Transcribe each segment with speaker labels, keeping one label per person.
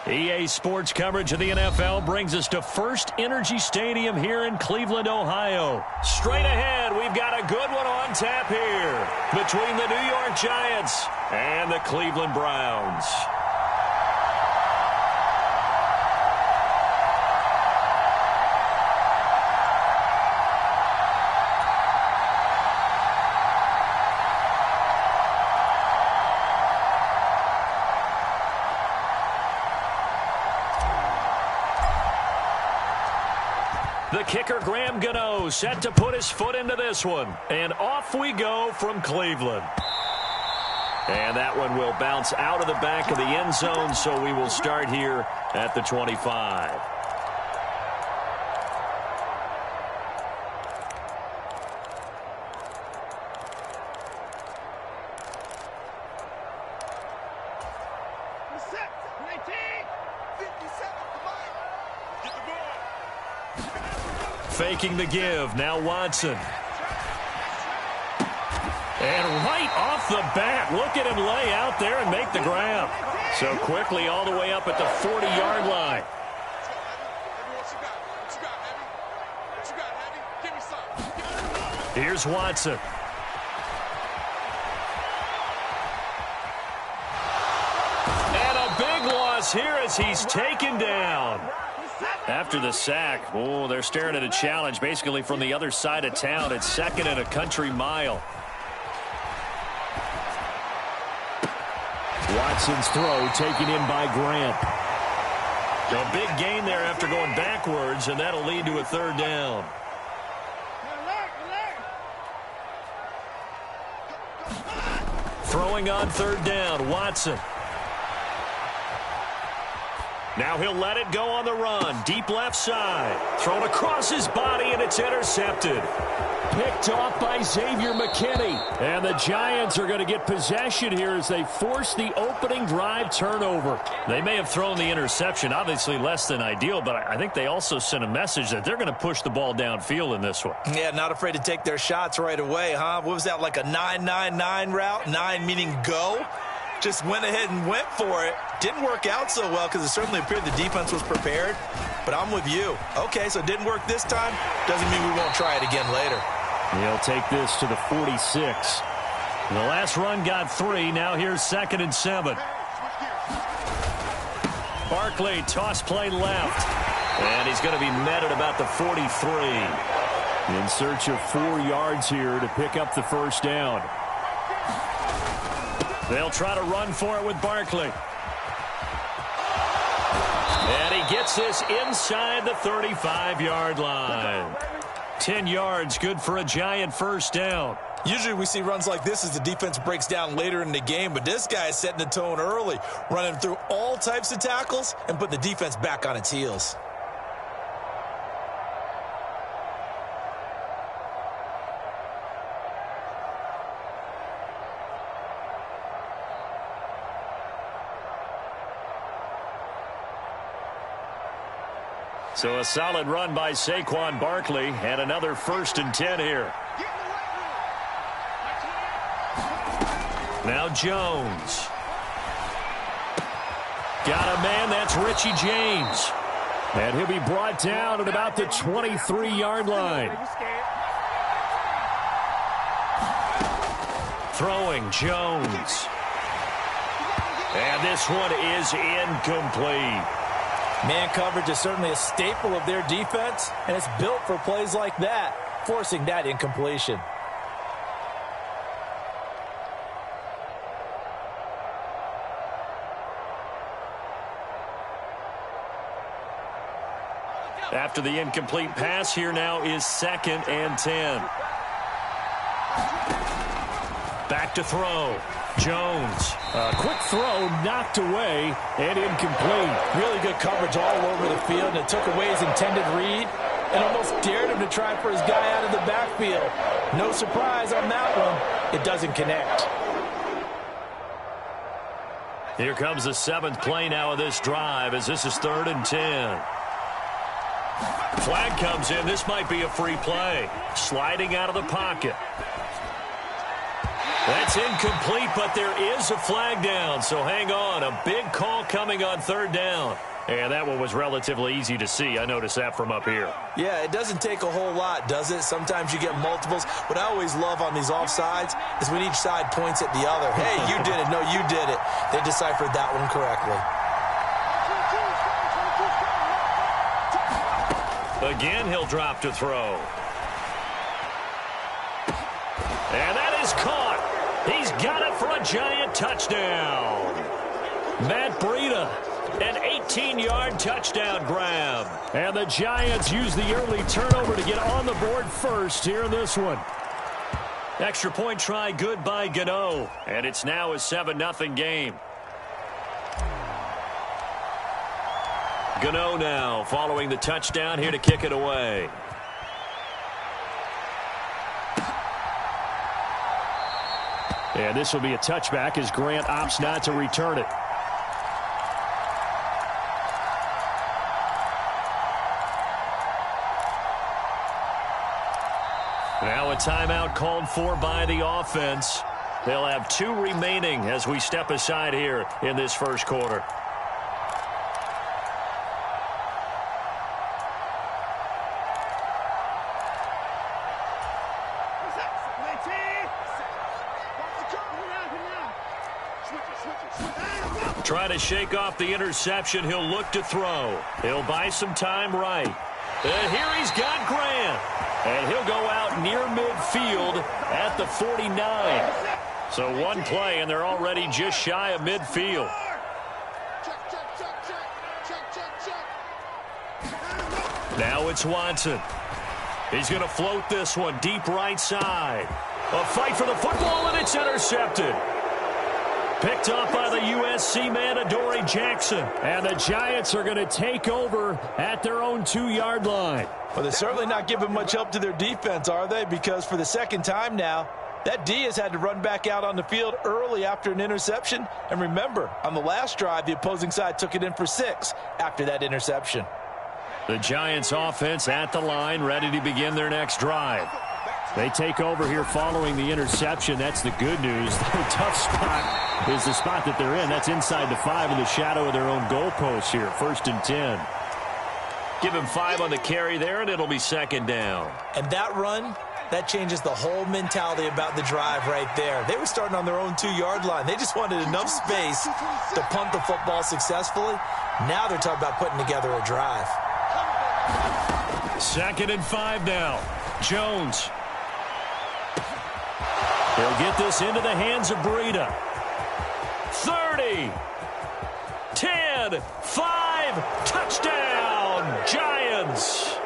Speaker 1: EA Sports coverage of the NFL brings us to First Energy Stadium here in Cleveland, Ohio. Straight ahead, we've got a good one on tap here between the New York Giants and the Cleveland Browns. The kicker, Graham Gano, set to put his foot into this one. And off we go from Cleveland. And that one will bounce out of the back of the end zone, so we will start here at the 25. Faking the give. Now Watson. And right off the bat, look at him lay out there and make the grab. So quickly all the way up at the 40-yard line. Here's Watson. And a big loss here as he's taken down. After the sack, oh, they're staring at a challenge basically from the other side of town. It's second and a country mile. Watson's throw taken in by Grant. A big gain there after going backwards, and that'll lead to a third down. Throwing on third down, Watson. Now he'll let it go on the run. Deep left side. Thrown across his body, and it's intercepted. Picked off by Xavier McKinney. And the Giants are going to get possession here as they force the opening drive turnover. They may have thrown the interception, obviously less than ideal, but I think they also sent a message that they're going to push the ball downfield in this one.
Speaker 2: Yeah, not afraid to take their shots right away, huh? What was that, like a 9-9-9 route? 9 meaning go? Just went ahead and went for it. Didn't work out so well because it certainly appeared the defense was prepared. But I'm with you. Okay, so it didn't work this time. Doesn't mean we won't try it again later.
Speaker 1: He'll take this to the 46. The last run got 3. Now here's 2nd and 7. Barkley, toss play left. And he's going to be met at about the 43. In search of 4 yards here to pick up the first down. They'll try to run for it with Barkley. And he gets this inside the 35-yard line. 10 yards, good for a Giant first down.
Speaker 2: Usually we see runs like this as the defense breaks down later in the game, but this guy is setting the tone early, running through all types of tackles and putting the defense back on its heels.
Speaker 1: So a solid run by Saquon Barkley and another 1st and 10 here. Now Jones. Got a man, that's Richie James. And he'll be brought down at about the 23-yard line. Throwing Jones. And this one is incomplete.
Speaker 3: Man coverage is certainly a staple of their defense, and it's built for plays like that, forcing that incompletion.
Speaker 1: After the incomplete pass, here now is 2nd and 10. Back to throw. Jones. A quick throw knocked away and incomplete.
Speaker 3: Really good coverage all over the field, and it took away his intended read and almost dared him to try for his guy out of the backfield. No surprise on that one. It doesn't connect.
Speaker 1: Here comes the 7th play now of this drive as this is 3rd and 10. Flag comes in. This might be a free play. Sliding out of the pocket. That's incomplete, but there is a flag down, so hang on. A big call coming on third down. And that one was relatively easy to see. I noticed that from up here.
Speaker 3: Yeah, it doesn't take a whole lot, does it? Sometimes you get multiples. What I always love on these offsides is when each side points at the other. Hey, you did it. No, you did it. They deciphered that one correctly.
Speaker 1: Again, he'll drop to throw. And that is caught. He's got it for a giant touchdown. Matt Breida, an 18-yard touchdown grab. And the Giants use the early turnover to get on the board first here in this one. Extra point try good by Gano. And it's now a 7-0 game. Gano now following the touchdown here to kick it away. And this will be a touchback as Grant opts not to return it. Now a timeout called for by the offense. They'll have 2 remaining as we step aside here in this first quarter. Try to shake off the interception. He'll look to throw. He'll buy some time right. And here he's got Grant. And he'll go out near midfield at the 49. So one play, and they're already just shy of midfield. Now it's Watson. He's going to float this one deep right side. A fight for the football, and it's intercepted. Picked off by the USC man, Adoree Jackson. And the Giants are going to take over at their own 2-yard line.
Speaker 3: Well, they're certainly not giving much help to their defense, are they? Because for the second time now, that D has had to run back out on the field early after an interception. And remember, on the last drive, the opposing side took it in for 6 after that interception.
Speaker 1: The Giants offense at the line, ready to begin their next drive. They take over here following the interception. That's the good news. The tough spot is the spot that they're in. That's inside the 5 in the shadow of their own goalpost here. 1st and 10. Give him 5 on the carry there, and it'll be 2nd down.
Speaker 3: And that run, that changes the whole mentality about the drive right there. They were starting on their own 2-yard line. They just wanted enough space to punt the football successfully. Now they're talking about putting together a drive.
Speaker 1: 2nd and 5 now. Jones. He'll get this into the hands of Breida. 30. 10. 5. Touchdown. Giants.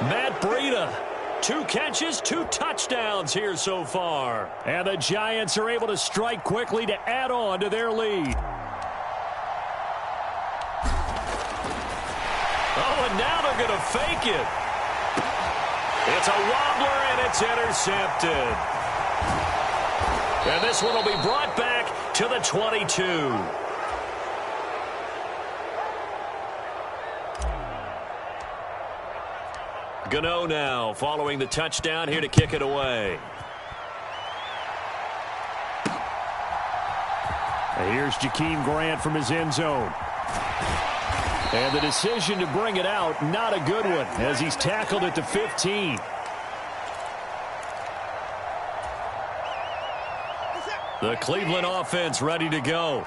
Speaker 1: Matt Breida. 2 catches, 2 touchdowns here so far. And the Giants are able to strike quickly to add on to their lead. Oh, and now they're going to fake it. It's a wobbler, and it's intercepted. And this one will be brought back to the 22. Gano now following the touchdown here to kick it away. And here's Jakeem Grant from his end zone. And the decision to bring it out, not a good one, as he's tackled at the 15. The Cleveland offense ready to go.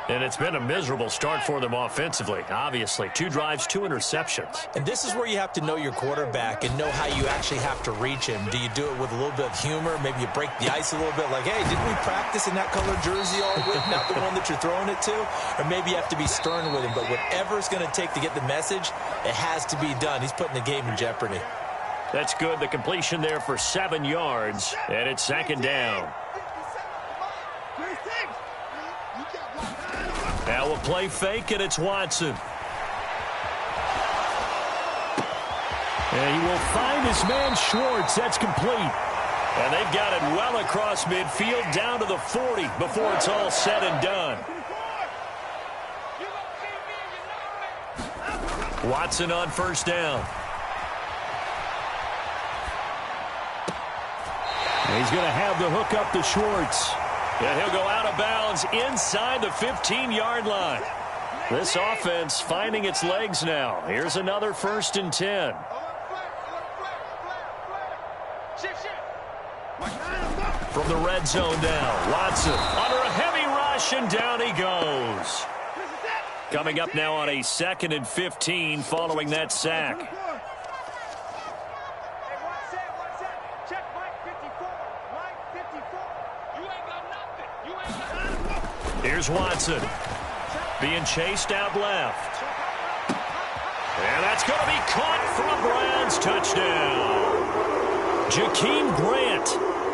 Speaker 1: And it's been a miserable start for them offensively, obviously. 2 drives, 2 interceptions.
Speaker 3: And this is where you have to know your quarterback and know how you actually have to reach him. Do you do it with a little bit of humor? Maybe you break the ice a little bit like, hey, didn't we practice in that color jersey all week, not the one that you're throwing it to? Or maybe you have to be stern with him. But whatever it's going to take to get the message, it has to be done. He's putting the game in jeopardy.
Speaker 1: That's good. The completion there for 7 yards. And it's 2nd down. Now a play fake, and it's Watson. And he will find his man Schwartz. That's complete. And they've got it well across midfield down to the 40 before it's all said and done. Watson on 1st down. He's going to have the hook up to Schwartz. And he'll go out of bounds inside the 15-yard line. This offense finding its legs now. Here's another 1st and 10. From the red zone now, Watson under a heavy rush, and down he goes. Coming up now on a 2nd and 15 following that sack. Here's Watson being chased out left. And that's going to be caught for a Browns touchdown. Jakeem Grant,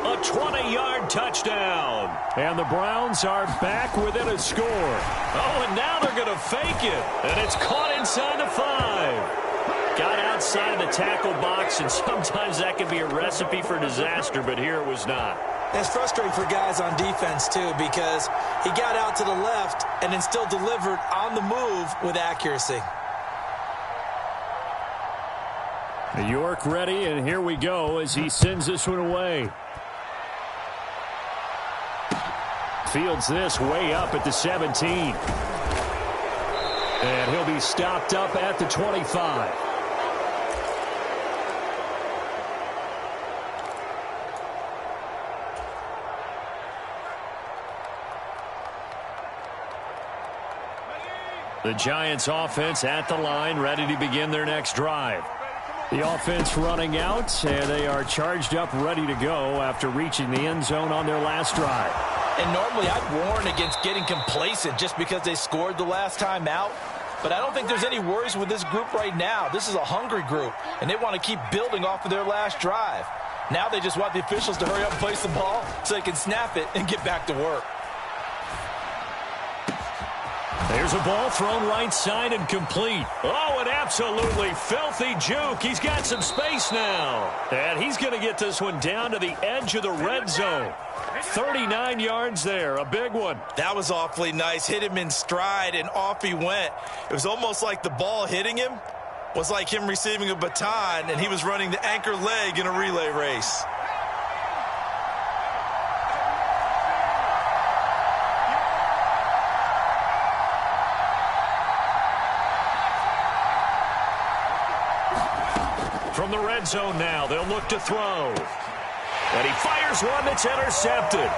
Speaker 1: a 20-yard touchdown. And the Browns are back within a score. Oh, and now they're going to fake it. And it's caught inside the 5. Got outside the tackle box, and sometimes that can be a recipe for disaster, but here it was not.
Speaker 3: It's frustrating for guys on defense, too, because he got out to the left and then still delivered on the move with accuracy.
Speaker 1: York ready, and here we go as he sends this one away. Fields this way up at the 17. And he'll be stopped up at the 25. The Giants offense at the line, ready to begin their next drive. The offense running out, and they are charged up, ready to go after reaching the end zone on their last drive.
Speaker 3: And normally I'd warn against getting complacent just because they scored the last time out. But I don't think there's any worries with this group right now. This is a hungry group, and they want to keep building off of their last drive. Now they just want the officials to hurry up and place the ball so they can snap it and get back to work.
Speaker 1: There's a ball thrown right side and complete. Oh, an absolutely filthy juke. He's got some space now. And he's going to get this one down to the edge of the red zone. 39 yards there, a big one.
Speaker 2: That was awfully nice. Hit him in stride, and off he went. It was almost like the ball hitting him was like him receiving a baton, and he was running the anchor leg in a relay race.
Speaker 1: From the red zone now, they'll look to throw. And he fires one that's intercepted.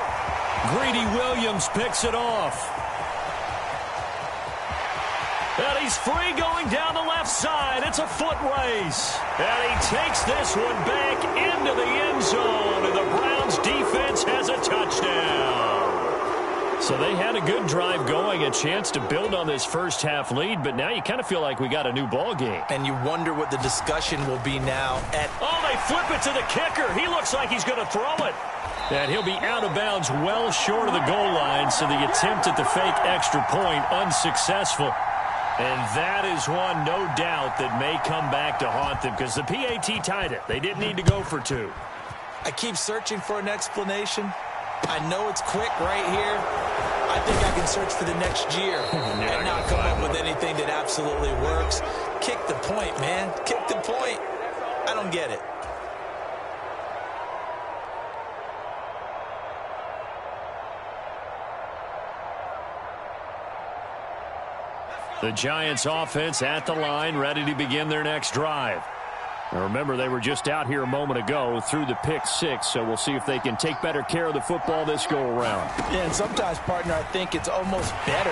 Speaker 1: Greedy Williams picks it off. And he's free going down the left side. It's a foot race. And he takes this one back into the end zone. And the Browns defense has a touchdown. So they had a good drive going, a chance to build on this first half lead, but now you kind of feel like we got a new ball game.
Speaker 3: And you wonder what the discussion will be now at...
Speaker 1: Oh, they flip it to the kicker. He looks like he's going to throw it. And he'll be out of bounds well short of the goal line, so the attempt at the fake extra point unsuccessful. And that is one, no doubt, that may come back to haunt them because the PAT tied it. They didn't need to go for two.
Speaker 3: I keep searching for an explanation. I know it's quick right here. I think I can search for the next year and not come up with anything that absolutely works. Kick the point, man. Kick the point. I don't get it.
Speaker 1: The Giants offense at the line, ready to begin their next drive. Now remember, they were just out here a moment ago through the pick six, so we'll see if they can take better care of the football this go-around.
Speaker 3: Yeah, and sometimes, partner, I think it's almost better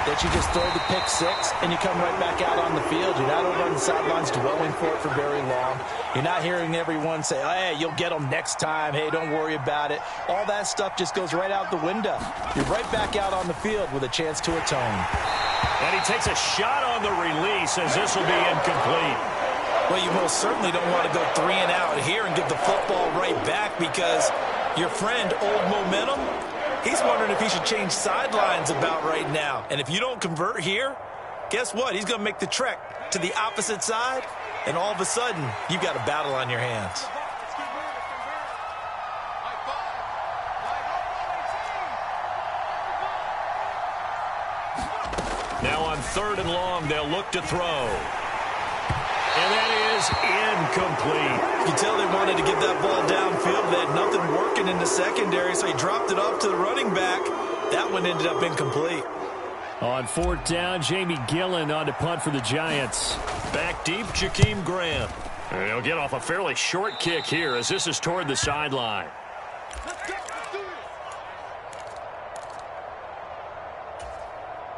Speaker 3: that you just throw the pick six and you come right back out on the field. You're not over on the sidelines dwelling for it for very long. You're not hearing everyone say, hey, you'll get them next time. Hey, don't worry about it. All that stuff just goes right out the window. You're right back out on the field with a chance to atone.
Speaker 1: And he takes a shot on the release as this will be incomplete.
Speaker 2: Well, you most certainly don't want to go 3 and out here and give the football right back because your friend, Old Momentum, he's wondering if he should change sidelines about right now. And if you don't convert here, guess what? He's going to make the trek to the opposite side, and all of a sudden, you've got a battle on your hands.
Speaker 1: Now on 3rd and long, they'll look to throw. And that is incomplete.
Speaker 2: You can tell they want wanted to get that ball downfield. They had nothing working in the secondary, so he dropped it up to the running back. That one ended up incomplete.
Speaker 1: On fourth down, Jamie Gillen on to punt for the Giants. Back deep, Jakeem Grant. And he'll get off a fairly short kick here as this is toward the sideline.
Speaker 4: Let's go. Let's do this.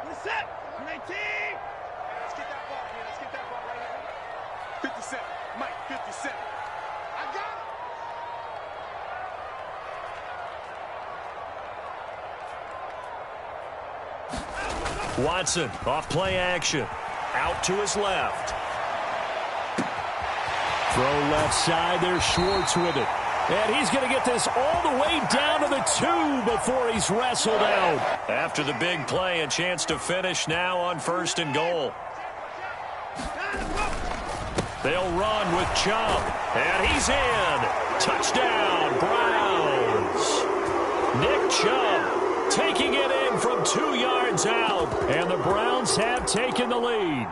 Speaker 4: We're set. 19. Let's get that ball, man. Let's get that ball right here. 57. Mike, 57. I got it.
Speaker 1: Watson off play action. Out to his left. Throw left side. There's Schwartz with it. And he's going to get this all the way down to the 2 before he's wrestled out. After the big play, a chance to finish now on 1st and goal. They'll run with Chubb. And he's in. Touchdown, Browns. Nick Chubb taking it in from 2 yards out. And the Browns have taken the lead.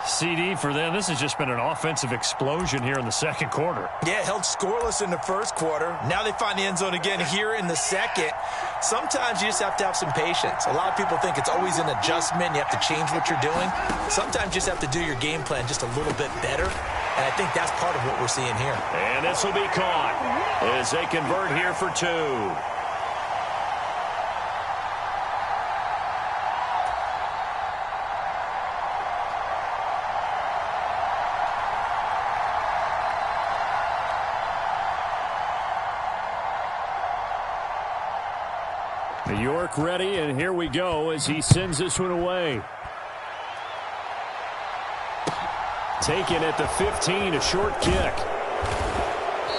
Speaker 1: CD for them. This has just been an offensive explosion here in the second quarter.
Speaker 2: Yeah, held scoreless in the first quarter. Now they find the end zone again here in the second. Sometimes you just have to have some patience. A lot of people think it's always an adjustment. You have to change what you're doing. Sometimes you just have to do your game plan just a little bit better. And I think that's part of what we're seeing here.
Speaker 1: And this will be caught as they convert here for 2. York ready, and here we go as he sends this one away. Taken at the 15, a short kick.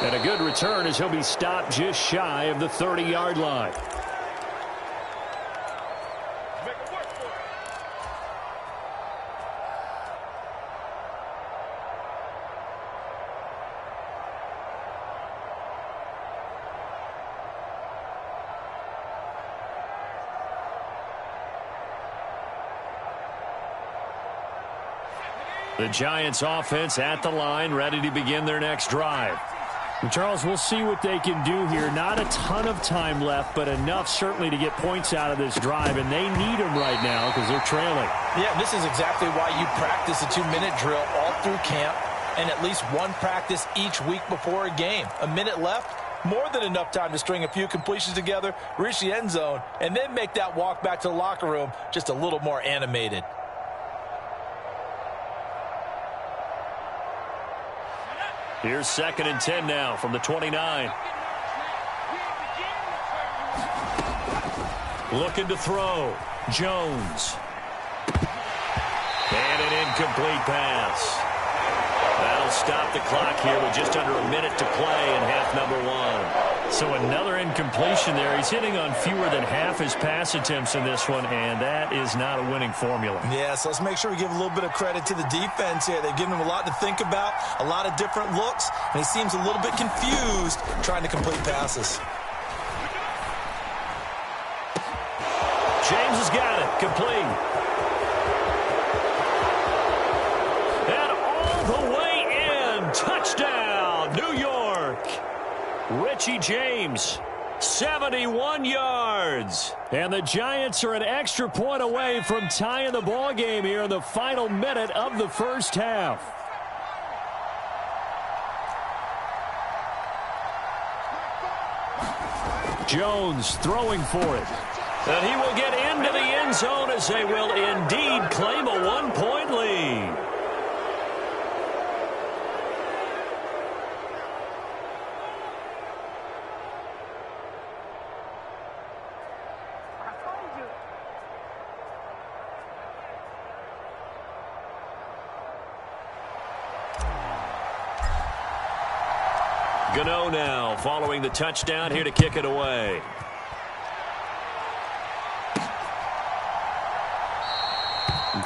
Speaker 1: And a good return as he'll be stopped just shy of the 30-yard line. The Giants offense at the line, ready to begin their next drive. And Charles, we'll see what they can do here. Not a ton of time left, but enough certainly to get points out of this drive, and they need them right now because they're trailing.
Speaker 3: Yeah, this is exactly why you practice a 2-minute drill all through camp and at least one practice each week before a game. A minute left, more than enough time to string a few completions together, reach the end zone, and then make that walk back to the locker room just a little more animated.
Speaker 1: Here's 2nd and 10 now from the 29. Looking to throw. Jones. And an incomplete pass. That'll stop the clock here with just under a minute to play in half number 1. So another incompletion there. He's hitting on fewer than half his pass attempts in this one, and that is not a winning formula.
Speaker 2: Yeah, so let's make sure we give a little bit of credit to the defense here. They've given him a lot to think about, a lot of different looks, and he seems a little bit confused trying to complete passes.
Speaker 1: James has got it. Complete. And all the way in. Touchdown, New York. Richie James, 71 yards. And the Giants are an extra point away from tying the ball game here in the final minute of the first half. Jones throwing for it. And he will get into the end zone as they will indeed claim a 1-point lead. Gano now following the touchdown here to kick it away.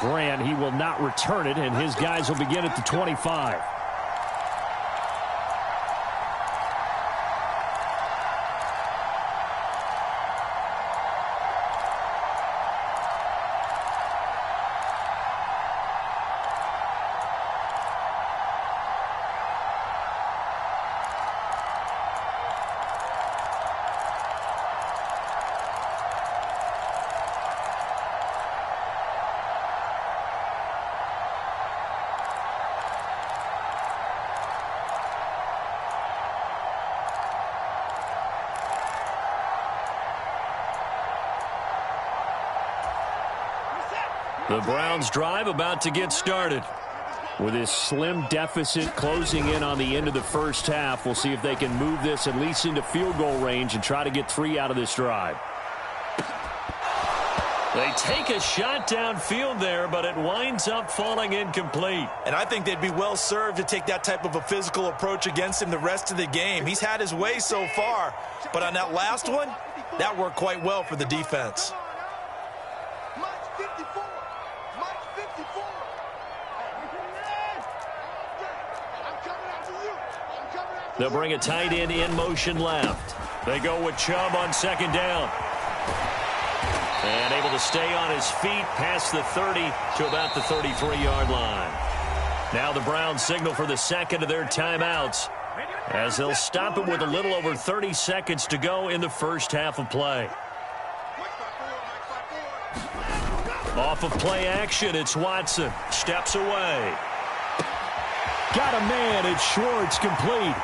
Speaker 1: Grant, he will not return it, and his guys will begin at the 25. The Browns drive about to get started. With this slim deficit closing in on the end of the first half, we'll see if they can move this at least into field goal range and try to get 3 out of this drive. They take a shot downfield there, but it winds up falling incomplete.
Speaker 2: And I think they'd be well served to take that type of a physical approach against him the rest of the game. He's had his way so far, but on that last one, that worked quite well for the defense.
Speaker 1: They'll bring a tight end in motion left. They go with Chubb on second down. And able to stay on his feet past the 30 to about the 33-yard line. Now the Browns signal for the second of their timeouts as they'll stop it with a little over 30 seconds to go in the first half of play. Off of play action, it's Watson. Steps away. Got a man. It's Schwartz, complete.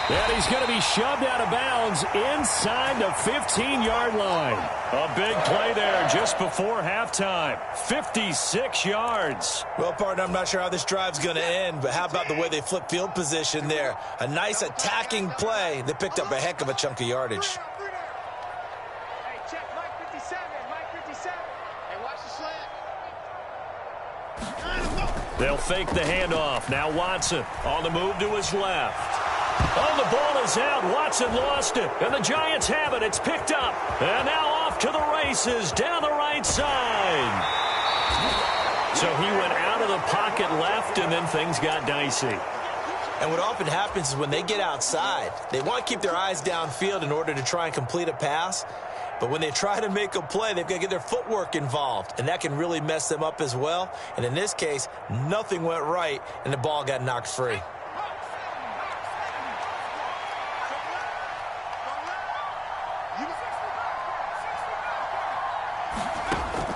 Speaker 1: And he's going to be shoved out of bounds inside the 15-yard line. A big play there just before halftime. 56 yards.
Speaker 2: Well, partner, I'm not sure how this drive's going to end, but how about the way they flip field position there? A nice attacking play. They picked up a heck of a chunk of yardage.
Speaker 4: Hey, check Mike 57. Mike 57. Hey, watch the slant.
Speaker 1: They'll fake the handoff. Now Watson on the move to his left. Oh, the ball is out. Watson lost it. And the Giants have it. It's picked up. And now off to the races down the right side. So he went out of the pocket left, and then things got dicey.
Speaker 3: And what often happens is when they get outside, they want to keep their eyes downfield in order to try and complete a pass. But when they try to make a play, they've got to get their footwork involved, and that can really mess them up as well. And in this case, nothing went right, and the ball got knocked free.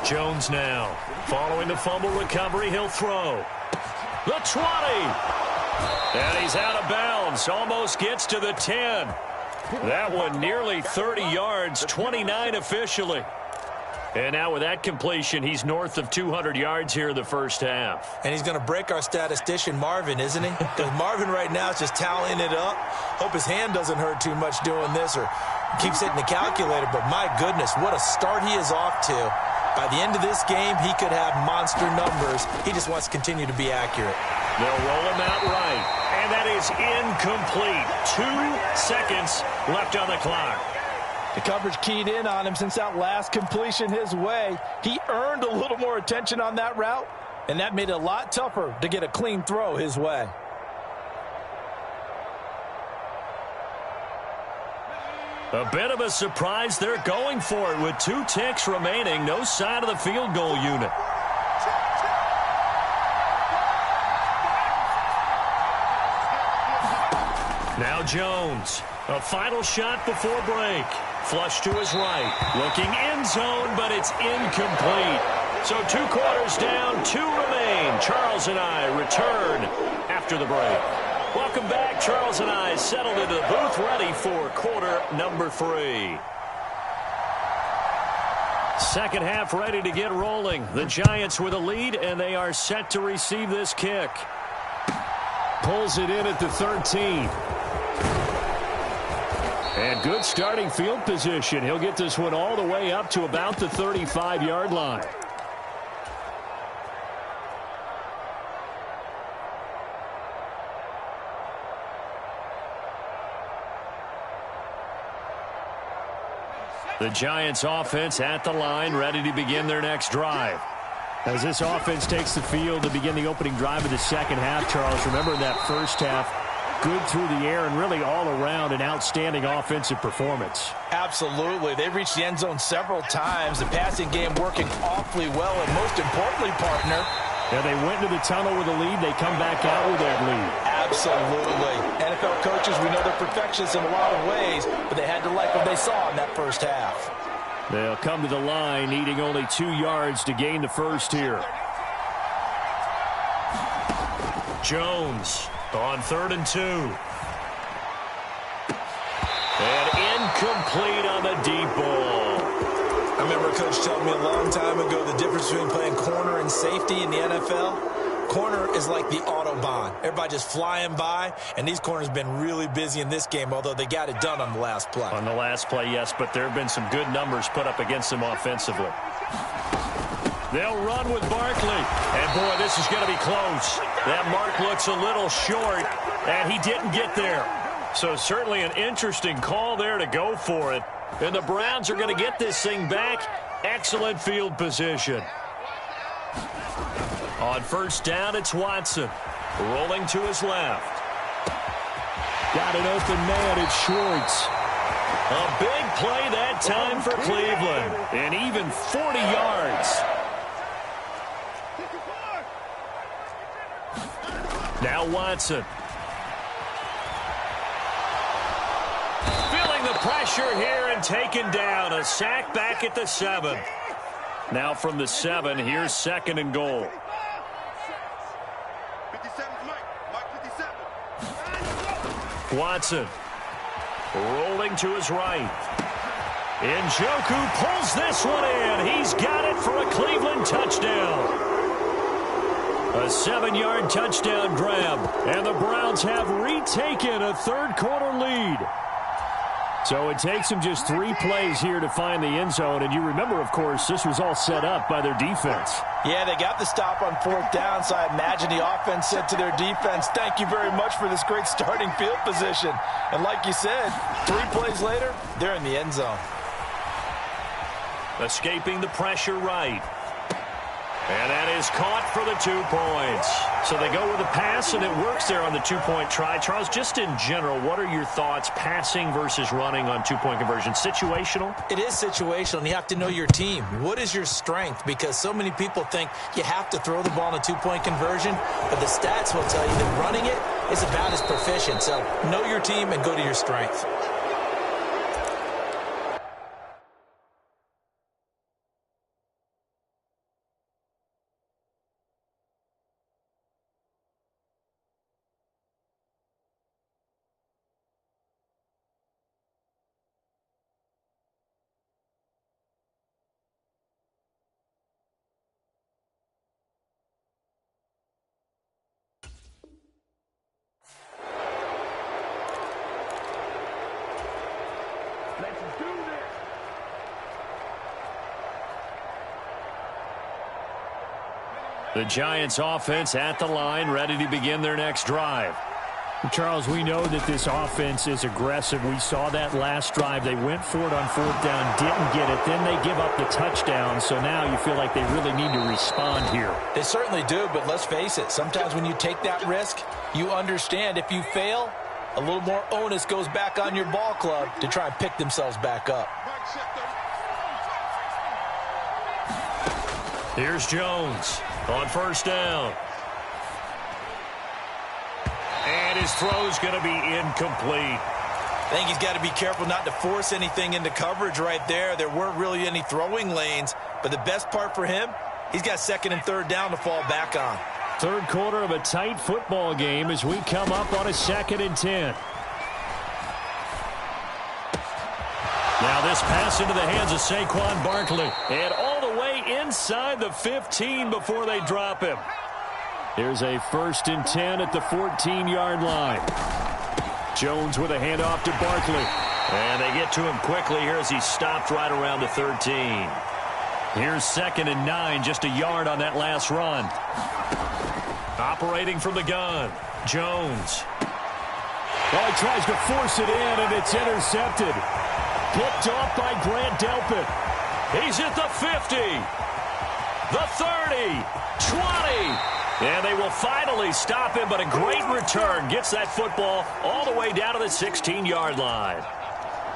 Speaker 1: Jones now. Following the fumble recovery, he'll throw. The 20. And he's out of bounds. Almost gets to the 10. That one nearly 30 yards, 29 officially. And now with that completion, he's north of 200 yards here in the first half.
Speaker 3: And he's going to break our statistician, Marvin, isn't he? Because Marvin right now is just tallying it up. Hope his hand doesn't hurt too much doing this or keeps hitting the calculator. But my goodness, what a start he is off to. By the end of this game, he could have monster numbers. He just wants to continue to be accurate.
Speaker 1: They'll roll him out right. And that is incomplete. 2 seconds left on the clock.
Speaker 5: The coverage keyed in on him since that last completion his way. He earned a little more attention on that route, and that made it a lot tougher to get a clean throw his way.
Speaker 1: A bit of a surprise. They're going for it with 2 ticks remaining. No sign of the field goal unit. Now Jones. A final shot before break. Flush to his right. Looking end zone, but it's incomplete. So 2 quarters down, 2 remain. Charles and I return after the break. Welcome back. Charles and I settled into the booth, ready for quarter number 3. Second half ready to get rolling. The Giants with a lead, and they are set to receive this kick. Pulls it in at the 13. And good starting field position. He'll get this one all the way up to about the 35-yard line. The Giants offense at the line, ready to begin their next drive. As this offense takes the field to begin the opening drive of the second half, Charles, remember in that first half, good through the air and really all around an outstanding offensive performance.
Speaker 5: Absolutely. They've reached the end zone several times. The passing game working awfully well, and most importantly, partner,
Speaker 1: yeah, they went into the tunnel with a lead. They come back out with that lead.
Speaker 5: Absolutely. NFL coaches, we know they're perfectionists in a lot of ways, but they had to like what they saw in that first half.
Speaker 1: They'll come to the line, needing only 2 yards to gain the first here. Jones on 3rd and 2. And incomplete on the deep ball.
Speaker 2: I
Speaker 3: remember Coach telling me a long time ago the difference between playing corner and safety in the NFL. Corner is like the Autobahn. Everybody just flying by, and these corners have been really busy in this game, although they got it done on the last play.
Speaker 1: On the last play, yes, but there have been some good numbers put up against them offensively. They'll run with Barkley. And, boy, this is going to be close. That mark looks a little short, and he didn't get there. So certainly an interesting call there to go for it. And the Browns are going to get this thing back. Excellent field position. On first down, it's Watson. Rolling to his left. Got an open man, it's Schwartz. A big play that time for Cleveland. And even 40 yards. Now Watson. Feeling the pressure here and taken down. A sack back at the 7. Now from the 7, here's 2nd and goal. Watson rolling to his right. Njoku pulls this one in. He's got it for a Cleveland touchdown. A 7-yard touchdown grab. And the Browns have retaken a third-quarter lead. So it takes them just 3 plays here to find the end zone. And you remember, of course, this was all set up by their defense.
Speaker 5: Yeah, they got the stop on 4th down, so I imagine the offense said to their defense, thank you very much for this great starting field position. And like you said, 3 plays later, they're in the end zone.
Speaker 1: Escaping the pressure right. And that is caught for the 2 points. So they go with a pass, and it works there on the 2-point try. Charles, just in general, what are your thoughts passing versus running on 2-point conversion? Situational?
Speaker 3: It is situational, and you have to know your team. What is your strength? Because so many people think you have to throw the ball in a 2-point conversion, but the stats will tell you that running it is about as proficient. So know your team and go to your strength.
Speaker 1: The Giants offense at the line, ready to begin their next drive.
Speaker 6: Charles, we know that this offense is aggressive. We saw that last drive. They went for it on 4th down, didn't get it. Then they give up the touchdown. So now you feel like they really need to respond here.
Speaker 5: They certainly do, but let's face it. Sometimes when you take that risk, you understand if you fail, a little more onus goes back on your ball club to try and pick themselves back up.
Speaker 1: Here's Jones on first down. And his throw's going to be incomplete.
Speaker 2: I think he's got to be careful not to force anything into coverage right there. There weren't really any throwing lanes, but the best part for him, he's got 2nd and 3rd down to fall back on.
Speaker 1: Third quarter of a tight football game as we come up on a 2nd and 10. Now this pass into the hands of Saquon Barkley. And all the way inside the 15 before they drop him. Here's a 1st and 10 at the 14-yard line. Jones with a handoff to Barkley. And they get to him quickly here as he's stopped right around the 13. Here's 2nd and 9, just a yard on that last run. Operating from the gun, Jones.
Speaker 6: Well, he tries to force it in, and it's intercepted.
Speaker 1: Picked off by Grant Delpit. He's at the 50, the 30, 20. And they will finally stop him, but a great return gets that football all the way down to the 16-yard line.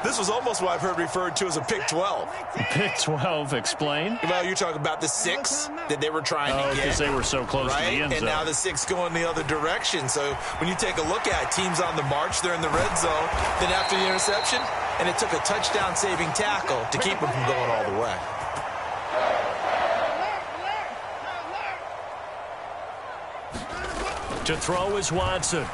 Speaker 2: This was almost what I've heard referred to as a pick 12.
Speaker 1: Pick 12, explain.
Speaker 2: Well, you're talking about the 6 that they were trying to get.
Speaker 1: Because they were so close to the end zone.
Speaker 2: And now the 6 going the other direction. So when you take a look at teams on the march, they're in the red zone. Then after the interception, and it took a touchdown-saving tackle to keep them from going all the way.
Speaker 1: To throw is Watson.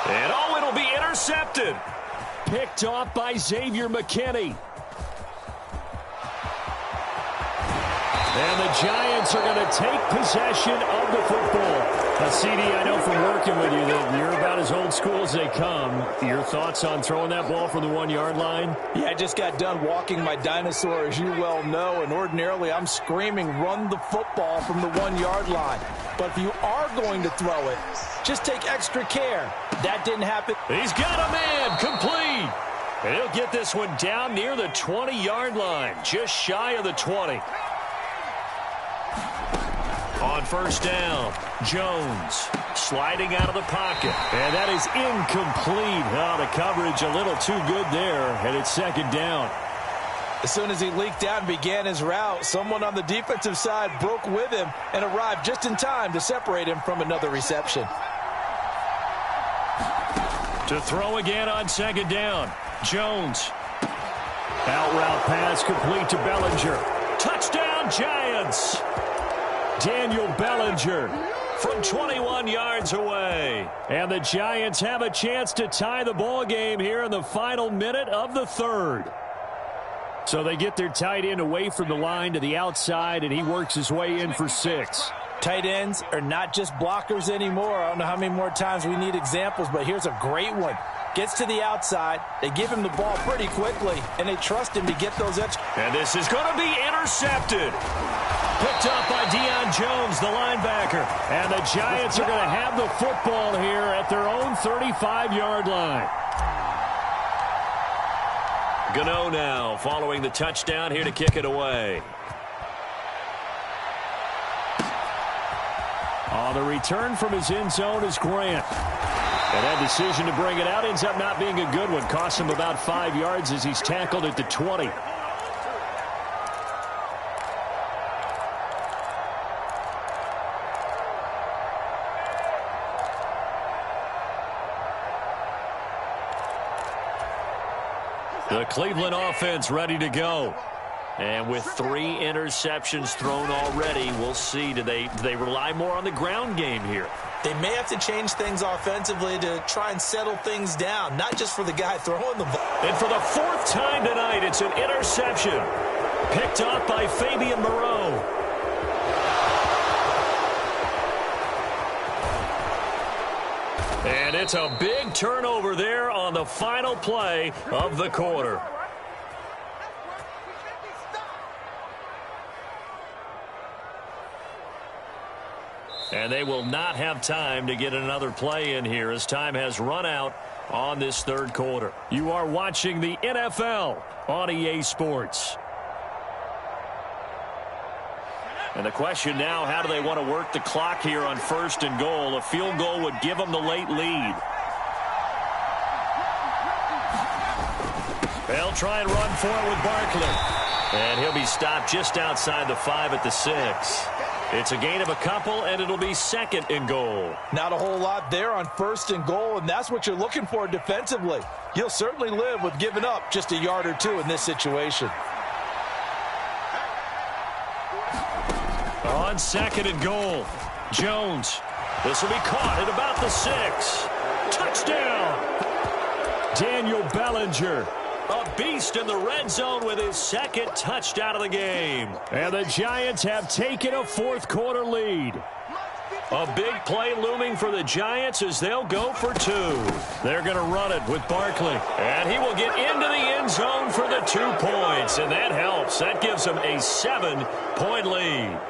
Speaker 1: And it'll be intercepted. Picked off by Xavier McKinney. And the Giants are going to take possession of the football. Now, CD, I know from working with you that you're about as old school as they come. Your thoughts on throwing that ball from the 1-yard line?
Speaker 5: Yeah, I just got done walking my dinosaur, as you well know, and ordinarily I'm screaming, run the football from the 1-yard line. But if you are going to throw it, just take extra care. That didn't happen.
Speaker 1: He's got a man, complete. And he'll get this one down near the 20-yard line, just shy of the 20. On first down, Jones sliding out of the pocket. And that is incomplete. Oh, the coverage a little too good there, and it's second down.
Speaker 5: As soon as he leaked out and began his route, someone on the defensive side broke with him and arrived just in time to separate him from another reception.
Speaker 1: To throw again on second down, Jones. Out route pass complete to Bellinger. Touchdown, Giants! Daniel Bellinger from 21 yards away. And the Giants have a chance to tie the ball game here in the final minute of the third. So they get their tight end away from the line to the outside, and he works his way in for 6.
Speaker 5: Tight ends are not just blockers anymore. I don't know how many more times we need examples, but here's a great one. Gets to the outside, they give him the ball pretty quickly, and they trust him to get those extra.
Speaker 1: And this is going to be intercepted. Picked up by Deion Jones, the linebacker. And the Giants are going to have the football here at their own 35-yard line. Gano now following the touchdown here to kick it away. On the return from his end zone is Grant. And that decision to bring it out ends up not being a good one. Costs him about 5 yards as he's tackled at the 20. The Cleveland offense ready to go. And with 3 interceptions thrown already, we'll see. Do they rely more on the ground game here?
Speaker 3: They may have to change things offensively to try and settle things down, not just for the guy throwing the ball.
Speaker 1: And for the 4th time tonight, it's an interception. Picked up by Fabian Moreau. And it's a big turnover there on the final play of the quarter. And they will not have time to get another play in here as time has run out on this third quarter. You are watching the NFL on EA Sports. And the question now, how do they want to work the clock here on first and goal? A field goal would give them the late lead. They'll try and run for it with Barkley. And he'll be stopped just outside the 5 at the 6. It's a gain of a couple, and it'll be second and goal.
Speaker 5: Not a whole lot there on first and goal, and that's what you're looking for defensively. You'll certainly live with giving up just a yard or 2 in this situation.
Speaker 1: On second and goal, Jones. This will be caught at about the 6. Touchdown! Daniel Bellinger. A beast in the red zone with his 2nd touchdown of the game. And the Giants have taken a 4th quarter lead. A big play looming for the Giants as they'll go for 2. They're going to run it with Barkley. And he will get into the end zone for the 2 points. And that helps. That gives them a 7-point lead.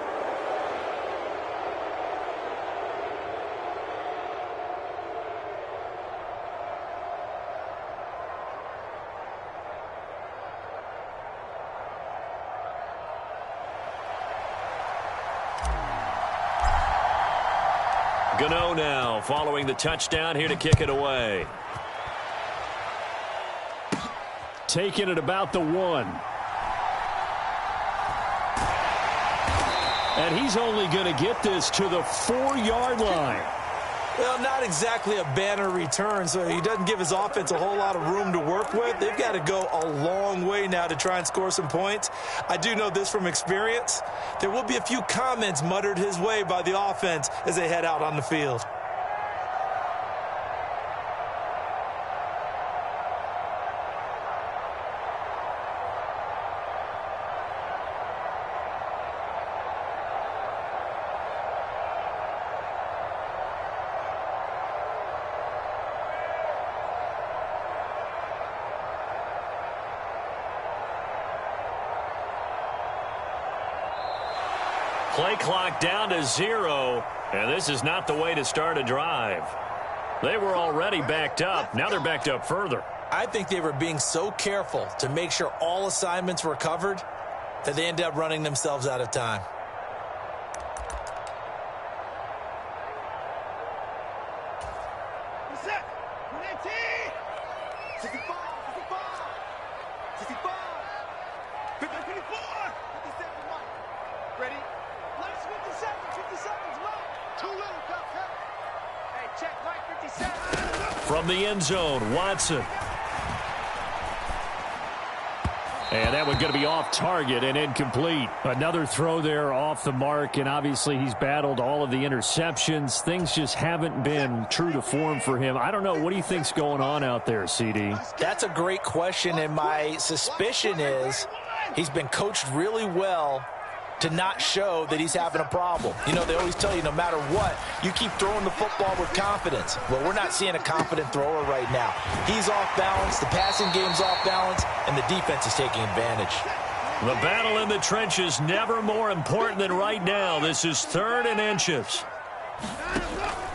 Speaker 1: Gano now following the touchdown here to kick it away. Taking it about the 1. And he's only going to get this to the 4-yard line.
Speaker 3: Well, not exactly a banner return, so he doesn't give his offense a whole lot of room to work with. They've got to go a long way now to try and score some points. I do know this from experience. There will be a few comments muttered his way by the offense as they head out on the field.
Speaker 1: play clock down to 0, and this is not the way to start a drive. They were already backed up. Now they're backed up further.
Speaker 3: I think they were being so careful to make sure all assignments were covered that they ended up running themselves out of time.
Speaker 1: From the end zone, Watson. And that one's going to be off target and incomplete. Another throw there off the mark, and obviously he's battled all of the interceptions. Things just haven't been true to form for him. I don't know. What do you think's going on out there, CD?
Speaker 5: That's a great question, and my suspicion is he's been coached really well to not show that he's having a problem. You know, they always tell you no matter what, you keep throwing the football with confidence. Well, we're not seeing a confident thrower right now. He's off balance, the passing game's off balance, and the defense is taking advantage.
Speaker 1: The battle in the trenches never more important than right now. This is 3rd and inches.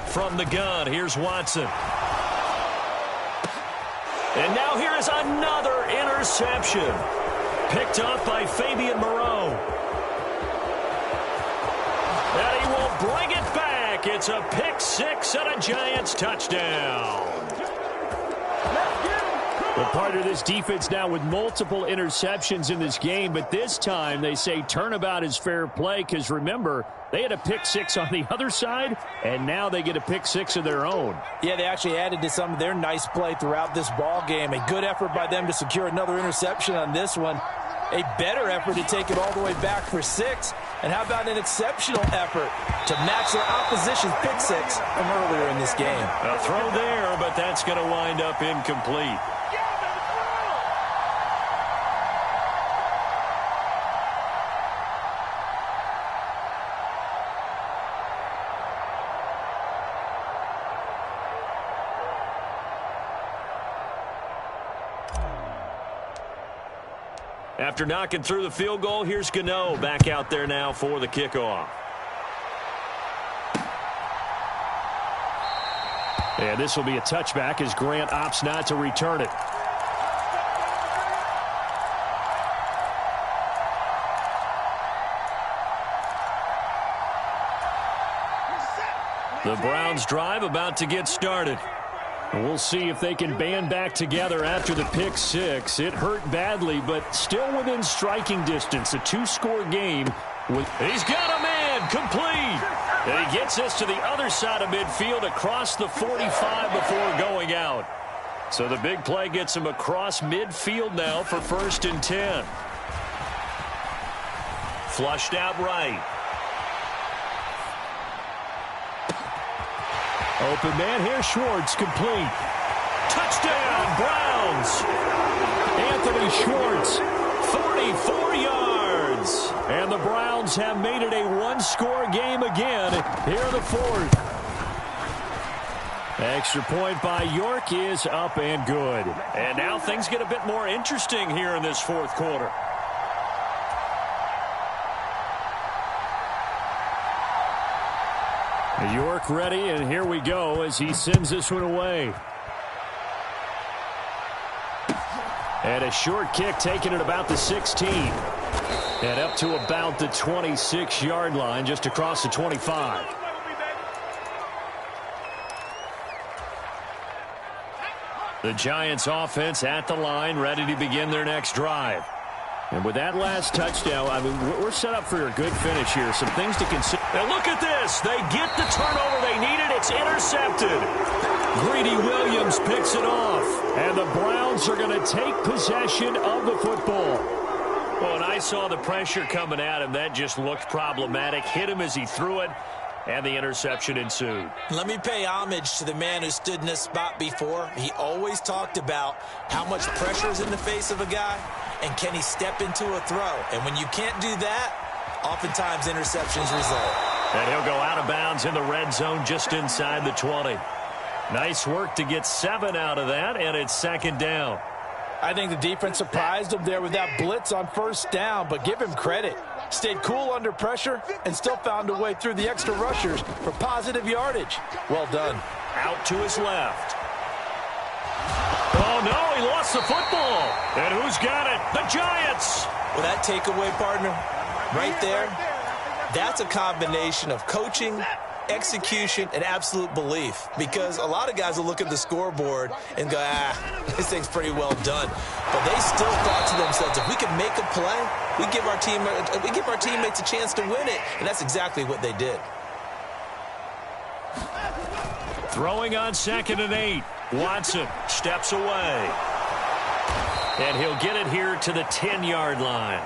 Speaker 1: From the gun, here's Watson. And now here is another interception. Picked up by Fabian Moreau. And he will bring it back. It's a pick 6 and a Giants touchdown. Well, part of this defense now with multiple interceptions in this game, but this time they say turnabout is fair play because, remember, they had a pick 6 on the other side, and now they get a pick 6 of their own.
Speaker 5: Yeah, they actually added to some of their nice play throughout this ball game. A good effort by them to secure another interception on this one. A better effort to take it all the way back for 6. And how about an exceptional effort to match their opposition's pick 6 from earlier in this game?
Speaker 1: A throw there, but that's going to wind up incomplete. After knocking through the field goal, here's Gano back out there now for the kickoff. And this will be a touchback as Grant opts not to return it. The Browns drive about to get started. We'll see if they can band back together after the pick 6. It hurt badly, but still within striking distance. A 2-score game. He's got a man, complete. And he gets us to the other side of midfield across the 45 before going out. So the big play gets him across midfield now for 1st and 10. Flushed out right. Open man here, Schwartz, complete. Touchdown, Browns. Anthony Schwartz, 44 yards. And the Browns have made it a 1-score game again here in the 4th. Extra point by York is up and good. And now things get a bit more interesting here in this 4th quarter. York ready, and here we go as he sends this one away. And a short kick taken at about the 16. And up to about the 26-yard line, just across the 25. The Giants offense at the line, ready to begin their next drive. And with that last touchdown, I mean, we're set up for a good finish here. Some things to consider. Now look at this. They get the turnover they needed. It's intercepted. Greedy Williams picks it off. And the Browns are going to take possession of the football. Well, and I saw the pressure coming at him. That just looked problematic. Hit him as he threw it. And the interception ensued.
Speaker 3: Let me pay homage to the man who stood in this spot before. He always talked about how much pressure is in the face of a guy, and can he step into a throw. And when you can't do that, oftentimes interceptions result.
Speaker 1: And he'll go out of bounds in the red zone just inside the 20. Nice work to get 7 out of that, and it's 2nd down.
Speaker 5: I think the defense surprised him there with that blitz on 1st down, but give him credit. Stayed cool under pressure and still found a way through the extra rushers for positive yardage. Well done.
Speaker 1: Out to his left. Oh, no, he lost the football. And who's got it? The Giants.
Speaker 3: Well, that takeaway, partner, right there, that's a combination of coaching, execution, and absolute belief. Because a lot of guys will look at the scoreboard and go, this thing's pretty well done. But they still thought to themselves, if we can make a play, we give our teammates a chance to win it. And that's exactly what they did.
Speaker 1: Throwing on 2nd and 8. Watson steps away. And he'll get it here to the 10-yard line.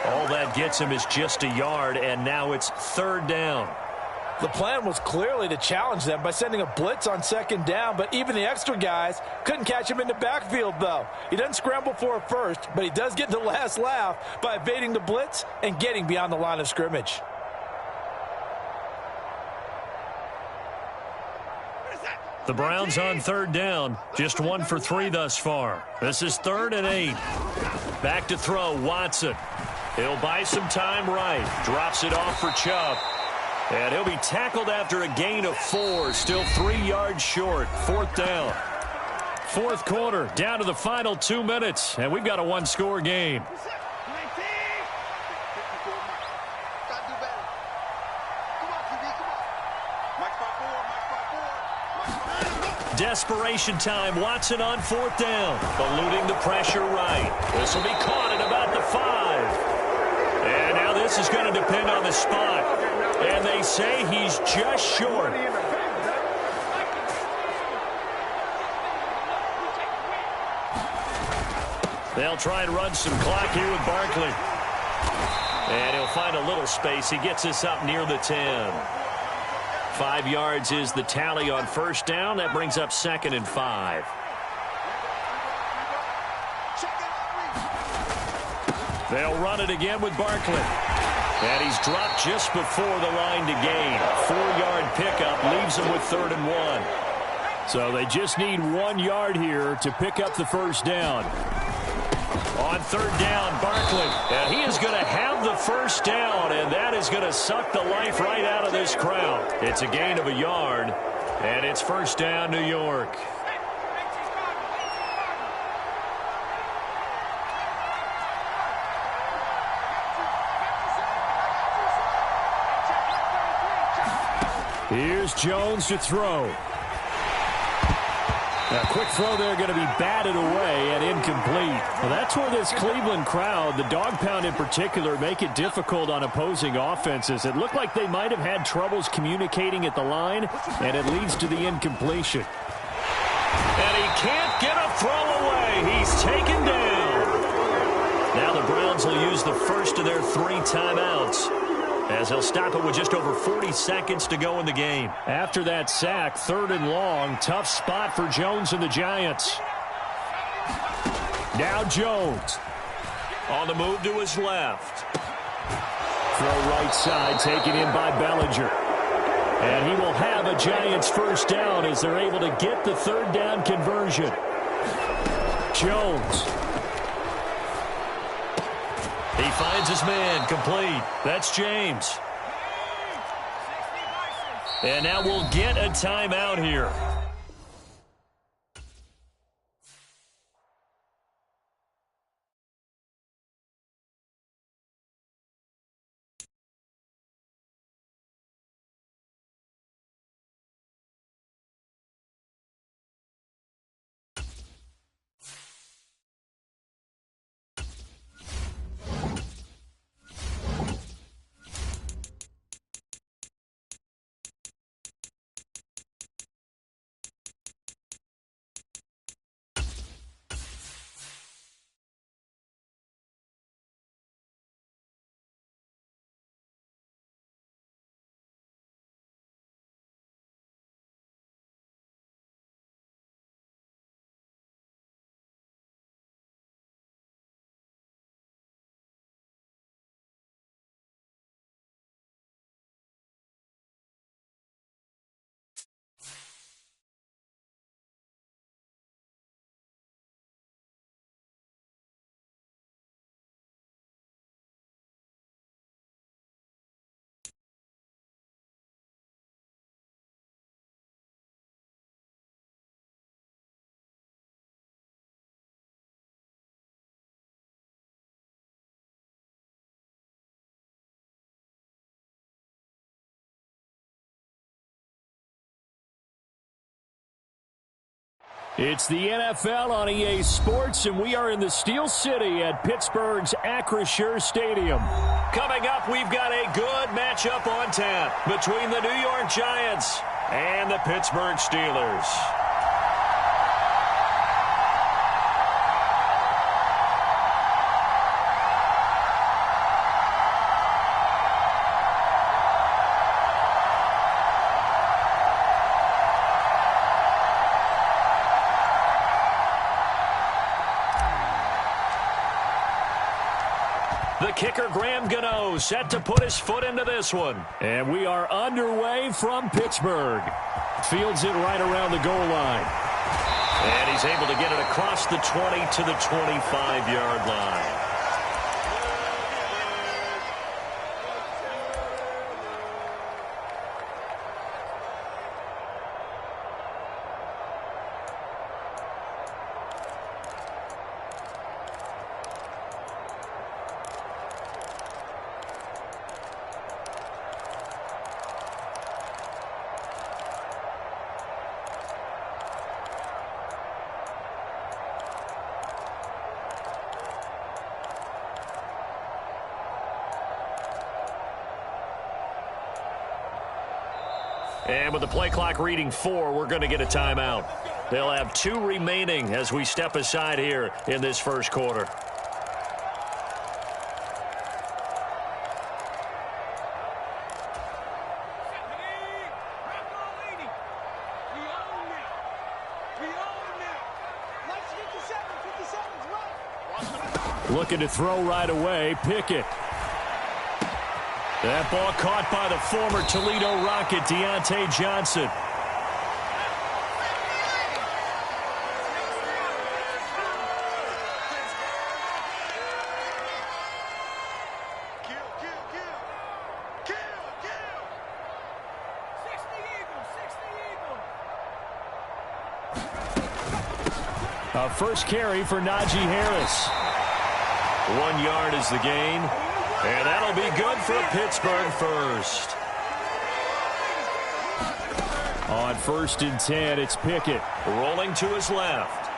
Speaker 1: All that gets him is just a yard, and now it's 3rd down.
Speaker 5: The plan was clearly to challenge them by sending a blitz on 2nd down, but even the extra guys couldn't catch him in the backfield, though. He doesn't scramble for a first, but he does get the last laugh by evading the blitz and getting beyond the line of scrimmage.
Speaker 1: The Browns on 3rd down, just 1 for 3 thus far. This is 3rd and 8. Back to throw, Watson. He'll buy some time right. Drops it off for Chubb. And he'll be tackled after a gain of 4. Still 3 yards short. 4th down. 4th quarter, down to the final 2 minutes. And we've got a 1-score game. Desperation time. Watson on 4th down. Eluding the pressure right. This will be caught at about the 5. And now this is going to depend on the spot. And they say he's just short. They'll try and run some clock here with Barkley. And he'll find a little space. He gets us up near the 10. 5 yards is the tally on 1st down. That brings up 2nd and 5. They'll run it again with Barkley. And he's dropped just before the line to gain. 4-yard pickup leaves him with 3rd and 1. So they just need 1 yard here to pick up the 1st down. On 3rd down, Barkley. And he is going to have the 1st down, and that is going to suck the life right out of this crowd. It's a gain of a yard, and it's 1st down, New York. Here's Jones to throw. A quick throw there going to be batted away and incomplete. Well, that's where this Cleveland crowd, the dog pound in particular, make it difficult on opposing offenses. It looked like they might have had troubles communicating at the line, and it leads to the incompletion. And he can't get a throw away. He's taken down. Now the Browns will use the first of their 3 timeouts, as he'll stop it with just over 40 seconds to go in the game. After that sack, 3rd and long, tough spot for Jones and the Giants. Now Jones on the move to his left. Throw right side, taken in by Bellinger. And he will have a Giants 1st down as they're able to get the 3rd down conversion. Jones. He finds his man, complete. That's James. And now we'll get a timeout here.
Speaker 6: It's the NFL on EA Sports, and we are in the Steel City at Pittsburgh's Acrisure Stadium.
Speaker 1: Coming up, we've got a good matchup on tap between the New York Giants and the Pittsburgh Steelers. The kicker, Graham Gano, set to put his foot into this one.
Speaker 6: And we are underway from Pittsburgh. Fields it right around the goal line.
Speaker 1: And he's able to get it across the 20 to the 25-yard line. And with the play clock reading 4, we're going to get a timeout. They'll have 2 remaining as we step aside here in this first quarter.
Speaker 6: Looking to throw right away, Pickett. That ball caught by the former Toledo Rocket, Deontay Johnson. A first carry for Najee Harris.
Speaker 1: 1 yard is the gain. And that'll be good for a Pittsburgh first.
Speaker 6: On 1st and 10, it's Pickett.
Speaker 1: Rolling to his left.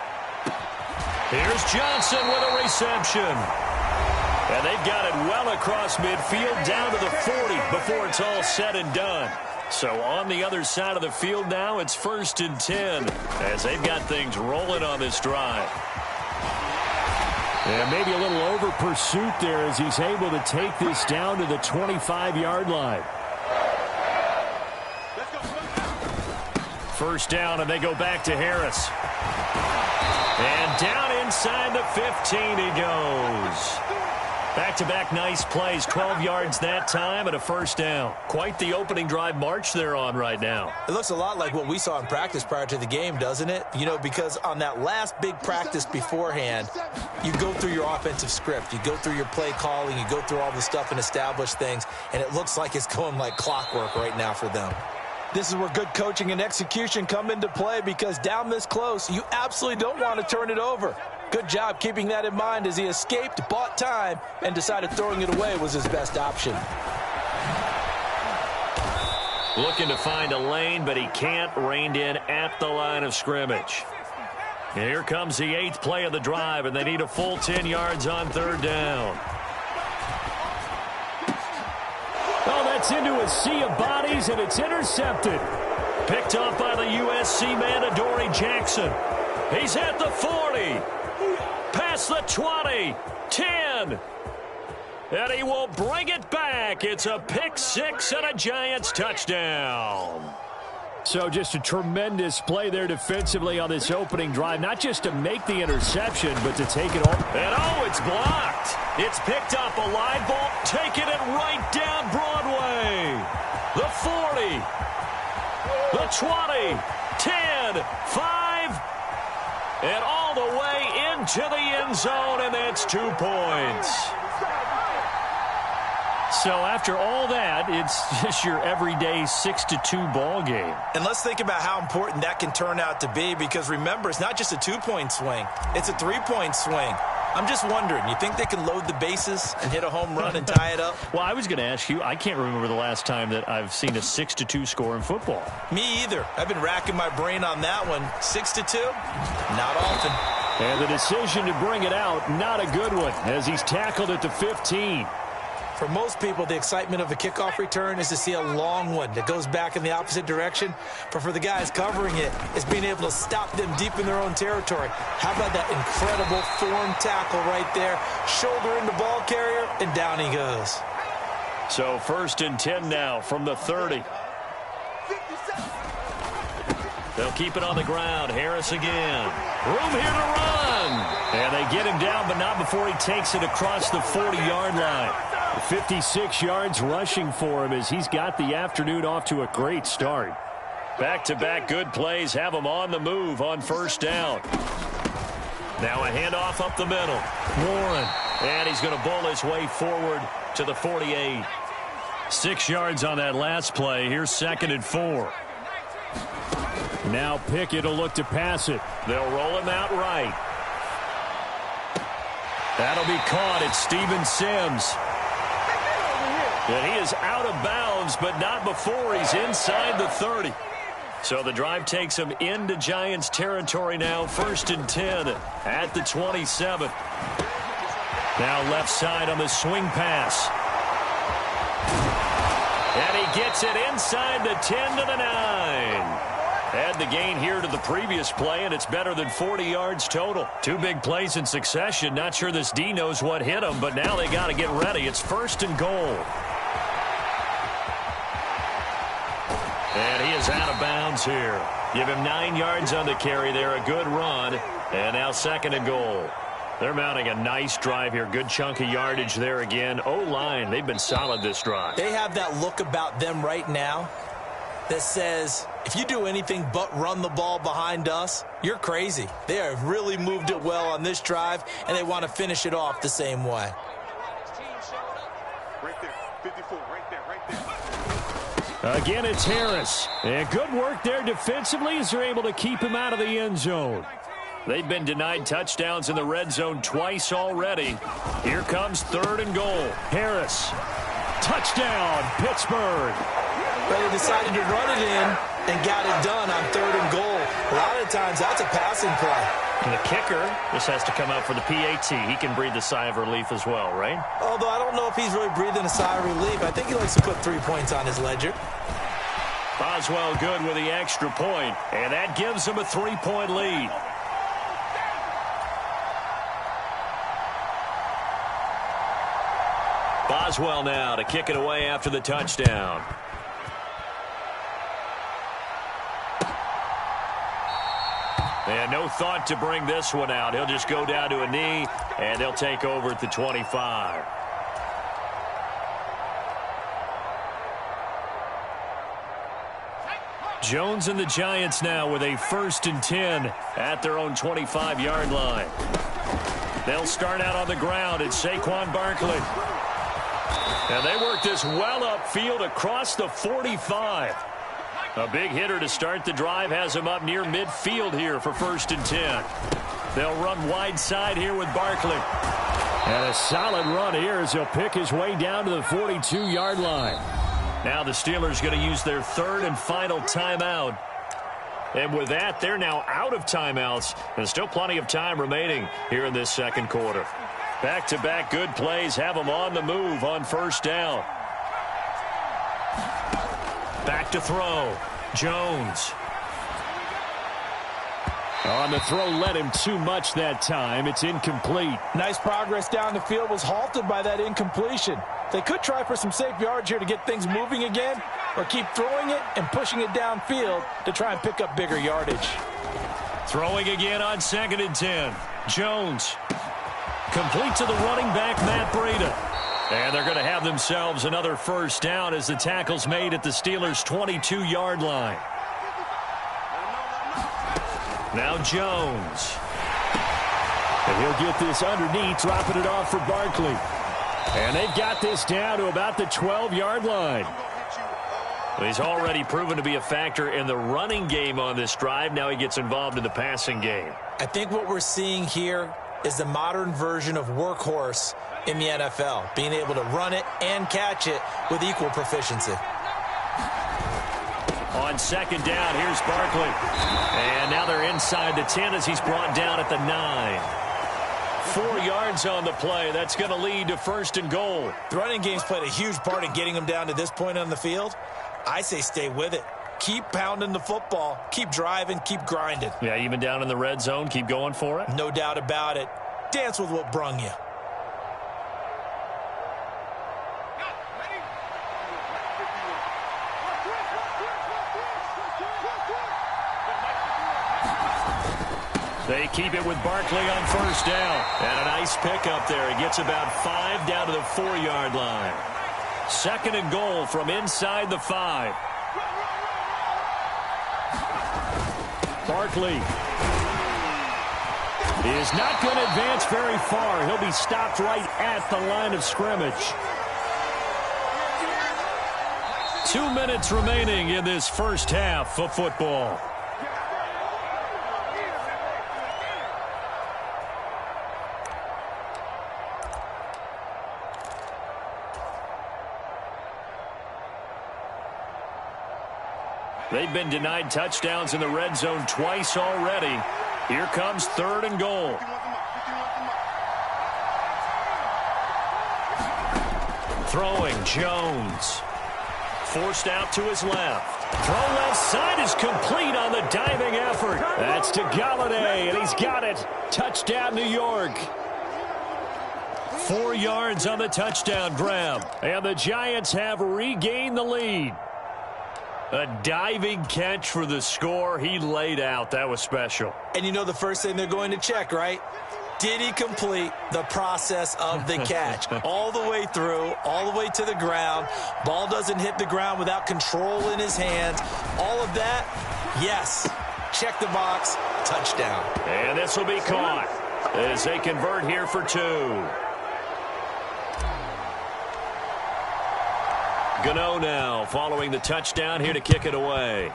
Speaker 1: Here's Johnson with a reception. And they've got it well across midfield down to the 40 before it's all said and done. So on the other side of the field now, it's 1st and 10 as they've got things rolling on this drive.
Speaker 6: And maybe a little over pursuit there as he's able to take this down to the 25-yard line. First down, and they go back to Harris. And down inside the 15 he goes. Back-to-back nice plays, 12 yards that time and a first down. Quite the opening drive march they're on right now.
Speaker 3: It looks a lot like what we saw in practice prior to the game, doesn't it? You know, because on that last big practice beforehand, you go through your offensive script. You go through your play calling. You go through all the stuff and establish things. And it looks like it's going like clockwork right now for them.
Speaker 5: This is where good coaching and execution come into play because down this close, you absolutely don't want to turn it over. Good job keeping that in mind as he escaped, bought time, and decided throwing it away was his best option.
Speaker 1: Looking to find a lane, but he can't. Reined in at the line of scrimmage. And here comes the 8th play of the drive, and they need a full 10 yards on 3rd down.
Speaker 6: Oh, that's into a sea of bodies, and it's intercepted.
Speaker 1: Picked off by the USC man, Adoree Jackson. He's at the 40. Past the 20. 10. And he will bring it back. It's a pick 6 and a Giants touchdown.
Speaker 6: So just a tremendous play there defensively on this opening drive. Not just to make the interception, but to take it off.
Speaker 1: And oh, it's blocked. It's picked up, a live ball, taking it right down Broadway. The 40. The 20. 10. 5. And all the way into the end zone, and that's 2 points.
Speaker 6: So after all that, it's just your everyday 6-2 ball game.
Speaker 2: And let's think about how important that can turn out to be because remember, it's not just a 2-point swing. It's a 3-point swing.
Speaker 3: I'm just wondering, you think they can load the bases and hit a home run and tie it up?
Speaker 6: Well, I was going to ask you, I can't remember the last time that I've seen a 6-2 score in football.
Speaker 3: Me either. I've been racking my brain on that one. 6-2? Not often.
Speaker 6: And the decision to bring it out, not a good one, as he's tackled at the 15.
Speaker 3: For most people, the excitement of a kickoff return is to see a long one that goes back in the opposite direction. But for the guys covering it, it's being able to stop them deep in their own territory. How about that incredible form tackle right there? Shoulder into ball carrier, and down he goes.
Speaker 6: So 1st and 10 now from the 30. They'll keep it on the ground. Harris again. Room here to run. And they get him down, but not before he takes it across the 40-yard line. 56 yards rushing for him as he's got the afternoon off to a great start. Back-to-back good plays have him on the move on 1st down. Now a handoff up the middle. Warren. And he's going to bowl his way forward to the 48. 6 yards on that last play. Here's 2nd and 4. Now Pickett will look to pass it. They'll roll him out right. That'll be caught at Steven Sims. And he is out of bounds, but not before he's inside the 30. So the drive takes him into Giants territory now. 1st and 10 at the 27. Now left side on the swing pass. And he gets it inside the 10 to the 9. Add the gain here to the previous play, and it's better than 40 yards total. 2 big plays in succession. Not sure this D knows what hit him, but now they got to get ready. It's 1st and goal. And he is out of bounds here. Give him 9 yards on the carry there. A good run. And now 2nd and goal. They're mounting a nice drive here. Good chunk of yardage there again. O-line, they've been solid this drive.
Speaker 3: They have that look about them right now that says, if you do anything but run the ball behind us, you're crazy. They have really moved it well on this drive, and they want to finish it off the same way.
Speaker 4: Right there, 54, right there.
Speaker 6: Again, it's Harris. And good work there defensively as they're able to keep him out of the end zone. They've been denied touchdowns in the red zone twice already. Here comes 3rd and goal. Harris. Touchdown, Pittsburgh.
Speaker 3: But they decided to run it in and got it done on 3rd and goal. A lot of times that's a passing play.
Speaker 6: And the kicker just has to come out for the PAT. He can breathe a sigh of relief as well, right?
Speaker 3: Although I don't know if he's really breathing a sigh of relief. I think he likes to put 3 points on his ledger.
Speaker 6: Boswell good with the extra point, and that gives him a 3-point lead. Boswell now to kick it away after the touchdown. And no thought to bring this one out. He'll just go down to a knee, and they'll take over at the 25. Jones and the Giants now with a 1st and 10 at their own 25-yard line. They'll start out on the ground. It's Saquon Barkley. And they work this well upfield across the 45. A big hitter to start the drive has him up near midfield here for 1st and 10. They'll run wide side here with Barkley. And a solid run here as he'll pick his way down to the 42-yard line. Now the Steelers going to use their 3rd and final timeout. And with that, they're now out of timeouts. And still plenty of time remaining here in this 2nd quarter. Back-to-back good plays have them on the move on 1st down. Back to throw. Jones. On the throw, led him too much that time. It's incomplete.
Speaker 5: Nice progress down the field, was halted by that incompletion. They could try for some safe yards here to get things moving again, or keep throwing it and pushing it downfield to try and pick up bigger yardage.
Speaker 6: Throwing again on 2nd and 10. Jones. Complete to the running back, Matt Breida. And they're going to have themselves another 1st down as the tackle's made at the Steelers' 22-yard line. Now Jones. And he'll get this underneath, dropping it off for Barkley. And they've got this down to about the 12-yard line. He's already proven to be a factor in the running game on this drive. Now he gets involved in the passing game.
Speaker 3: I think what we're seeing here is the modern version of workhorse in the NFL, being able to run it and catch it with equal proficiency.
Speaker 1: On second down, here's Barkley. And now they're inside the 10 as he's brought down at the 9. 4 yards on the play. That's going to lead to 1st and goal.
Speaker 3: The running game's played a huge part in getting them down to this point on the field. I say stay with it. Keep pounding the football. Keep driving. Keep grinding.
Speaker 1: Yeah, even down in the red zone, keep going for it.
Speaker 3: No doubt about it. Dance with what brung you.
Speaker 1: They keep it with Barkley on 1st down. And a nice pickup there. He gets about 5 down to the 4-yard line. 2nd and goal from inside the 5. Barkley is not going to advance very far. He'll be stopped right at the line of scrimmage. 2 minutes remaining in this first half of football. They've been denied touchdowns in the red zone twice already. Here comes 3rd and goal. Throwing, Jones. Forced out to his left. Throw left side is complete on the diving effort. That's to Galladay, and he's got it. Touchdown, New York. 4 yards on the touchdown grab. And the Giants have regained the lead. A diving catch for the score. He laid out. That was special.
Speaker 3: And you know the first thing they're going to check, right? Did he complete the process of the catch? All the way through, all the way to the ground. Ball doesn't hit the ground without control in his hands. All of that, yes. Check the box. Touchdown.
Speaker 1: And this will be caught as they convert here for 2. Gano now following the touchdown here to kick it away.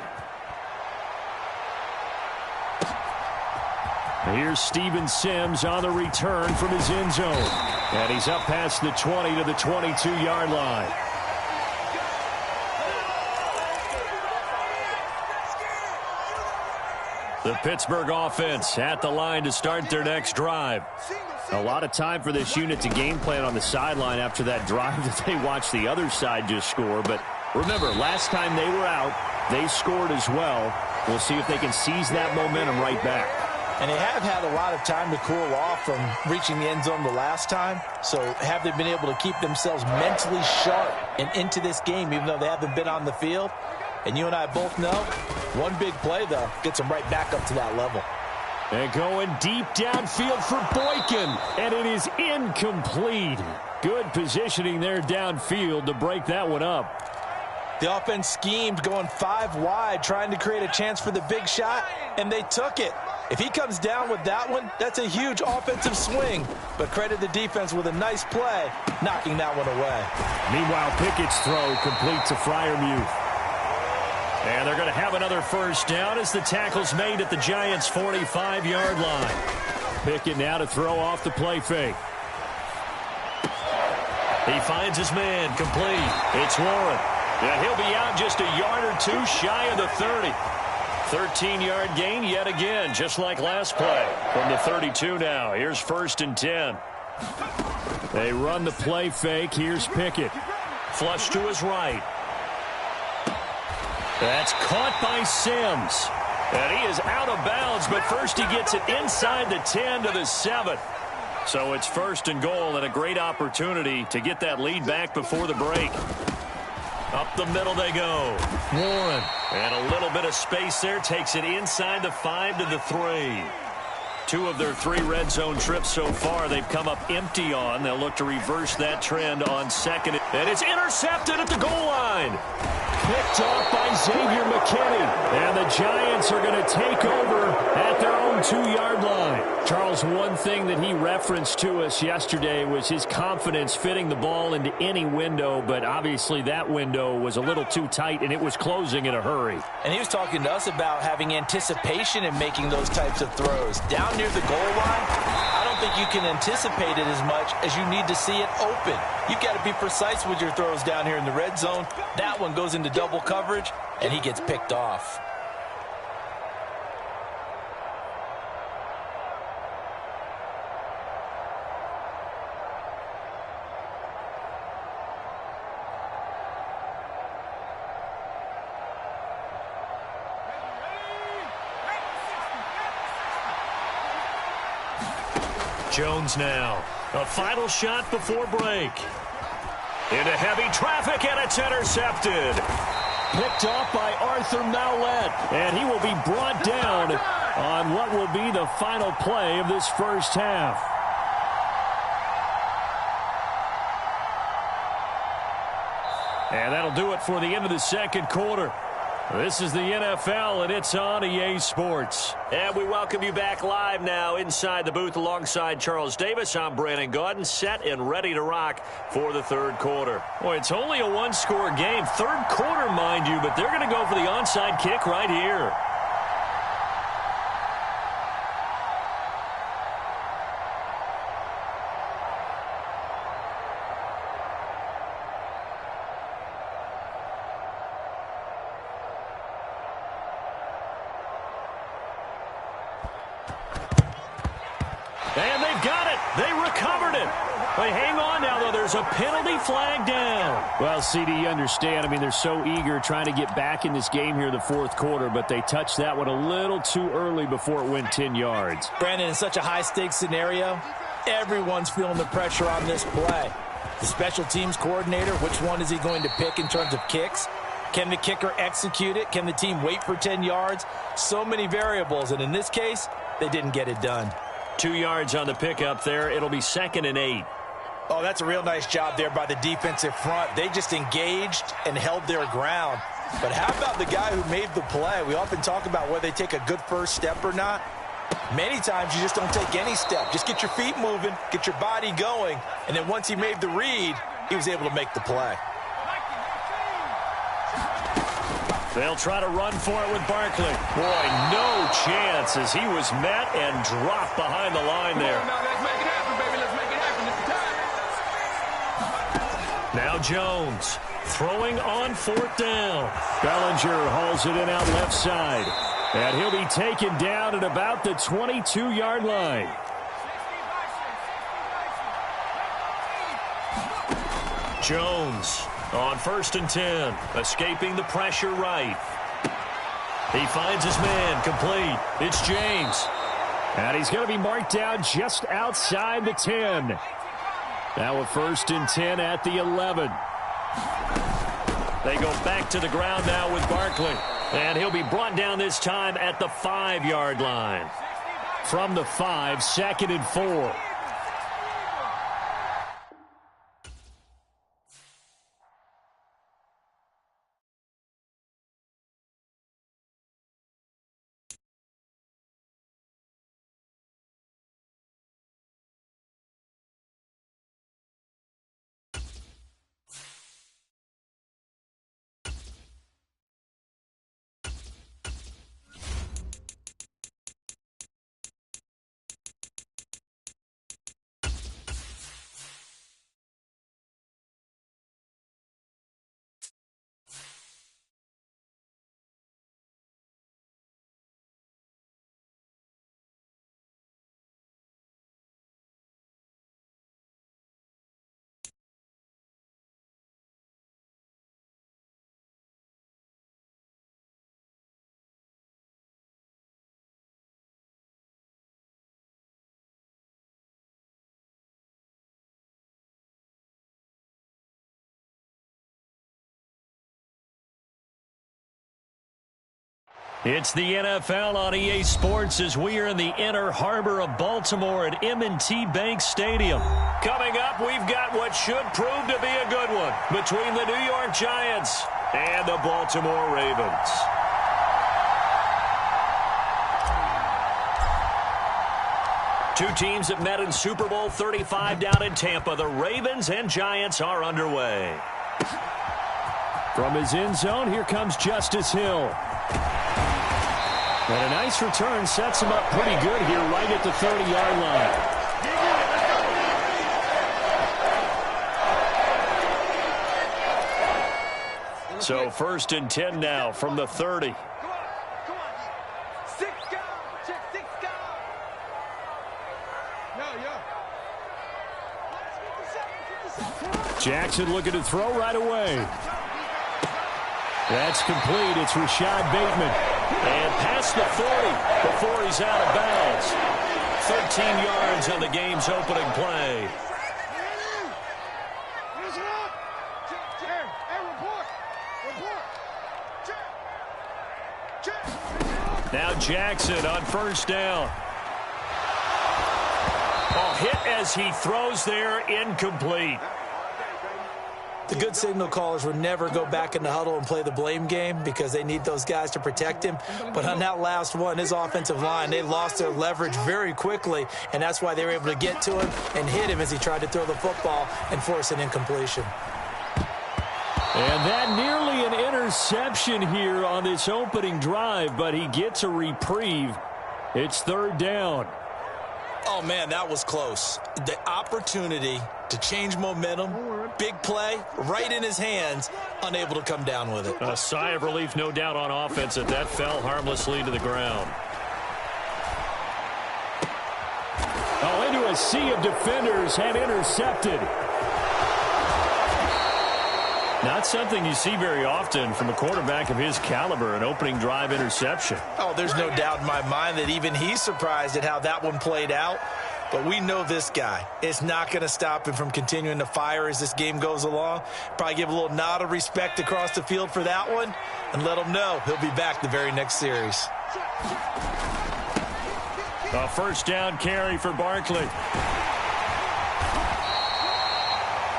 Speaker 1: Here's Steven Sims on the return from his end zone. And he's up past the 20 to the 22-yard line. The Pittsburgh offense at the line to start their next drive. A lot of time for this unit to game plan on the sideline after that drive that they watched the other side just score. But remember, last time they were out, they scored as well. We'll see if they can seize that momentum right back.
Speaker 5: And they have had a lot of time to cool off from reaching the end zone the last time. So have they been able to keep themselves mentally sharp and into this game, even though they haven't been on the field? And you and I both know, one big play, though, gets them right back up to that level.
Speaker 1: And going deep downfield for Boykin. And it is incomplete. Good positioning there downfield to break that one up.
Speaker 5: The offense schemed going 5 wide, trying to create a chance for the big shot, and they took it. If he comes down with that one, that's a huge offensive swing. But credit the defense with a nice play, knocking that one away.
Speaker 1: Meanwhile, Pickett's throw complete to Freiermuth. And they're going to have another first down as the tackle's made at the Giants' 45-yard line. Pickett now to throw off the play fake. He finds his man, complete. It's Warren. Yeah, he'll be out just a yard or 2 shy of the 30. 13-yard gain yet again, just like last play. From the 32 now. Here's 1st and 10. They run the play fake. Here's Pickett. Flush to his right. That's caught by Sims. And he is out of bounds, but first he gets it inside the 10 to the 7. So it's 1st and goal and a great opportunity to get that lead back before the break. Up the middle they go. Warren. And a little bit of space there. Takes it inside the 5 to the 3. 2 of their 3 red zone trips so far they've come up empty on. They'll look to reverse that trend on 2nd. And it's intercepted at the goal line. Picked off by Xavier McKinney. And the Giants are going to take over at their own 2-yard line. Charles, one thing that he referenced to us yesterday was his confidence fitting the ball into any window, but obviously that window was a little too tight, and it was closing in a hurry.
Speaker 5: And he was talking to us about having anticipation in making those types of throws. Down near the goal line, I don't don't think you can anticipate it as much as you need to see it open. You've got to be precise with your throws down here in the red zone. That one goes into double coverage, and he gets picked off.
Speaker 1: Jones now. A final shot before break. Into heavy traffic, and it's intercepted. Picked off by Arthur Maulet, and he will be brought down on what will be the final play of this first half. And that'll do it for the end of the second quarter. This is the NFL, and it's on EA Sports. And we welcome you back live now inside the booth alongside Charles Davis. I'm Brandon Gaudin, set and ready to rock for the third quarter. Boy, it's only a one-score game. Third quarter, mind you, but they're going to go for the onside kick right here. And they've got it. They recovered it. But hang on now, though. There's a penalty flag down.
Speaker 6: Well, CD, you understand. I mean, they're so eager trying to get back in this game here in the fourth quarter, but they touched that one a little too early before it went 10 yards.
Speaker 5: Brandon, in such a high-stakes scenario, everyone's feeling the pressure on this play. The special teams coordinator, which one is he going to pick in terms of kicks? Can the kicker execute it? Can the team wait for 10 yards? So many variables, and in this case, they didn't get it done.
Speaker 1: 2 yards on the pickup there. It'll be 2nd and 8.
Speaker 5: Oh, that's a real nice job there by the defensive front. They just engaged and held their ground. But how about the guy who made the play? We often talk about whether they take a good first step or not. Many times you just don't take any step. Just get your feet moving, get your body going, and then once he made the read, he was able to make the play.
Speaker 1: They'll try to run for it with Barkley. Boy, no chance as he was met and dropped behind the line there. Now Jones throwing on 4th down.
Speaker 6: Bellinger hauls it in out left side. And he'll be taken down at about the 22-yard line.
Speaker 1: Jones on 1st and 10, escaping the pressure right. He finds his man, complete. It's James.
Speaker 6: And he's going to be marked down just outside the 10. Now a 1st and 10 at the 11.
Speaker 1: They go back to the ground now with Barkley. And he'll be brought down this time at the 5-yard line.
Speaker 6: From the 5, 2nd and 4.
Speaker 1: It's the NFL on EA Sports as we are in the inner harbor of Baltimore at M&T Bank Stadium. Coming up, we've got what should prove to be a good one between the New York Giants and the Baltimore Ravens. Two teams that met in Super Bowl 35 down in Tampa. The Ravens and Giants are underway.
Speaker 6: From his end zone, here comes Justice Hill. And a nice return sets him up pretty good here right at the 30-yard line.
Speaker 1: So 1st and 10 now from the 30.
Speaker 4: Come on. 6 guys. Check 6 guys. Yo.
Speaker 6: Jackson looking to throw right away. That's complete. It's Rashad Bateman.
Speaker 1: And past the 40 before he's out of bounds. 13 yards on the game's opening play. Now Jackson on 1st down. Hit as he throws there, incomplete.
Speaker 3: The good signal callers would never go back in the huddle and play the blame game because they need those guys to protect him. But on that last one, his offensive line, they lost their leverage very quickly, and that's why they were able to get to him and hit him as he tried to throw the football and force an incompletion.
Speaker 6: And that nearly an interception here on this opening drive, but he gets a reprieve. It's 3rd down.
Speaker 3: Oh, man, that was close. The opportunity to change momentum, big play, right in his hands, unable to come down with it.
Speaker 1: A sigh of relief, no doubt, on offense that fell harmlessly to the ground.
Speaker 6: Into a sea of defenders and intercepted. Not something you see very often from a quarterback of his caliber, an opening drive interception.
Speaker 3: Oh, there's no doubt in my mind that even he's surprised at how that one played out. But we know this guy is not going to stop him from continuing to fire as this game goes along. Probably give a little nod of respect across the field for that one and let him know he'll be back the very next series.
Speaker 1: A 1st down carry for Barkley.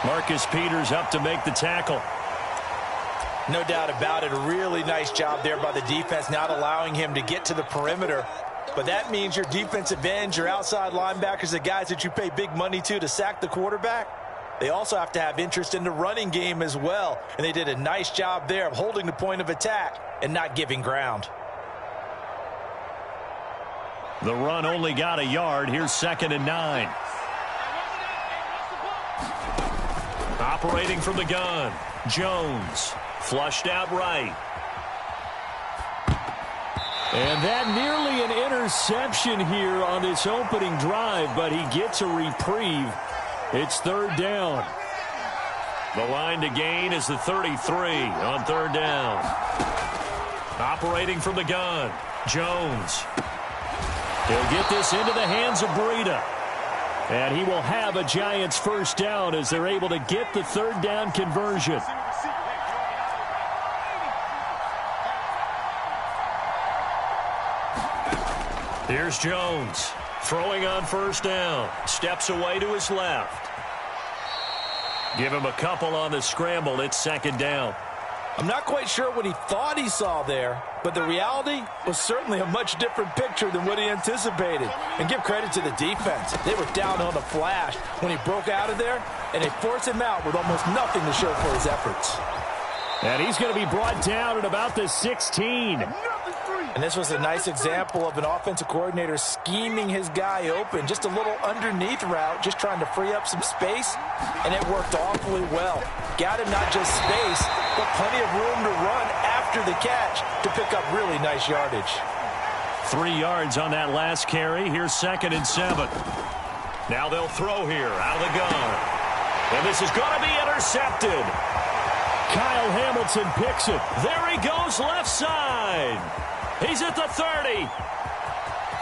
Speaker 1: Marcus Peters up to make the tackle.
Speaker 3: No doubt about it. A really nice job there by the defense, not allowing him to get to the perimeter. But that means your defensive ends, your outside linebackers, the guys that you pay big money to sack the quarterback, they also have to have interest in the running game as well. And they did a nice job there of holding the point of attack and not giving ground.
Speaker 1: The run only got a yard. Here's 2nd and 9. Operating from the gun, Jones. Flushed out right.
Speaker 6: And that nearly an interception here on this opening drive, but he gets a reprieve. It's 3rd down.
Speaker 1: The line to gain is the 33 on 3rd down. Operating from the gun, Jones. He'll get this into the hands of Breida. And he will have a Giants 1st down as they're able to get the 3rd down conversion. Here's Jones, throwing on 1st down. Steps away to his left. Give him a couple on the scramble. It's 2nd down.
Speaker 3: I'm not quite sure what he thought he saw there, but the reality was certainly a much different picture than what he anticipated. And give credit to the defense. They were down on the flash when he broke out of there, and they forced him out with almost nothing to show for his efforts.
Speaker 6: And he's going to be brought down at about the 16.
Speaker 3: And this was a nice example of an offensive coordinator scheming his guy open. Just a little underneath route, just trying to free up some space, and it worked awfully well. Got him not just space, but plenty of room to run after the catch to pick up really nice yardage.
Speaker 1: 3 yards on that last carry. Here's 2nd and 7. Now they'll throw here out of the gun. And this is going to be intercepted.
Speaker 6: Kyle Hamilton picks it.
Speaker 1: There he goes left side. He's at the 30.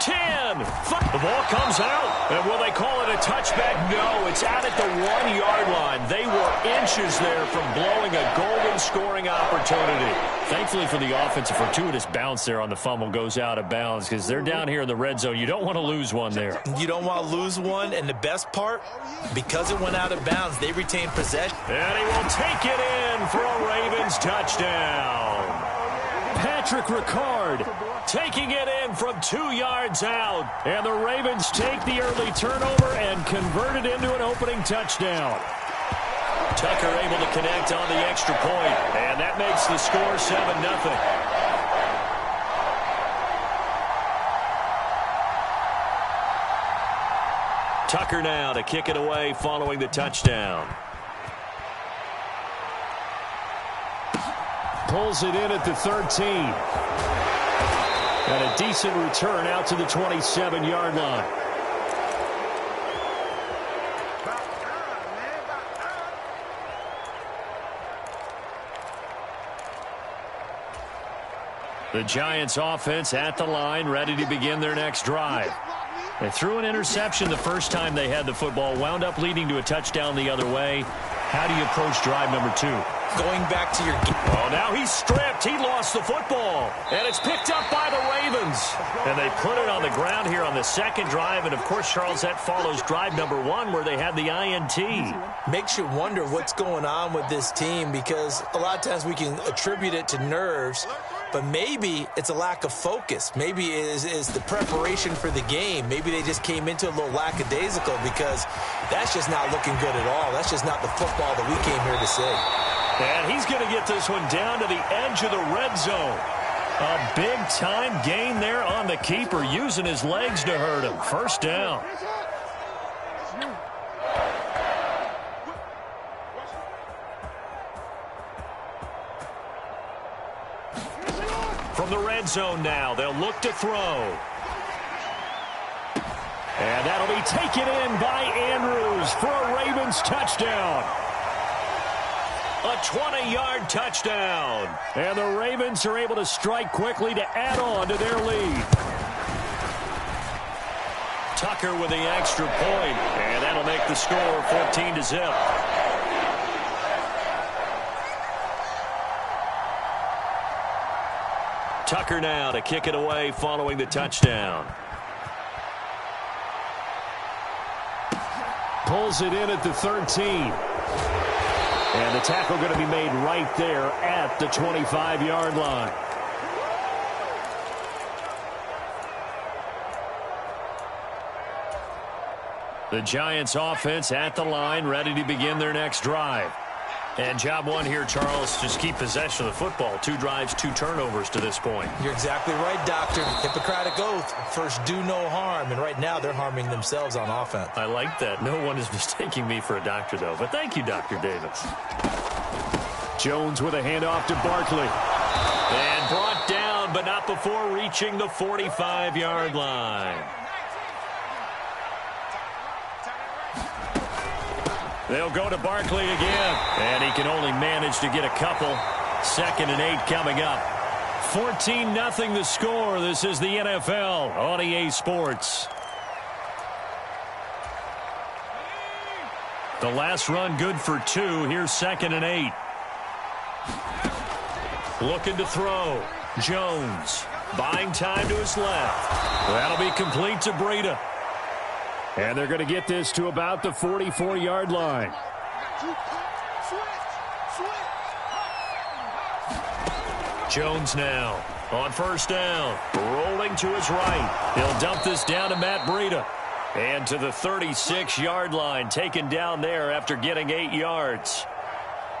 Speaker 1: 10. The ball comes out. And will they call it a touchback? No, it's out at the 1-yard line. They were inches there from blowing a golden scoring opportunity. Thankfully for the offense, a fortuitous bounce there on the fumble goes out of bounds because they're down here in the red zone. You don't want to lose one there.
Speaker 3: You don't want to lose one, and the best part, because it went out of bounds, they retain possession.
Speaker 1: And he will take it in for a Ravens touchdown.
Speaker 6: Patrick Ricard
Speaker 1: taking it in from 2 yards out. And the Ravens take the early turnover and convert it into an opening touchdown. Tucker able to connect on the extra point. And that makes the score 7-0. Tucker now to kick it away following the touchdown. pulls it in at the 13. And a decent return out to the 27-yard line. The Giants offense at the line, ready to begin their next drive. They threw an interception the first time they had the football, wound up leading to a touchdown the other way. How do you approach drive number 2?
Speaker 3: Going back to your...
Speaker 1: Oh, now he's stripped. He lost the football. And it's picked up by the Ravens. And they put it on the ground here on the second drive. And, of course, Charles, that follows drive number 1 where they had the INT.
Speaker 3: Makes you wonder what's going on with this team because a lot of times we can attribute it to nerves, but maybe it's a lack of focus. Maybe it is the preparation for the game. Maybe they just came into a little lackadaisical because that's just not looking good at all. That's just not the football that we came here to see.
Speaker 1: And he's going to get this one down to the edge of the red zone. A big-time gain there on the keeper, using his legs to hurt him. First down. From the red zone now, they'll look to throw. And that'll be taken in by Andrews for a Ravens touchdown. A 20-yard touchdown. And the Ravens are able to strike quickly to add on to their lead. Tucker with the extra point, and that'll make the score 14-0. Tucker now to kick it away following the touchdown. Pulls it in at the 13. And the tackle going to be made right there at the 25-yard line. The Giants offense at the line, ready to begin their next drive. And job 1 here, Charles, just keep possession of the football. 2 drives, 2 turnovers to this point.
Speaker 3: You're exactly right, Doctor. Hippocratic oath. First, do no harm. And right now, they're harming themselves on offense.
Speaker 1: I like that. No one is mistaking me for a doctor, though. But thank you, Dr. Davis. Jones with a handoff to Barkley. And brought down, but not before reaching the 45-yard line. They'll go to Barkley again. And he can only manage to get a couple. 2nd and 8 coming up. 14-0 the score. This is the NFL on EA Sports. The last run good for 2. Here's 2nd and 8. Looking to throw. Jones buying time to his left. That'll be complete to Breida. And they're going to get this to about the 44-yard line. Jones now on first down. Rolling to his right. He'll dump this down to Matt Breida. And to the 36-yard line. Taken down there after getting 8 yards.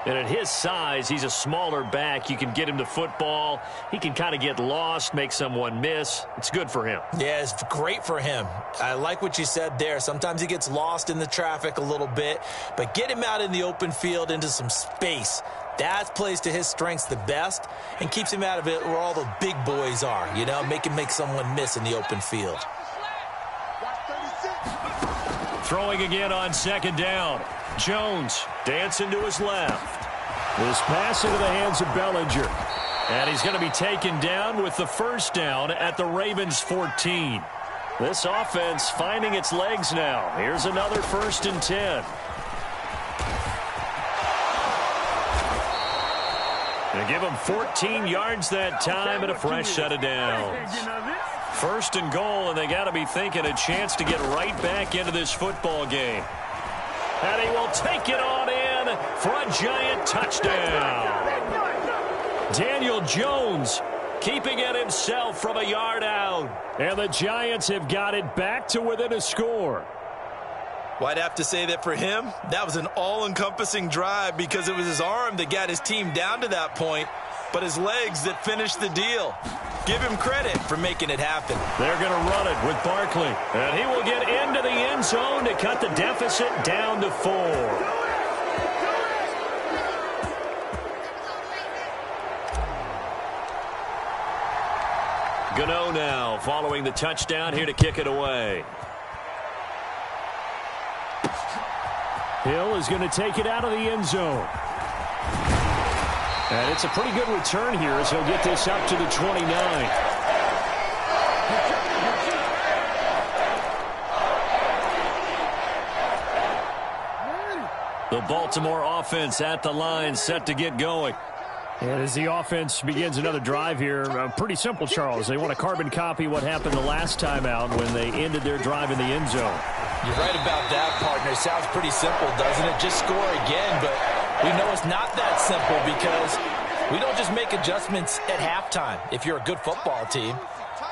Speaker 1: And at his size, he's a smaller back. You can get him the football. He can kind of get lost, make someone miss. It's good for him.
Speaker 3: Yeah, it's great for him. I like what you said there. Sometimes he gets lost in the traffic a little bit, but get him out in the open field into some space. That plays to his strengths the best and keeps him out of it where all the big boys are, you know, make someone miss in the open field.
Speaker 1: Throwing again on 2nd down. Jones dancing to his left. This pass into the hands of Bellinger. And he's going to be taken down with the first down at the Ravens 14. This offense finding its legs now. Here's another 1st and 10. They give him 14 yards that time and a fresh set of downs. 1st and goal, and they got to be thinking a chance to get right back into this football game. And he will take it on in for a Giant touchdown. Daniel Jones keeping it himself from a yard out. And the Giants have got it back to within a score.
Speaker 2: Well, I'd have to say that for him, that was an all-encompassing drive because it was his arm that got his team down to that point, but his legs that finished the deal. Give him credit for making it happen.
Speaker 1: They're going to run it with Barkley. And he will get into the end zone to cut the deficit down to 4. Gano now following the touchdown here to kick it away.
Speaker 6: Hill is going to take it out of the end zone. And it's a pretty good return here as he'll get this up to the 29. The Baltimore offense at the line, set to get going. And as the offense begins another drive here, pretty simple, Charles. They want to carbon copy what happened the last time out when they ended their drive in the end zone.
Speaker 3: You're right about that, partner. It sounds pretty simple, doesn't it? Just score again, but we know it's not that simple because we don't just make adjustments at halftime. If you're a good football team,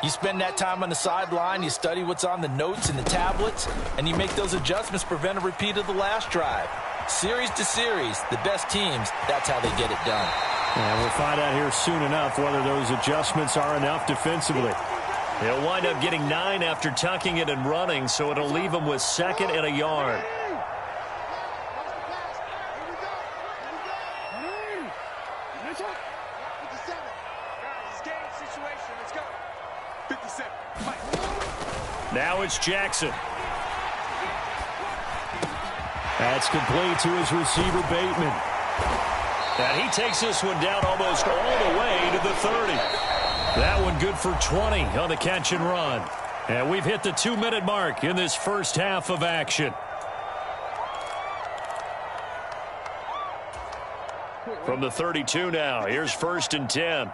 Speaker 3: you spend that time on the sideline, you study what's on the notes and the tablets, and you make those adjustments to prevent a repeat of the last drive. Series to series, the best teams, that's how they get it done.
Speaker 6: And we'll find out here soon enough whether those adjustments are enough defensively.
Speaker 1: He'll wind up getting 9 after tucking it and running, so it'll leave him with 2nd and a yard. Now it's Jackson.
Speaker 6: That's complete to his receiver, Bateman.
Speaker 1: And he takes this one down almost all the way to the 30. That one good for 20 on the catch and run. And we've hit the 2-minute mark in this first half of action. From the 32 now, here's 1st and 10.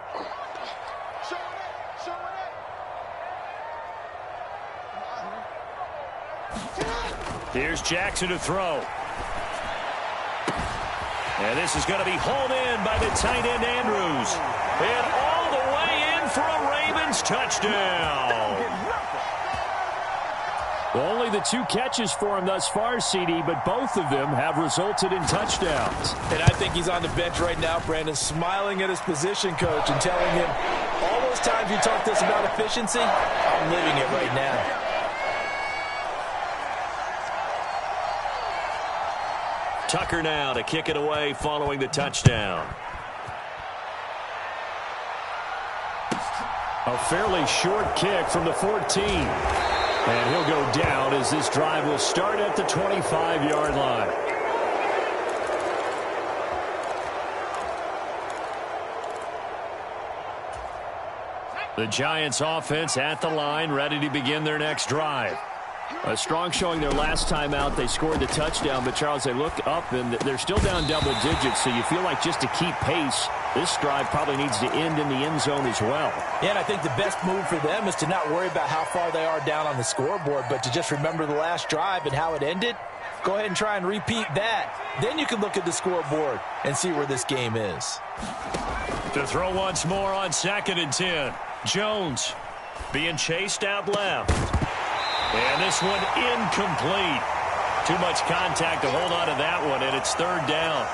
Speaker 1: Here's Jackson to throw. And this is going to be hauled in by the tight end, Andrews. And all the way in for a Ravens touchdown.
Speaker 6: Only the 2 catches for him thus far, CD, but both of them have resulted in touchdowns.
Speaker 5: And I think he's on the bench right now, Brandon, smiling at his position coach and telling him, all those times you talked to us about efficiency, I'm living it right now.
Speaker 1: Tucker now to kick it away following the touchdown.
Speaker 6: A fairly short kick from the 14. And he'll go down as this drive will start at the 25-yard line. The Giants offense at the line, ready to begin their next drive. A strong showing their last time out. They scored the touchdown, but, Charles, they look up, and they're still down double digits, so you feel like just to keep pace, this drive probably needs to end in the end zone as well.
Speaker 5: Yeah, and I think the best move for them is to not worry about how far they are down on the scoreboard, but to just remember the last drive and how it ended. Go ahead and try and repeat that. Then you can look at the scoreboard and see where this game is.
Speaker 1: To throw once more on 2nd and 10. Jones being chased out left. And this one incomplete. Too much contact to hold on to that one, and it's 3rd down.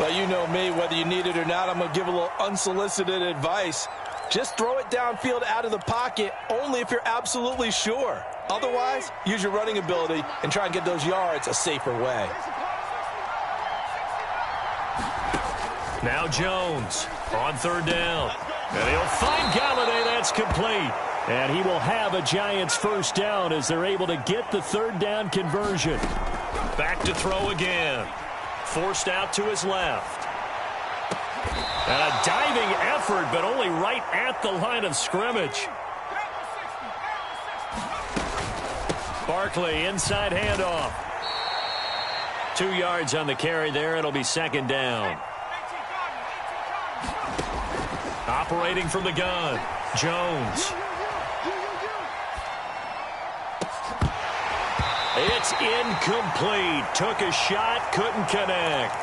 Speaker 5: Well, you know me, whether you need it or not, I'm going to give a little unsolicited advice. Just throw it downfield out of the pocket, only if you're absolutely sure. Otherwise, use your running ability and try and get those yards a safer way.
Speaker 1: Now Jones on 3rd down. And he'll find Galladay. That's complete.
Speaker 6: And he will have a Giants 1st down as they're able to get the 3rd down conversion.
Speaker 1: Back to throw again. Forced out to his left. And a diving effort, but only right at the line of scrimmage. Barkley, inside handoff. 2 yards on the carry there. It'll be 2nd down. Operating from the gun, Jones. It's incomplete. Took a shot, couldn't connect.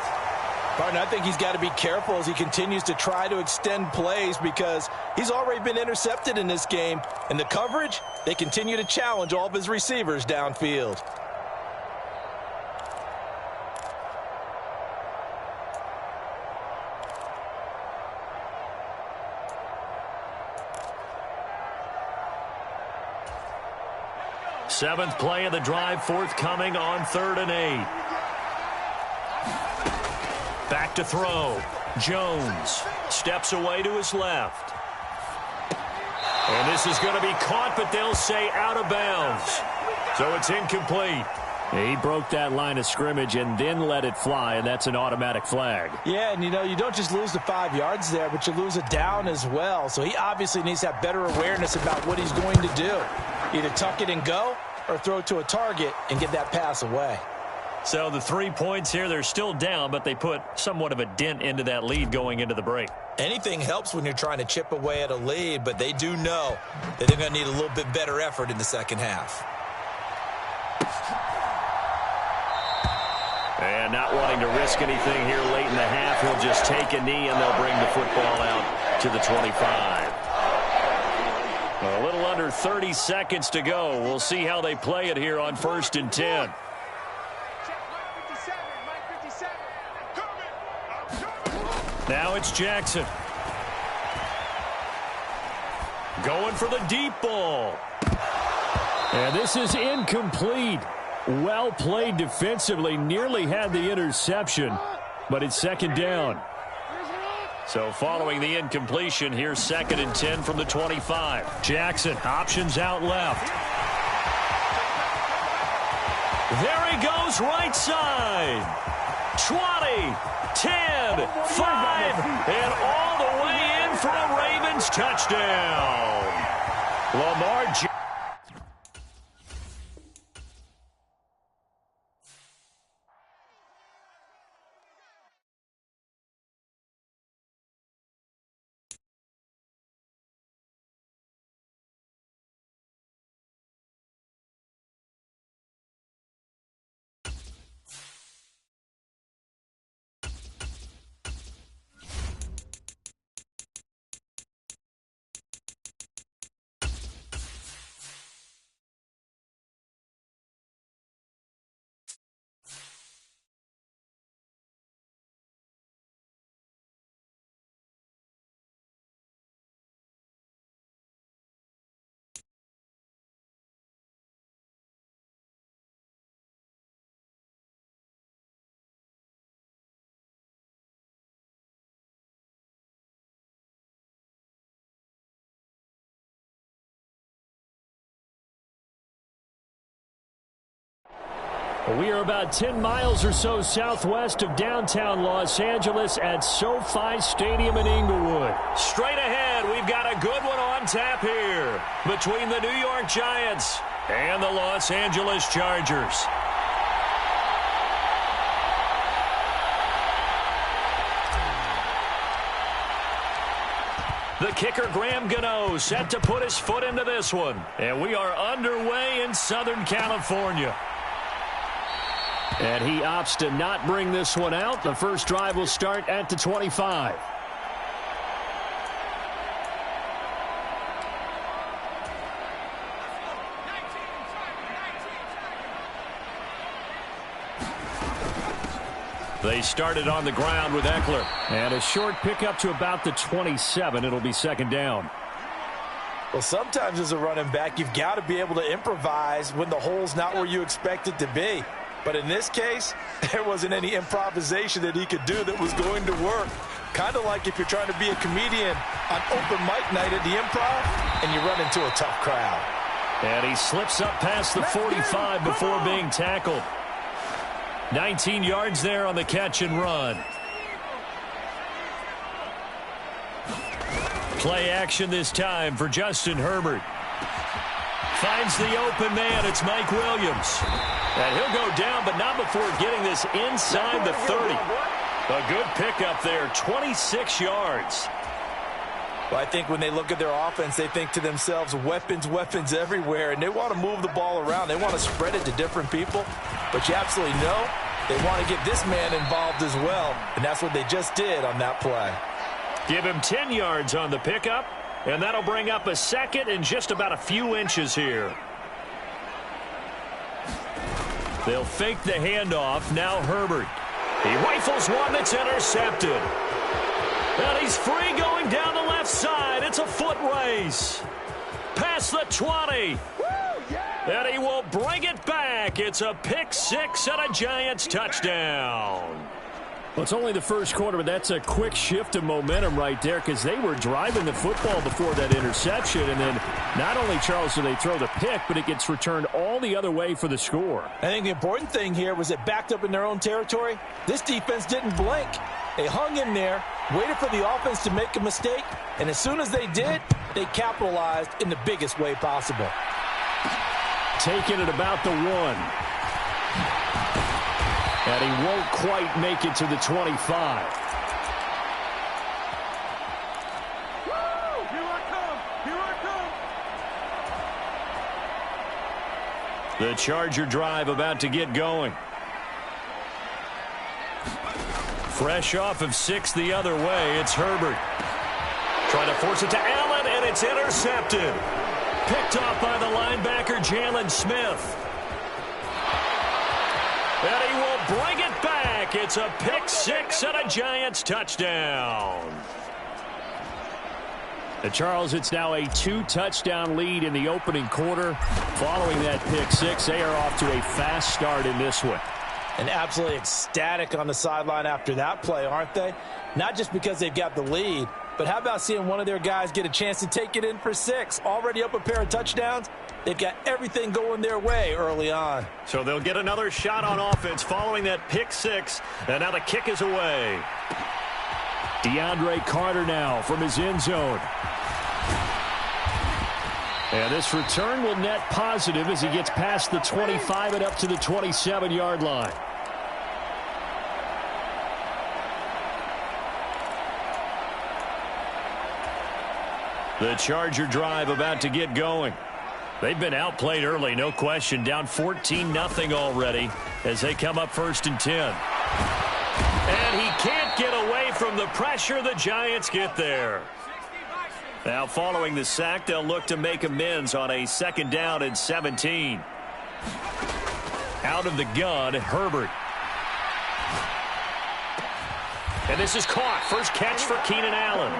Speaker 5: Partner, I think he's got to be careful as he continues to try to extend plays because he's already been intercepted in this game. And the coverage, they continue to challenge all of his receivers downfield.
Speaker 1: Seventh play of the drive forthcoming on 3rd and 8. Back to throw. Jones steps away to his left. And this is going to be caught, but they'll say out of bounds. So it's incomplete.
Speaker 6: He broke that line of scrimmage and then let it fly, and that's an automatic flag.
Speaker 5: Yeah, and you don't just lose the 5 yards there, but you lose it down as well. So he obviously needs to have better awareness about what he's going to do. Either tuck it and go or throw it to a target and get that pass away.
Speaker 6: So the 3 points here, they're still down, but they put somewhat of a dent into that lead going into the break.
Speaker 3: Anything helps when you're trying to chip away at a lead, but they do know that they're going to need a little bit better effort in the second half.
Speaker 1: And not wanting to risk anything here late in the half, he'll just take a knee and they'll bring the football out to the 25. A little under 30 seconds to go. We'll see how they play it here on 1st and 10. Now it's Jackson. Going for the deep ball.
Speaker 6: And this is incomplete. Well played defensively. Nearly had the interception, but it's 2nd down.
Speaker 1: So following the incompletion, here's 2nd and 10 from the 25.
Speaker 6: Jackson, options out left.
Speaker 1: There he goes, right side. 20, 10, 5, and all the way in for a Ravens touchdown. Lamar Jackson.
Speaker 6: We are about 10 miles or so southwest of downtown Los Angeles at SoFi Stadium in Inglewood.
Speaker 1: Straight ahead, we've got a good one on tap here between the New York Giants and the Los Angeles Chargers. The kicker, Graham Gano, set to put his foot into this one. And we are underway in Southern California.
Speaker 6: And he opts to not bring this one out. The first drive will start at the 25.
Speaker 1: They started on the ground with Eckler.
Speaker 6: And a short pickup to about the 27. It'll be 2nd down.
Speaker 5: Well, sometimes as a running back, you've got to be able to improvise when the hole's not where you expect it to be. But in this case, there wasn't any improvisation that he could do that was going to work. Kind of like if you're trying to be a comedian on open mic night at the Improv and you run into a tough crowd.
Speaker 1: And he slips up past the 45 before being tackled. 19 yards there on the catch and run. Play action this time for Justin Herbert. Finds the open man. It's Mike Williams. And he'll go down, but not before getting this inside the 30. A good pickup there, 26 yards.
Speaker 5: Well, I think when they look at their offense, they think to themselves, weapons, weapons everywhere, and they want to move the ball around. They want to spread it to different people. But you absolutely know they want to get this man involved as well, and that's what they just did on that play.
Speaker 1: Give him 10 yards on the pickup, and that'll bring up a 2nd and just about a few inches here. They'll fake the handoff. Now Herbert. He rifles one that's intercepted. And he's free going down the left side. It's a foot race. Past the 20. And he will bring it back. It's a pick 6 and a Giants touchdown.
Speaker 6: Well, it's only the first quarter, but that's a quick shift of momentum right there because they were driving the football before that interception. And then not only, Charles, do they throw the pick, but it gets returned all the other way for the score.
Speaker 5: I think the important thing here was it backed up in their own territory. This defense didn't blink. They hung in there, waited for the offense to make a mistake, and as soon as they did, they capitalized in the biggest way possible.
Speaker 6: Taking it about the 1. And he won't quite make it to the 25.
Speaker 4: Here I come. Here I come.
Speaker 1: The Charger drive about to get going. Fresh off of 6 the other way, it's Herbert. Trying to force it to Allen, and it's intercepted. Picked off by the linebacker, Jalen Smith. And he will bring it back. It's a pick 6 and a Giants touchdown.
Speaker 6: Charles, it's now a 2-touchdown lead in the opening quarter. Following that pick 6, they are off to a fast start in this one.
Speaker 5: And absolutely ecstatic on the sideline after that play, aren't they? Not just because they've got the lead, but how about seeing one of their guys get a chance to take it in for 6? Already up a pair of touchdowns. They've got everything going their way early on.
Speaker 1: So they'll get another shot on offense following that pick 6. And now the kick is away.
Speaker 6: DeAndre Carter now from his end zone. And this return will net positive as he gets past the 25 and up to the 27-yard line.
Speaker 1: The Charger drive about to get going. They've been outplayed early, no question. Down 14-0 already as they come up 1st and 10. And he can't get away from the pressure. The Giants get there. Now following the sack, they'll look to make amends on a 2nd down and 17. Out of the gun, Herbert. And this is caught. First catch for Keenan Allen.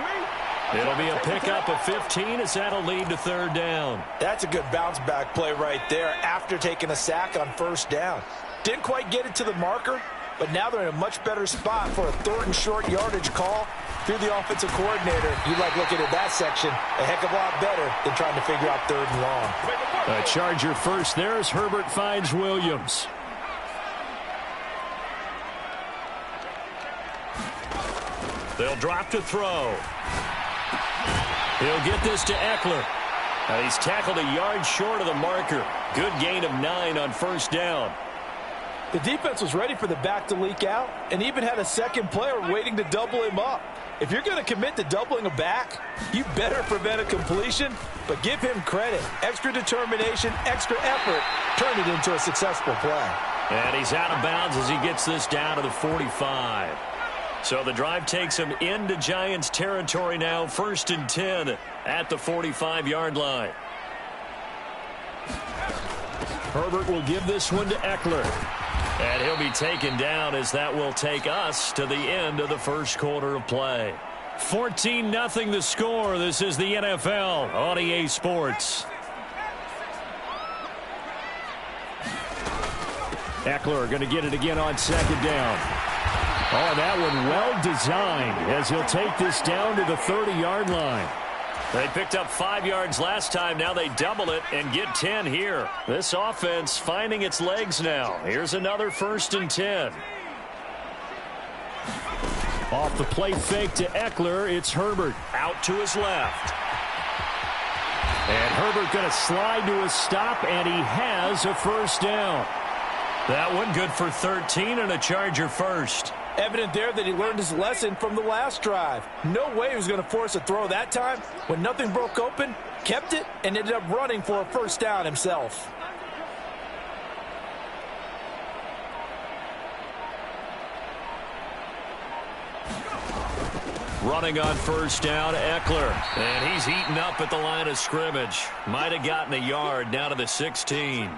Speaker 1: It'll be a pickup of 15 as that'll lead to 3rd down.
Speaker 5: That's a good bounce-back play right there after taking a sack on 1st down. Didn't quite get it to the marker, but now they're in a much better spot for a 3rd and short yardage call. If you're the offensive coordinator, you like looking at that section a heck of a lot better than trying to figure out 3rd and long.
Speaker 6: A Charger first there as Herbert finds Williams.
Speaker 1: They'll drop to throw. He'll get this to Eckler. Now he's tackled a yard short of the marker. Good gain of 9 on 1st down.
Speaker 5: The defense was ready for the back to leak out and even had a second player waiting to double him up. If you're going to commit to doubling a back, you better prevent a completion, but give him credit. Extra determination, extra effort, turn it into a successful play.
Speaker 1: And he's out of bounds as he gets this down to the 45. So the drive takes him into Giants territory now, 1st and 10 at the 45-yard line.
Speaker 6: Herbert will give this one to Eckler.
Speaker 1: And he'll be taken down as that will take us to the end of the 1st quarter of play.
Speaker 6: 14-0 the score. This is the NFL on EA Sports. Eckler going to get it again on 2nd down. Oh, that one well designed as he'll take this down to the 30-yard line.
Speaker 1: They picked up 5 yards last time. Now they double it and get 10 here. This offense finding its legs now. Here's another 1st and 10.
Speaker 6: Off the play fake to Eckler, it's Herbert.
Speaker 1: Out to his left.
Speaker 6: And Herbert going to slide to a stop, and he has a 1st down.
Speaker 1: That one good for 13 and a Charger first.
Speaker 5: Evident there that he learned his lesson from the last drive. No way he was going to force a throw that time. When nothing broke open, kept it, and ended up running for a 1st down himself.
Speaker 1: Running on 1st down, Eckler. And he's eaten up at the line of scrimmage. Might have gotten a yard down to the 16.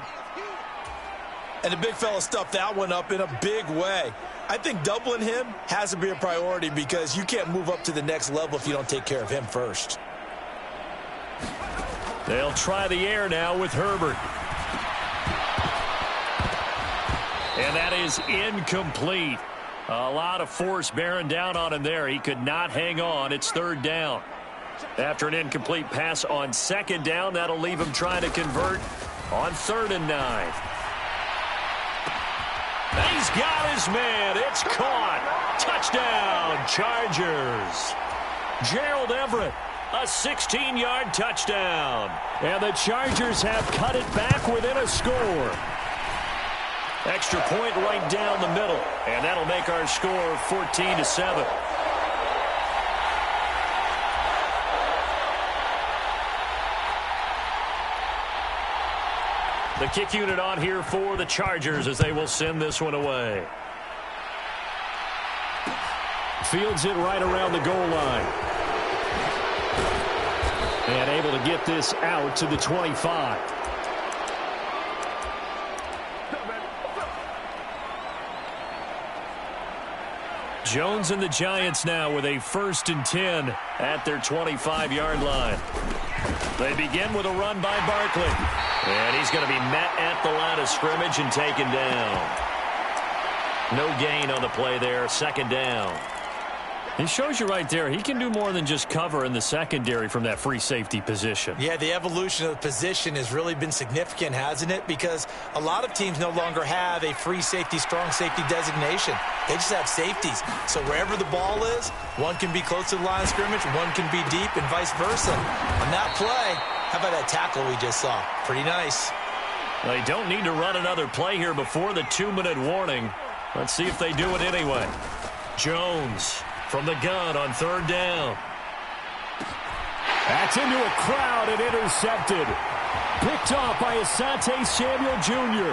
Speaker 2: And the big fella stuffed that one up in a big way. I think doubling him has to be a priority because you can't move up to the next level if you don't take care of him first.
Speaker 1: They'll try the air now with Herbert. And that is incomplete. A lot of force bearing down on him there. He could not hang on. It's third down. After an incomplete pass on second down, that'll leave him trying to convert on 3rd and 9. He's got his man. It's caught. Touchdown, Chargers. Gerald Everett, a 16-yard touchdown. And the Chargers have cut it back within a score. Extra point right down the middle. And that'll make our score 14-7. The kick unit on here for the Chargers as they will send this one away. Fields it right around the goal line. And able to get this out to the 25. Jones and the Giants now with a 1st and 10 at their 25-yard line. They begin with a run by Barkley. And he's going to be met at the line of scrimmage and taken down. No gain on the play there. 2nd down. He shows you right there, he can do more than just cover in the secondary from that free safety position.
Speaker 3: Yeah, the evolution of the position has really been significant, hasn't it? Because a lot of teams no longer have a free safety, strong safety designation. They just have safeties. So wherever the ball is, one can be close to the line of scrimmage, one can be deep, and vice versa. On that play, how about that tackle we just saw? Pretty nice.
Speaker 1: They don't need to run another play here before the 2-minute warning. Let's see if they do it anyway. Jones from the gun on 3rd down. That's into a crowd and intercepted. Picked off by Asante Samuel Jr.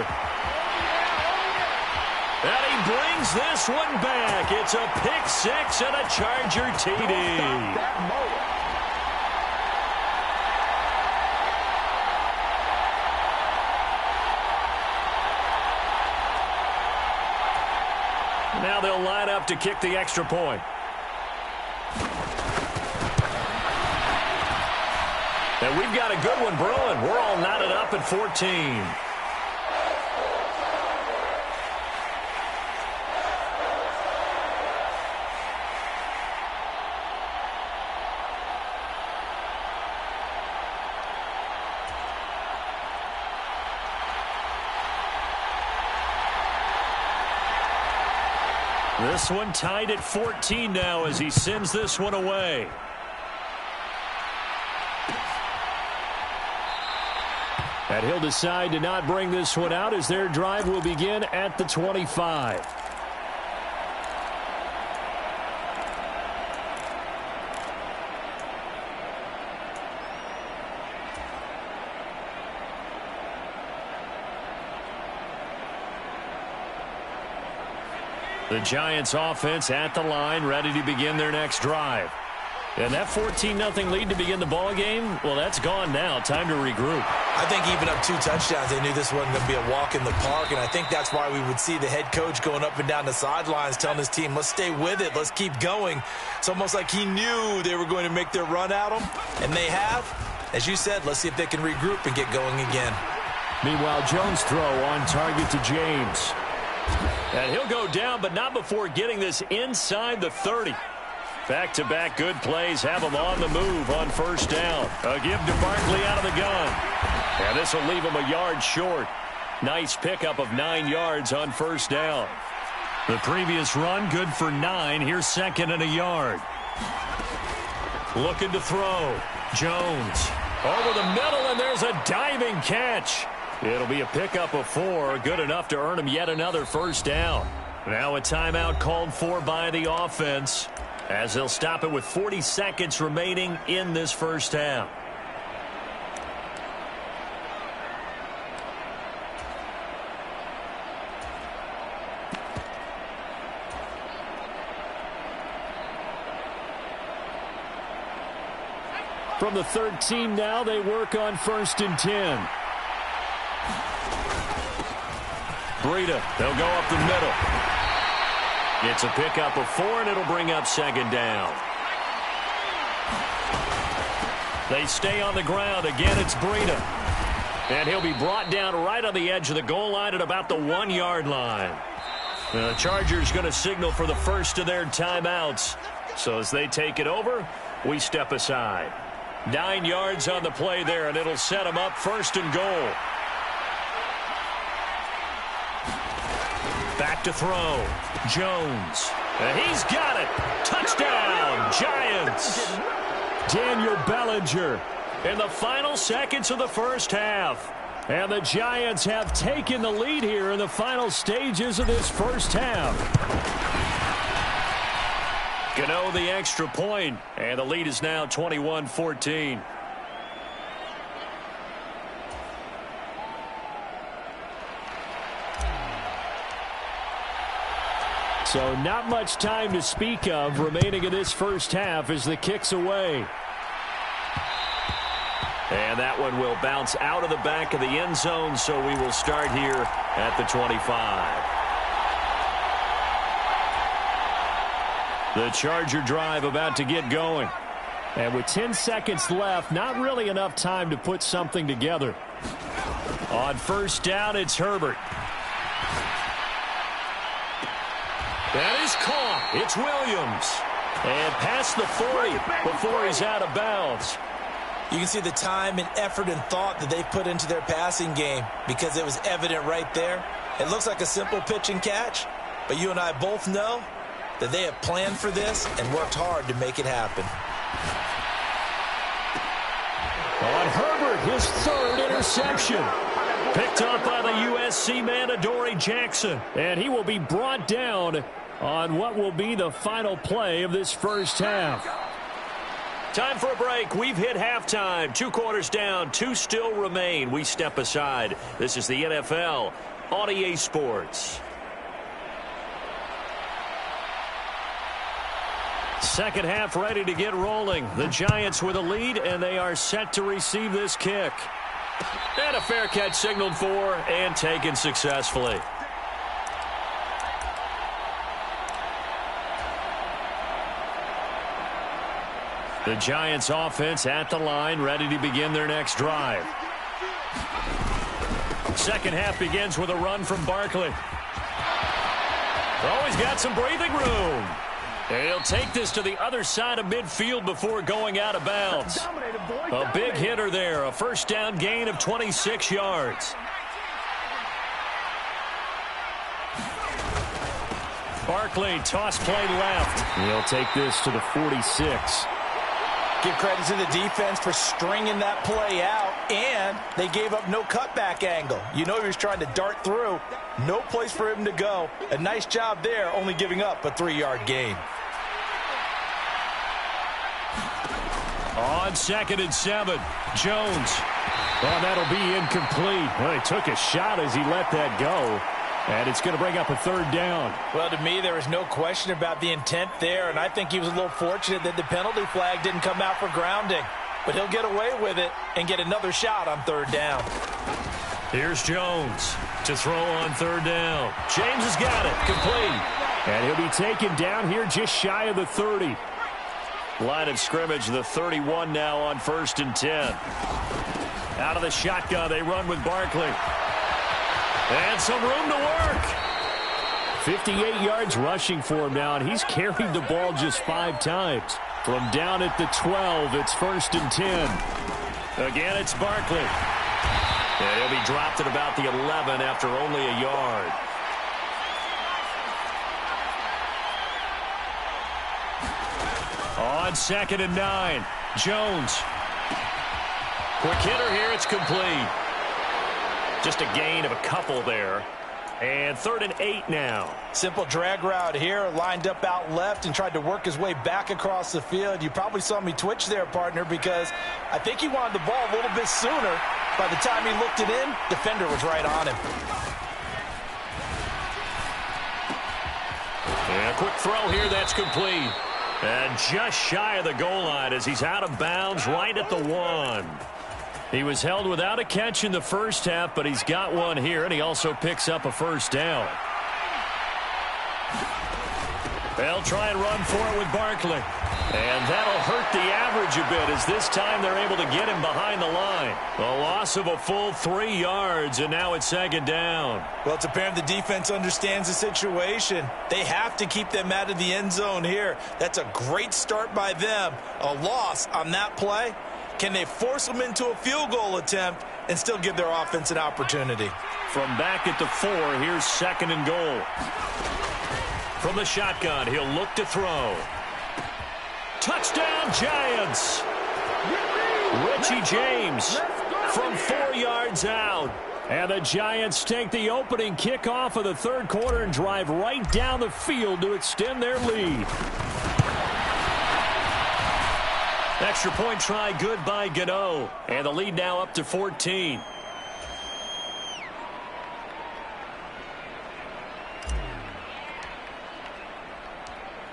Speaker 1: And he brings this one back. It's a pick 6 and a Charger TD. Now they'll line up to kick the extra point. And we've got a good one brewing. We're all knotted up at 14. This one tied at 14 now as he sends this one away. And he'll decide to not bring this one out as their drive will begin at the 25. The Giants offense at the line, ready to begin their next drive. And that 14-0 lead to begin the ball game, well, that's gone now. Time to regroup.
Speaker 3: I think even up 2 touchdowns, they knew this wasn't going to be a walk in the park, and I think that's why we would see the head coach going up and down the sidelines telling his team, let's stay with it, let's keep going. It's almost like he knew they were going to make their run at him, and they have. As you said, let's see if they can regroup and get going again.
Speaker 1: Meanwhile, Jones' throw on target to James. And he'll go down, but not before getting this inside the 30. Back-to-back good plays have him on the move on 1st down. A give to Barkley out of the gun. And this will leave him a yard short. Nice pickup of 9 yards on 1st down. The previous run good for 9. Here's 2nd and a yard. Looking to throw. Jones over the middle, and there's a diving catch. It'll be a pickup of 4, good enough to earn him yet another 1st down. Now a timeout called for by the offense as they'll stop it with 40 seconds remaining in this 1st half. From the 13 now, they work on 1st and 10. Breida, they'll go up the middle. It's a pickup of 4, and it'll bring up 2nd down. They stay on the ground. Again, it's Breida. And he'll be brought down right on the edge of the goal line at about the 1-yard line. The Chargers going to signal for the first of their timeouts. So as they take it over, we step aside. 9 yards on the play there, and it'll set them up 1st and goal. Back to throw. Jones. And he's got it. Touchdown, Giants. Daniel Bellinger in the final seconds of the first half. And the Giants have taken the lead here in the final stages of this first half. Gano the extra point, and the lead is now 21-14. So not much time to speak of remaining in this first half as the kick's away. And that one will bounce out of the back of the end zone, so we will start here at the 25. The Charger drive about to get going. And with 10 seconds left, not really enough time to put something together. On first down, it's Herbert. That is caught. It's Williams. And past the 40 before he's out of bounds.
Speaker 3: You can see the time and effort and thought that they put into their passing game because it was evident right there. It looks like a simple pitch and catch, but you and I both know that they have planned for this and worked hard to make it happen.
Speaker 1: On Herbert, his 3rd interception. Picked up by the USC man, Adoree Jackson. And he will be brought down on what will be the final play of this first half. Time for a break. We've hit halftime. 2 quarters down. 2 still remain. We step aside. This is the NFL on EA Sports. Second half ready to get rolling. The Giants with a lead, and they are set to receive this kick. And a fair catch signaled for and taken successfully. The Giants offense at the line, ready to begin their next drive. Second half begins with a run from Barkley. Oh, he's got some breathing room. And he'll take this to the other side of midfield before going out of bounds. A big hitter there, a first down gain of 26 yards. Barkley, toss play left. He'll take this to the 46.
Speaker 5: Give credit to the defense for stringing that play out, and they gave up no cutback angle. You know he was trying to dart through. No place for him to go. A nice job there, only giving up a 3-yard gain.
Speaker 1: On 2nd and 7, Jones. Well, that'll be incomplete. Well, he took a shot as he let that go. And it's going to bring up a 3rd down.
Speaker 5: Well, to me, there was no question about the intent there, and I think he was a little fortunate that the penalty flag didn't come out for grounding. But he'll get away with it and get another shot on 3rd down.
Speaker 1: Here's Jones to throw on 3rd down. James has got it. Complete. And he'll be taken down here just shy of the 30. Line of scrimmage, the 31 now on 1st and 10. Out of the shotgun, they run with Barkley. And some room to work. 58 yards rushing for him now, and he's carried the ball just 5 times. From down at the 12, it's 1st and 10. Again, it's Barkley. And he'll be dropped at about the 11 after only a yard. On 2nd and 9, Jones. Quick hitter here, it's complete. Just a gain of a couple there. And 3rd and 8 now.
Speaker 5: Simple drag route here, lined up out left and tried to work his way back across the field. You probably saw me twitch there, partner, because I think he wanted the ball a little bit sooner. By the time he looked it in, defender was right on him.
Speaker 1: And a quick throw here, that's complete. And just shy of the goal line as he's out of bounds right at the 1. He was held without a catch in the first half, but he's got one here, and he also picks up a 1st down. They'll try and run for it with Barkley. And that'll hurt the average a bit as this time they're able to get him behind the line. A loss of a full 3 yards, and now it's second down.
Speaker 2: Well, it's apparent the defense understands the situation. They have to keep them out of the end zone here. That's a great start by them. A loss on that play. Can they force them into a field goal attempt and still give their offense an opportunity?
Speaker 1: From back at the 4, here's second and goal. From the shotgun, he'll look to throw. Touchdown, Giants! Richie James from 4 yards out. And the Giants take the opening kickoff of the third quarter and drive right down the field to extend their lead. Extra point try good by Gano. And the lead now up to 14.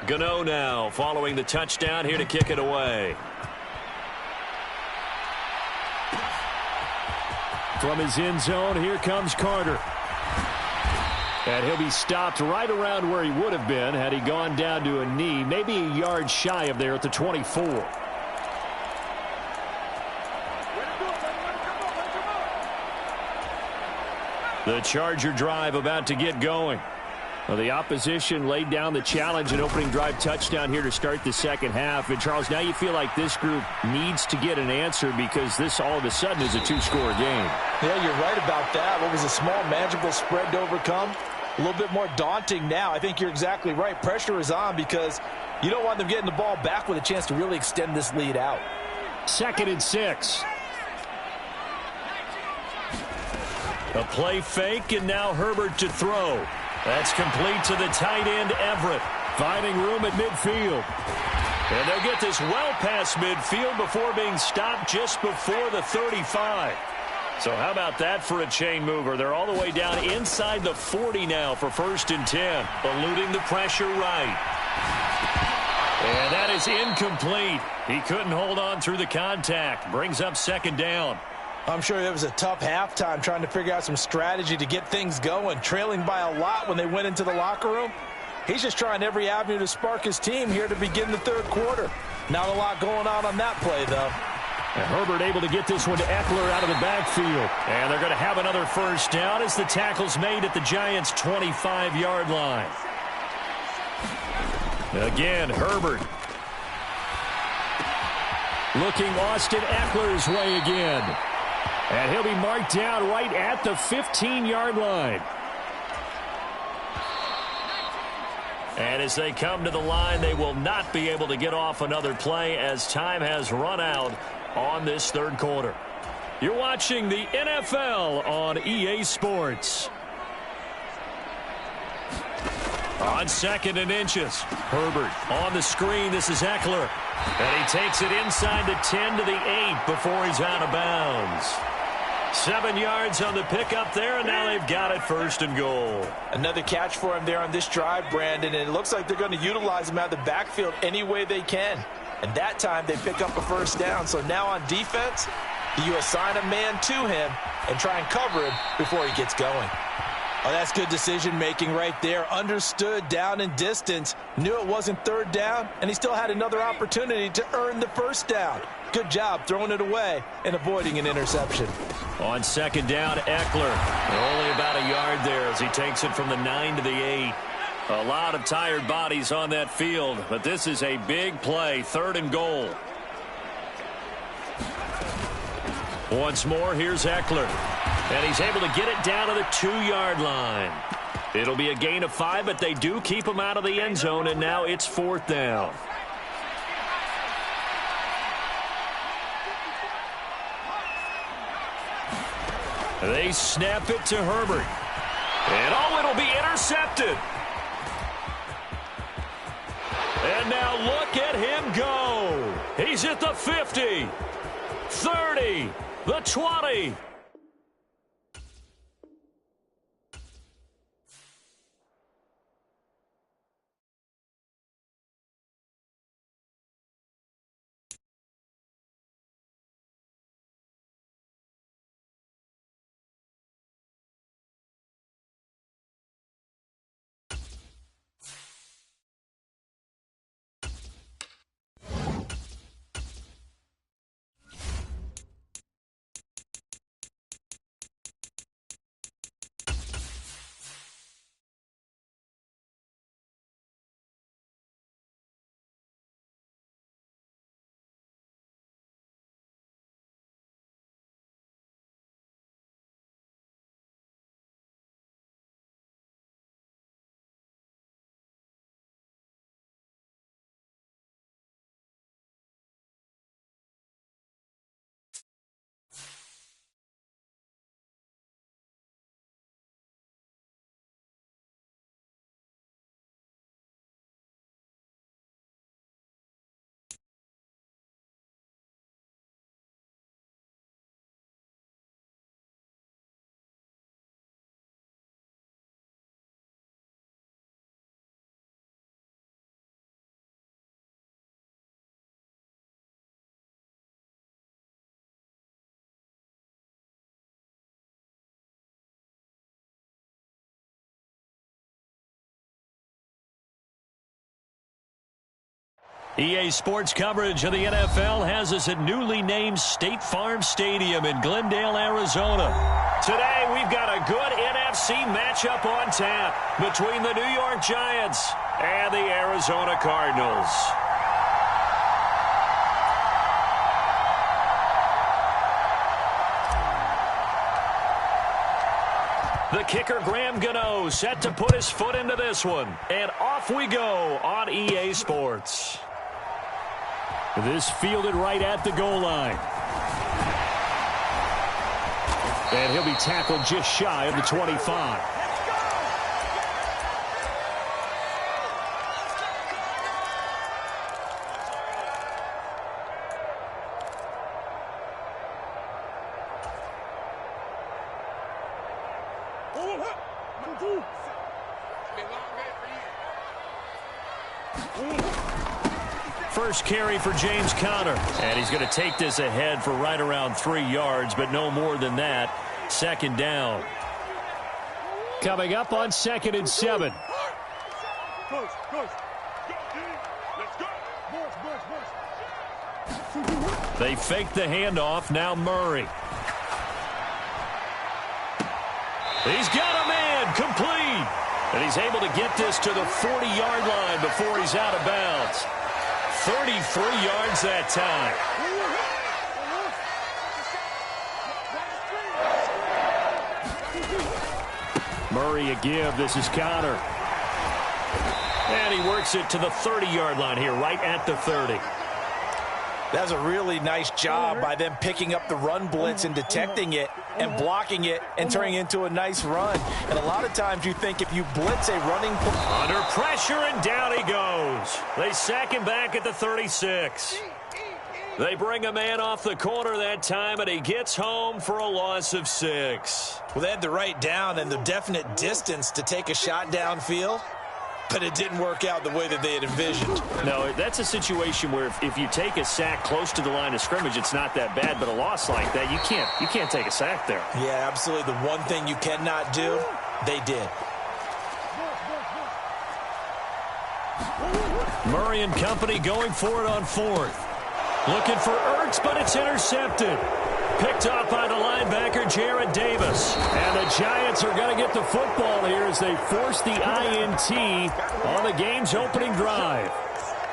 Speaker 1: Gano now following the touchdown here to kick it away. From his end zone, here comes Carter. And he'll be stopped right around where he would have been had he gone down to a knee, maybe a yard shy of there at the 24. The Charger drive about to get going. Well, the opposition laid down the challenge and opening drive touchdown here to start the second half. And, Charles, now you feel like this group needs to get an answer because this all of a sudden is a two-score game.
Speaker 5: Yeah, you're right about that. What was a small, manageable spread to overcome? A little bit more daunting now. I think you're exactly right. Pressure is on because you don't want them getting the ball back with a chance to really extend this lead out.
Speaker 1: 2nd and 6. A play fake, and now Herbert to throw. That's complete to the tight end, Everett, finding room at midfield. And they'll get this well past midfield before being stopped just before the 35. So how about that for a chain mover? They're all the way down inside the 40 now for 1st and 10, eluding the pressure right. And that is incomplete. He couldn't hold on through the contact. Brings up 2nd down.
Speaker 5: I'm sure it was a tough halftime trying to figure out some strategy to get things going, trailing by a lot when they went into the locker room. He's just trying every avenue to spark his team here to begin the third quarter. Not a lot going on that play, though.
Speaker 1: And Herbert able to get this one to Eckler out of the backfield. And they're going to have another first down as the tackle's made at the Giants' 25-yard line. Again, Herbert. Looking Austin Eckler's way again. And he'll be marked down right at the 15-yard line. And as they come to the line, they will not be able to get off another play as time has run out on this third quarter. You're watching the NFL on EA Sports. On 2nd and inches, Herbert on the screen. This is Eckler. And he takes it inside the 10 to the 8 before he's out of bounds. 7 yards on the pickup there, and now they've got it 1st and goal.
Speaker 5: Another catch for him there on this drive, Brandon, and it looks like they're going to utilize him out of the backfield any way they can. And that time they pick up a 1st down. So now on defense, you assign a man to him and try and cover him before he gets going. Oh, that's good decision-making right there. Understood down and distance, knew it wasn't 3rd down, and he still had another opportunity to earn the 1st down. Good job throwing it away and avoiding an interception.
Speaker 1: On 2nd down, Eckler. Only about a yard there as he takes it from the 9 to the 8. A lot of tired bodies on that field, but this is a big play. 3rd and goal. Once more, here's Eckler. And he's able to get it down to the 2-yard line. It'll be a gain of 5, but they do keep him out of the end zone, and now it's 4th down. They snap it to Herbert. And oh, it'll be intercepted. And now look at him go. He's at the 50, 30, the 20. EA Sports coverage of the NFL has us at newly named State Farm Stadium in Glendale, Arizona. Today, we've got a good NFC matchup on tap between the New York Giants and the Arizona Cardinals. The kicker, Graham Gano, set to put his foot into this one. And off we go on EA Sports. This fielded right at the goal line. And he'll be tackled just shy of the 25. First carry for James Conner. And he's going to take this ahead for right around 3 yards, but no more than that. Second down. Coming up on 2nd and 7. They fake the handoff. Now Murray. He's got a man complete. And he's able to get this to the 40-yard line before he's out of bounds. 33 yards that time. Murray a give. This is Conner. And he works it to the 30-yard line here, right at the 30.
Speaker 5: That's a really nice job by them picking up the run blitz and detecting it and blocking it and turning it into a nice run. And a lot of times you think if you blitz a running...
Speaker 1: Under pressure, and down he goes. They sack him back at the 36. They bring a man off the corner that time, and he gets home for a loss of 6.
Speaker 2: Well, they had the right down and the definite distance to take a shot downfield, but it didn't work out the way that they had envisioned.
Speaker 1: No, that's a situation where if you take a sack close to the line of scrimmage, it's not that bad, but a loss like that, you can't take a sack there.
Speaker 2: Yeah, absolutely. The one thing you cannot do, they did.
Speaker 1: Murray and company going for it on 4th. Looking for Ertz, but it's intercepted. Picked off by the linebacker, Jared Davis. And the Giants are going to get the football here as they force the INT on the game's opening drive.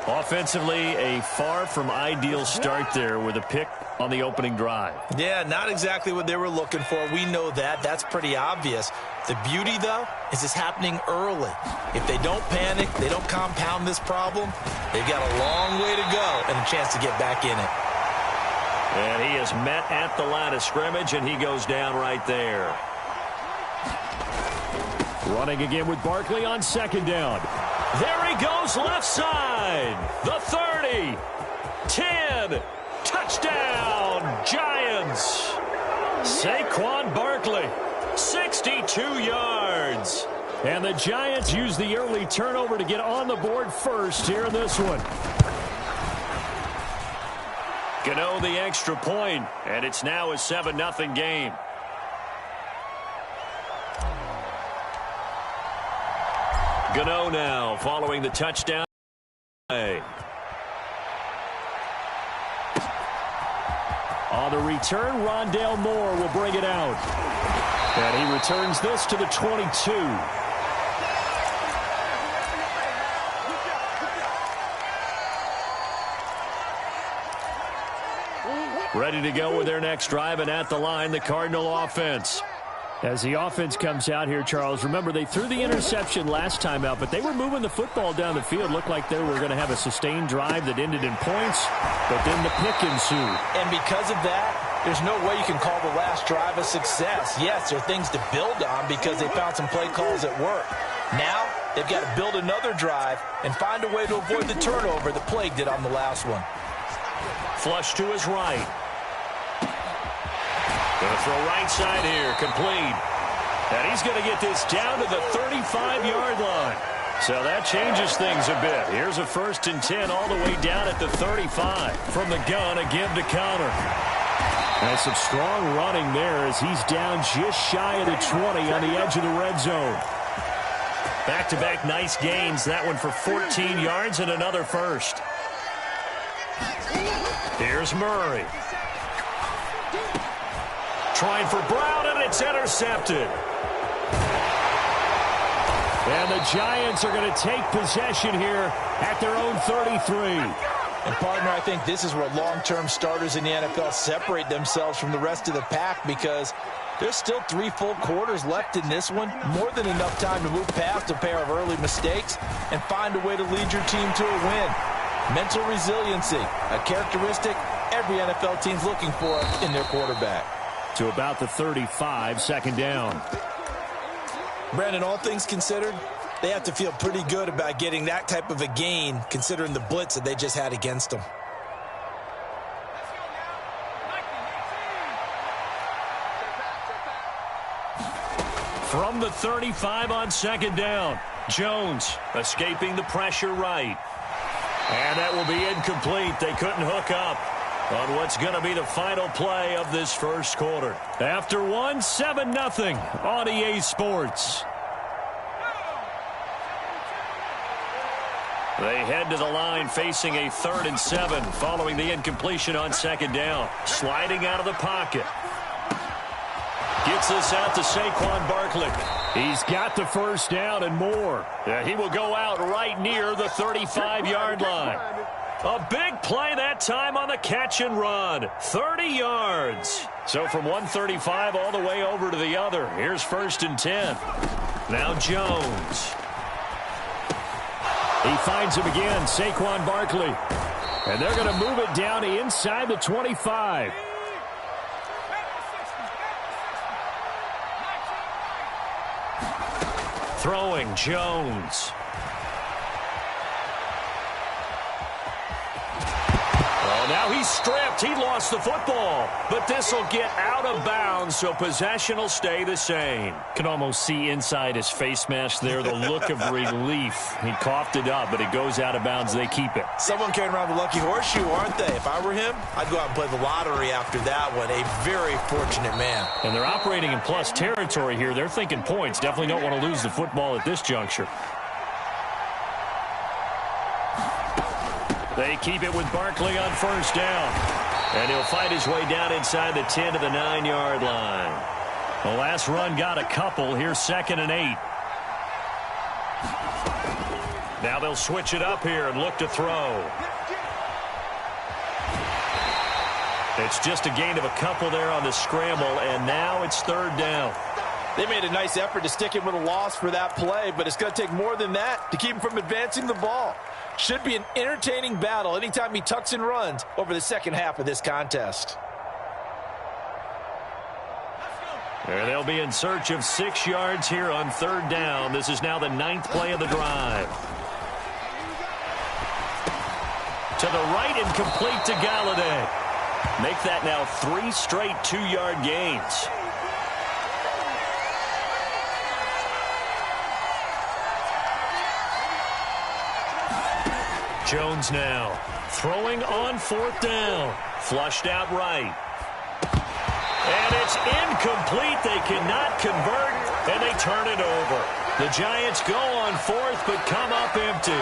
Speaker 1: Offensively, a far from ideal start there with a pick on the opening drive.
Speaker 2: Yeah, not exactly what they were looking for. We know that. That's pretty obvious. The beauty, though, is it's happening early. If they don't panic, they don't compound this problem, they've got a long way to go and a chance to get back in it.
Speaker 1: And he is met at the line of scrimmage, and he goes down right there. Running again with Barkley on 2nd down. There he goes left side. The 30. 10. Touchdown, Giants. Saquon Barkley, 62 yards. And the Giants use the early turnover to get on the board first here in this one. Gano the extra point, and it's now a 7-0 game. Gano now following the touchdown. On the return, Rondale Moore will bring it out. And he returns this to the 22. Ready to go with their next drive, and at the line, the Cardinal offense. As the offense comes out here, Charles, remember they threw the interception last time out, but they were moving the football down the field. Looked like they were going to have a sustained drive that ended in points, but then the pick ensued.
Speaker 5: And because of that, there's no way you can call the last drive a success. Yes, there are things to build on because they found some play calls that work. Now, they've got to build another drive and find a way to avoid the turnover that plagued it on the last one.
Speaker 1: Flush to his right. Going to throw right side here, complete. And he's going to get this down to the 35-yard line. So that changes things a bit. Here's a 1st and 10 all the way down at the 35. From the gun, a give to Conner. And some strong running there as he's down just shy of the 20 on the edge of the red zone. Back-to-back nice gains. That one for 14 yards and another first. Here's Murray. Trying for Brown, and it's intercepted. And the Giants are going to take possession here at their own 33.
Speaker 5: And, partner, I think this is where long-term starters in the NFL separate themselves from the rest of the pack, because there's still 3 full quarters left in this one. More than enough time to move past a pair of early mistakes and find a way to lead your team to a win. Mental resiliency, a characteristic every NFL team's looking for in their quarterback.
Speaker 6: To about the 35, second down.
Speaker 2: Brandon, all things considered, they have to feel pretty good about getting that type of a gain, considering the blitz that they just had against them.
Speaker 1: From the 35 on second down, Jones escaping the pressure right. And that will be incomplete. They couldn't hook up on what's going to be the final play of this first quarter. After one, 7-0 on EA Sports. They head to the line facing a 3rd and 7 following the incompletion on second down. Sliding out of the pocket. Gets this out to Saquon Barkley.
Speaker 6: He's got the first down and more.
Speaker 1: Yeah, he will go out right near the 35-yard line. A big play that time on the catch and run. 30 yards. So from 135 all the way over to the other. Here's 1st and 10. Now Jones.
Speaker 6: He finds him again, Saquon Barkley. And they're going to move it down inside the 25.
Speaker 1: Throwing Jones. Oh, now he's stripped. He lost the football. But this will get out of bounds, so possession will stay the same.
Speaker 6: Can almost see inside his face mask there the look of relief. He coughed it up, but it goes out of bounds. They keep it.
Speaker 2: Someone carrying around the lucky horseshoe, aren't they? If I were him, I'd go out and play the lottery after that one. A very fortunate man.
Speaker 6: And they're operating in plus territory here. They're thinking points. Definitely don't want to lose the football at this juncture.
Speaker 1: They keep it with Barkley on first down. And he'll fight his way down inside the 10 to the 9-yard line.
Speaker 6: The last run got a couple. Here's 2nd and 8.
Speaker 1: Now they'll switch it up here and look to throw. It's just a gain of a couple there on the scramble, and now it's 3rd down.
Speaker 5: They made a nice effort to stick him with a loss for that play, but it's going to take more than that to keep him from advancing the ball. Should be an entertaining battle anytime he tucks and runs over the second half of this contest.
Speaker 1: And they'll be in search of 6 yards here on 3rd down. This is now the 9th play of the drive. To the right and complete to Galladay. Make that now 3 straight 2-yard gains. Jones now throwing on 4th down. Flushed out right. And it's incomplete. They cannot convert, and they turn it over. The Giants go on 4th, but come up empty.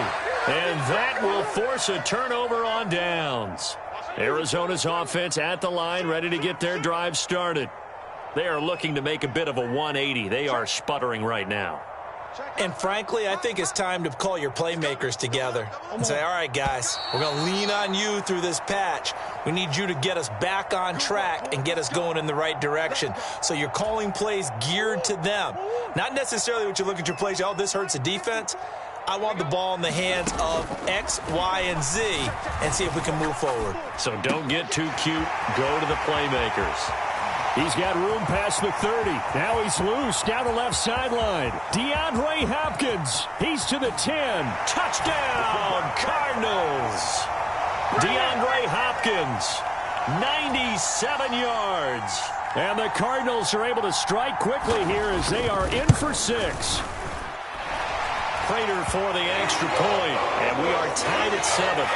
Speaker 1: And that will force a turnover on downs. Arizona's offense at the line, ready to get their drive started. They are looking to make a bit of a 180. They are sputtering right now.
Speaker 2: And frankly, I think it's time to call your playmakers together and say, all right, guys, we're going to lean on you through this patch. We need you to get us back on track and get us going in the right direction. So you're calling plays geared to them. Not necessarily what you look at your plays, oh, this hurts the defense. I want the ball in the hands of X, Y, and Z and see if we can move forward.
Speaker 1: So don't get too cute. Go to the playmakers.
Speaker 6: He's got room past the 30. Now he's loose down the left sideline. DeAndre Hopkins. He's to the 10.
Speaker 1: Touchdown, Cardinals. DeAndre Hopkins, 97 yards.
Speaker 6: And the Cardinals are able to strike quickly here as they are in for 6.
Speaker 1: Prater for the extra point, and we are tied at 7.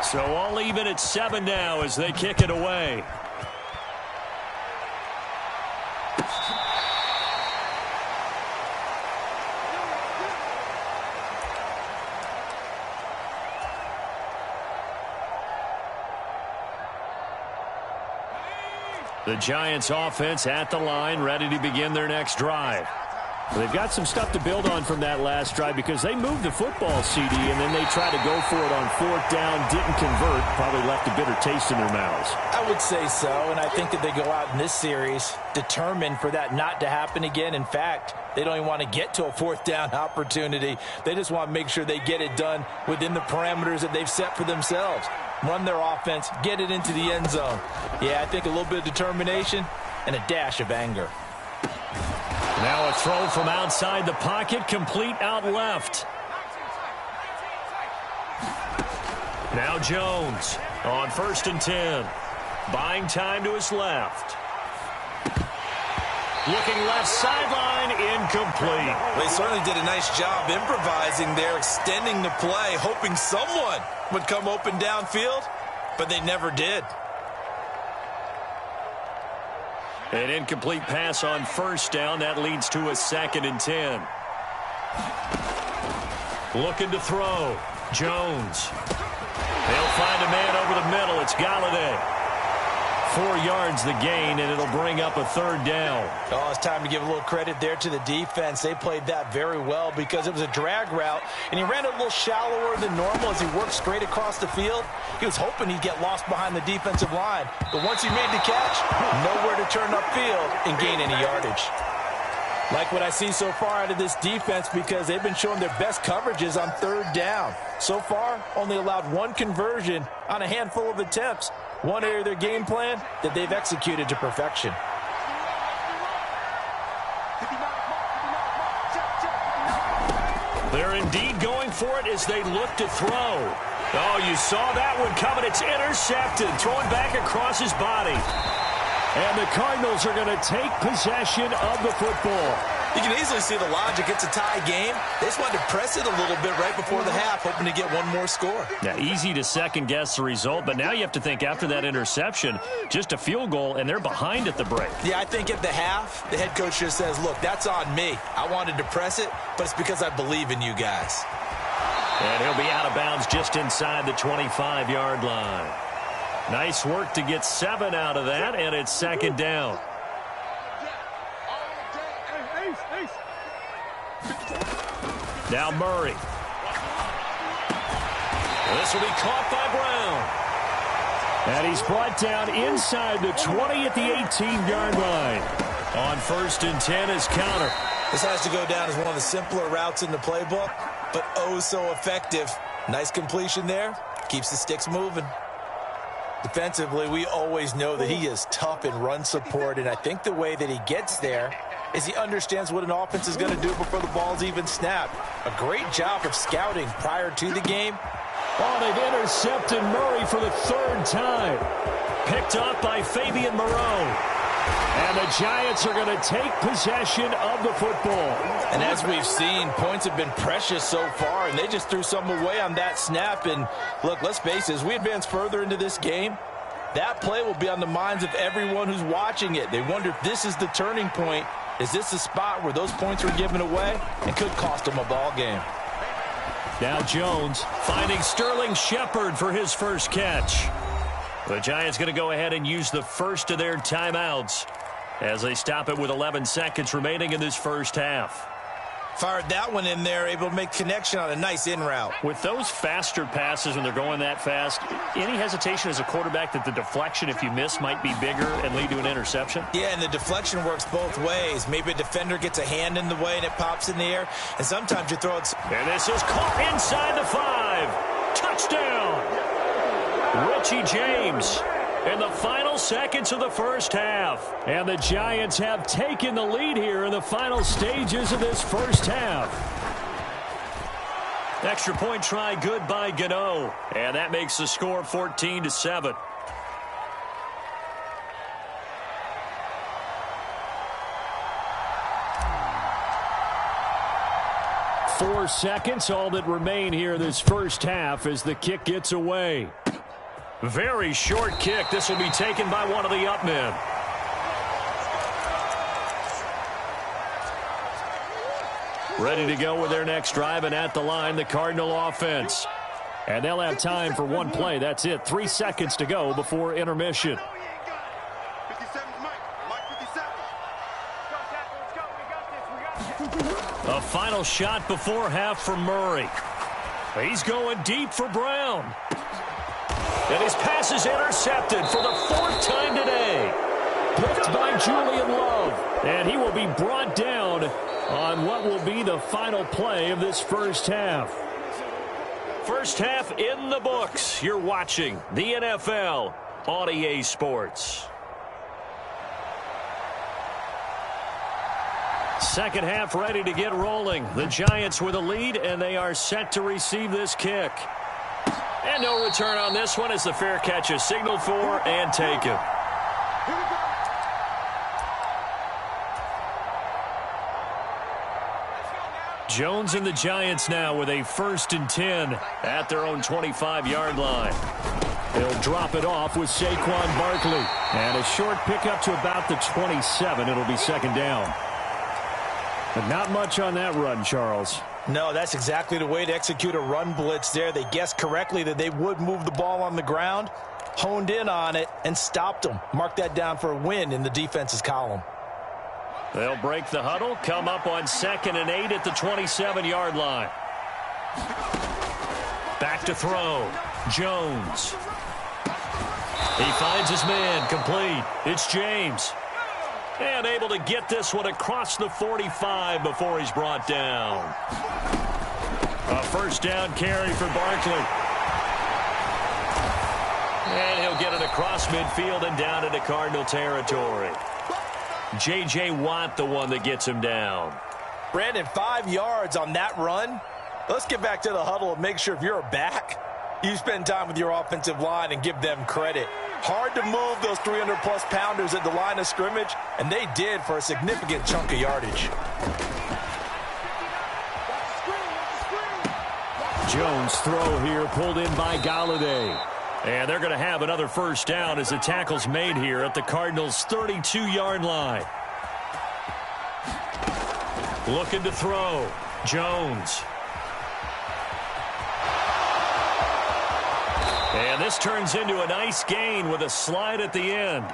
Speaker 1: So all even at 7 now as they kick it away. The Giants offense at the line, ready to begin their next drive.
Speaker 6: Well, they've got some stuff to build on from that last drive because they moved the football, CD, and then they tried to go for it on 4th down, didn't convert, probably left a bitter taste in their mouths.
Speaker 5: I would say so, and I think that they go out in this series determined for that not to happen again. In fact, they don't even want to get to a 4th down opportunity. They just want to make sure they get it done within the parameters that they've set for themselves. Run their offense, get it into the end zone. Yeah, I think a little bit of determination and a dash of anger.
Speaker 1: Now a throw from outside the pocket, complete out left. Now Jones on 1st and 10. Buying time to his left. Looking left sideline, incomplete.
Speaker 2: They certainly did a nice job improvising there, extending the play, hoping someone would come open downfield, but they never did.
Speaker 1: An incomplete pass on 1st down. That leads to a 2nd and 10. Looking to throw. Jones. They'll find a man over the middle. It's Galladay. 4 yards the gain, and it'll bring up a 3rd down.
Speaker 5: Oh, it's time to give a little credit there to the defense. They played that very well because it was a drag route, and he ran it a little shallower than normal as he worked straight across the field. He was hoping he'd get lost behind the defensive line, but once he made the catch, nowhere to turn upfield and gain any yardage. Like what I see so far out of this defense because they've been showing their best coverages on 3rd down. So far, only allowed 1 conversion on a handful of attempts. One area of their game plan that they've executed to perfection.
Speaker 1: They're indeed going for it as they look to throw. Oh, you saw that one coming. It's intercepted. Throwing back across his body. And the Cardinals are going to take possession of the football.
Speaker 2: You can easily see the logic. It's a tie game. They just wanted to press it a little bit right before the half, hoping to get one more score.
Speaker 1: Yeah, easy to second-guess the result, but now you have to think after that interception, just a field goal, and they're behind at the break.
Speaker 2: Yeah, I think at the half, the head coach just says, look, that's on me. I wanted to press it, but it's because I believe in you guys.
Speaker 1: And he'll be out of bounds just inside the 25-yard line. Nice work to get 7 out of that, and it's 2nd down. Now Murray. This will be caught by Brown.
Speaker 6: And he's brought down inside the 20 at the 18-yard line.
Speaker 1: On 1st and 10 is counter.
Speaker 2: This has to go down as one of the simpler routes in the playbook, but oh so effective. Nice completion there. Keeps the sticks moving. Defensively, we always know that he is tough in run support, and I think the way that he gets there is he understands what an offense is going to do before the ball's even snapped. A great job of scouting prior to the game.
Speaker 6: Oh, they've intercepted Murray for the 3rd time.
Speaker 1: Picked up by Fabian Moreau.
Speaker 6: And the Giants are going to take possession of the football.
Speaker 5: And as we've seen, points have been precious so far, and they just threw some away on that snap. And look, let's face it, as we advance further into this game, that play will be on the minds of everyone who's watching it. They wonder if this is the turning point. Is this the spot where those points were given away and could cost them a ball game?
Speaker 1: Now Jones finding Sterling Shepard for his first catch. The Giants going to go ahead and use the first of their timeouts as they stop it with 11 seconds remaining in this first half.
Speaker 2: Fired that one in there, able to make connection on a nice in route.
Speaker 6: With those faster passes when they're going that fast, any hesitation as a quarterback that the deflection, if you miss, might be bigger and lead to an interception?
Speaker 2: Yeah, and the deflection works both ways. Maybe a defender gets a hand in the way and it pops in the air, and sometimes you throw it.
Speaker 1: And this is caught inside the 5. Touchdown! Richie James in the final seconds of the first half.
Speaker 6: And the Giants have taken the lead here in the final stages of this first half.
Speaker 1: Extra point try good by Gano. And that makes the score 14-7.
Speaker 6: 4 seconds, all that remain here this first half as the kick gets away.
Speaker 1: Very short kick. This will be taken by one of the up men. Ready to go with their next drive, and at the line, the Cardinal offense. And they'll have time for one play. That's it. 3 seconds to go before intermission. A final shot before half for Murray. He's going deep for Brown. And his pass is intercepted for the 4th time today. Picked by Julian Love. And he will be brought down on what will be the final play of this first half. First half in the books. You're watching the NFL on EA Sports. Second half ready to get rolling. The Giants with a lead, and they are set to receive this kick. And no return on this one as the fair catch is signaled for and taken. Jones and the Giants now with a 1st and 10 at their own 25-yard line. They'll drop it off with Saquon Barkley. And a short pickup to about the 27. It'll be 2nd down. But not much on that run, Charles.
Speaker 5: No, that's exactly the way to execute a run blitz there. They guessed correctly that they would move the ball on the ground, honed in on it, and stopped them. Mark that down for a win in the defense's column.
Speaker 1: They'll break the huddle, come up on 2nd and 8 at the 27-yard line. Back to throw. Jones. He finds his man, complete. It's James. And able to get this one across the 45 before he's brought down. A 1st down carry for Barkley. And he'll get it across midfield and down into Cardinal territory. J.J. Watt, the one that gets him down.
Speaker 5: Brandon, 5 yards on that run. Let's get back to the huddle and make sure if you're a back, you spend time with your offensive line and give them credit. Hard to move those 300-plus pounders at the line of scrimmage, and they did for a significant chunk of yardage.
Speaker 1: Jones throw here pulled in by Galladay. And they're going to have another 1st down as the tackle's made here at the Cardinals' 32-yard line. Looking to throw. Jones. And this turns into a nice gain with a slide at the end.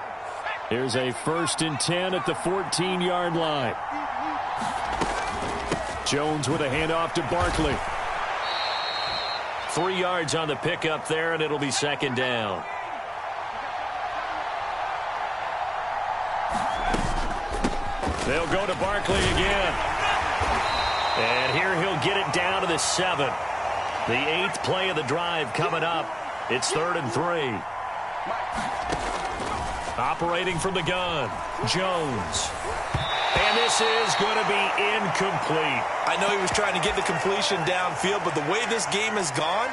Speaker 1: Here's a 1st and 10 at the 14-yard line. Jones with a handoff to Barkley. 3 yards on the pickup there, and it'll be 2nd down. They'll go to Barkley again. And here he'll get it down to the 7. The 8th play of the drive coming up. It's 3rd and 3. Operating from the gun, Jones. And this is going to be incomplete.
Speaker 2: I know he was trying to get the completion downfield, but the way this game has gone,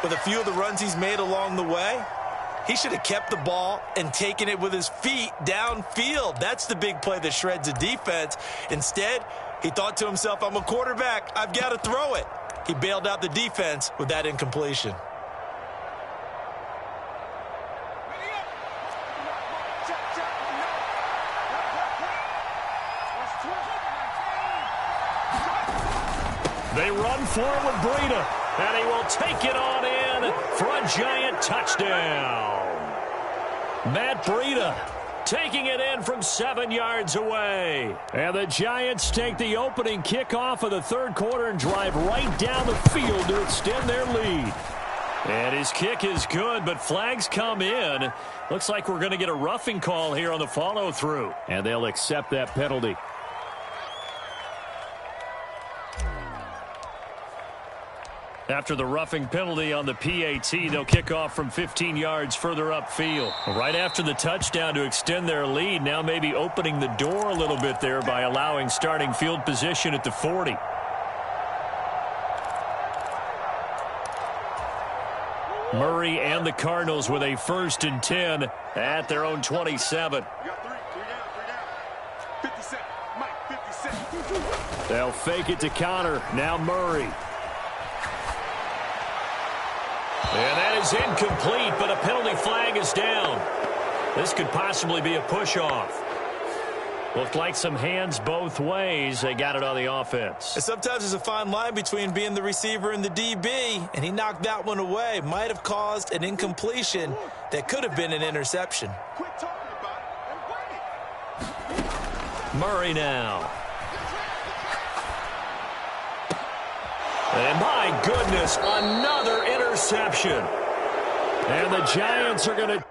Speaker 2: with a few of the runs he's made along the way, he should have kept the ball and taken it with his feet downfield. That's the big play that shreds a defense. Instead, he thought to himself, I'm a quarterback. I've got to throw it. He bailed out the defense with that incompletion.
Speaker 1: They run for it with Breida, and he will take it on in for a giant touchdown. Matt Breida taking it in from 7 yards away. And the Giants take the opening kickoff of the 3rd quarter and drive right down the field to extend their lead. And his kick is good, but flags come in. Looks like we're going to get a roughing call here on the follow-through. And they'll accept that penalty. After the roughing penalty on the PAT, they'll kick off from 15 yards further upfield. Right after the touchdown to extend their lead, now maybe opening the door a little bit there by allowing starting field position at the 40. Murray and the Cardinals with a 1st and 10 at their own 27. They'll fake it to Connor. Now Murray. And that is incomplete, but a penalty flag is down. This could possibly be a push-off. Looked like some hands both ways. They got it on the offense.
Speaker 2: And sometimes there's a fine line between being the receiver and the DB, and he knocked that one away. Might have caused an incompletion that could have been an interception.
Speaker 4: Quit talking about it and run
Speaker 1: Murray now. And my goodness, another interception. And the Giants are going to...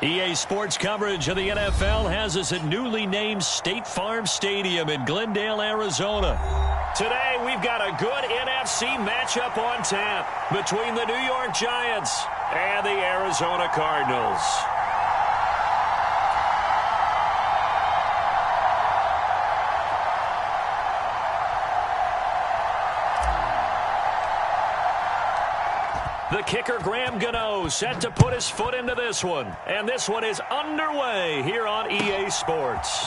Speaker 1: EA Sports coverage of the NFL has us at newly named State Farm Stadium in Glendale, Arizona. Today, we've got a good NFC matchup on tap between the New York Giants and the Arizona Cardinals. The kicker, Graham Gano, set to put his foot into this one. And this one is underway here on EA Sports.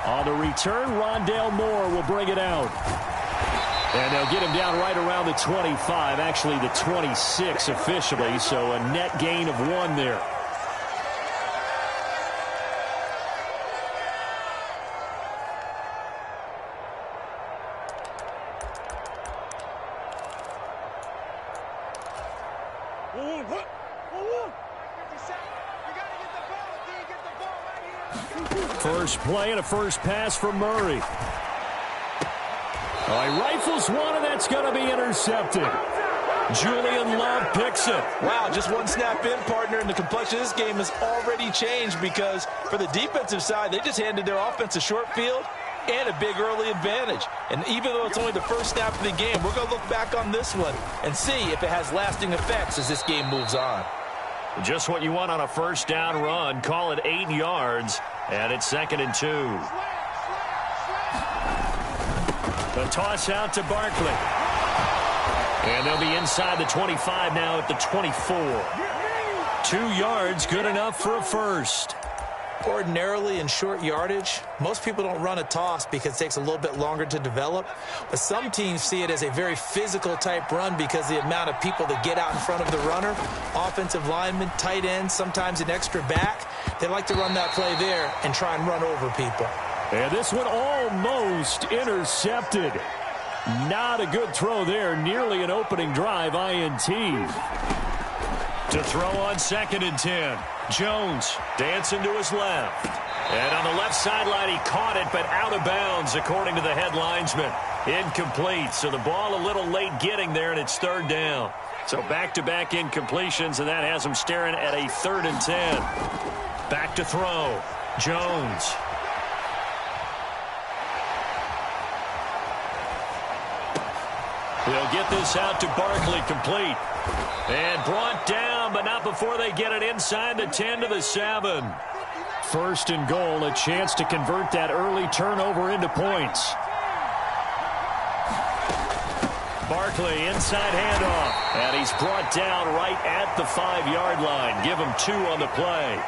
Speaker 1: On the return, Rondale Moore will bring it out. And they'll get him down right around the 25, actually the 26 officially, so a net gain of 1 there. First play and a first pass from Murray. All right, rifles one, and that's going to be intercepted. Julian Love picks it.
Speaker 3: Wow, just one snap in, partner, and the complexion of this game has already changed because for the defensive side, they just handed their offense a short field and a big early advantage. And even though it's only the first snap of the game, we're going to look back on this one and see if it has lasting effects as this game moves on.
Speaker 1: Just what you want on a first down run. Call it 8 yards, and it's 2nd and 2. The toss out to Barkley. And they'll be inside the 25 now at the 24. 2 yards, good enough for a first.
Speaker 3: Ordinarily in short yardage, most people don't run a toss because it takes a little bit longer to develop. But some teams see it as a very physical type run because the amount of people that get out in front of the runner, offensive linemen, tight ends, sometimes an extra back, they like to run that play there and try and run over people.
Speaker 1: And this one almost intercepted. Not a good throw there. Nearly an opening drive INT. To throw on 2nd and 10. Jones dancing to his left. And on the left sideline, he caught it, but out of bounds, according to the head linesman. Incomplete. So the ball a little late getting there, and it's 3rd down. So back-to-back incompletions, and that has him staring at a 3rd and 10. Back to throw. Jones. They'll get this out to Barkley, complete. And brought down, but not before they get it inside the 10 to the 7. 1st and goal, a chance to convert that early turnover into points. Barkley, inside handoff. And he's brought down right at the 5-yard line. Give him 2 on the play.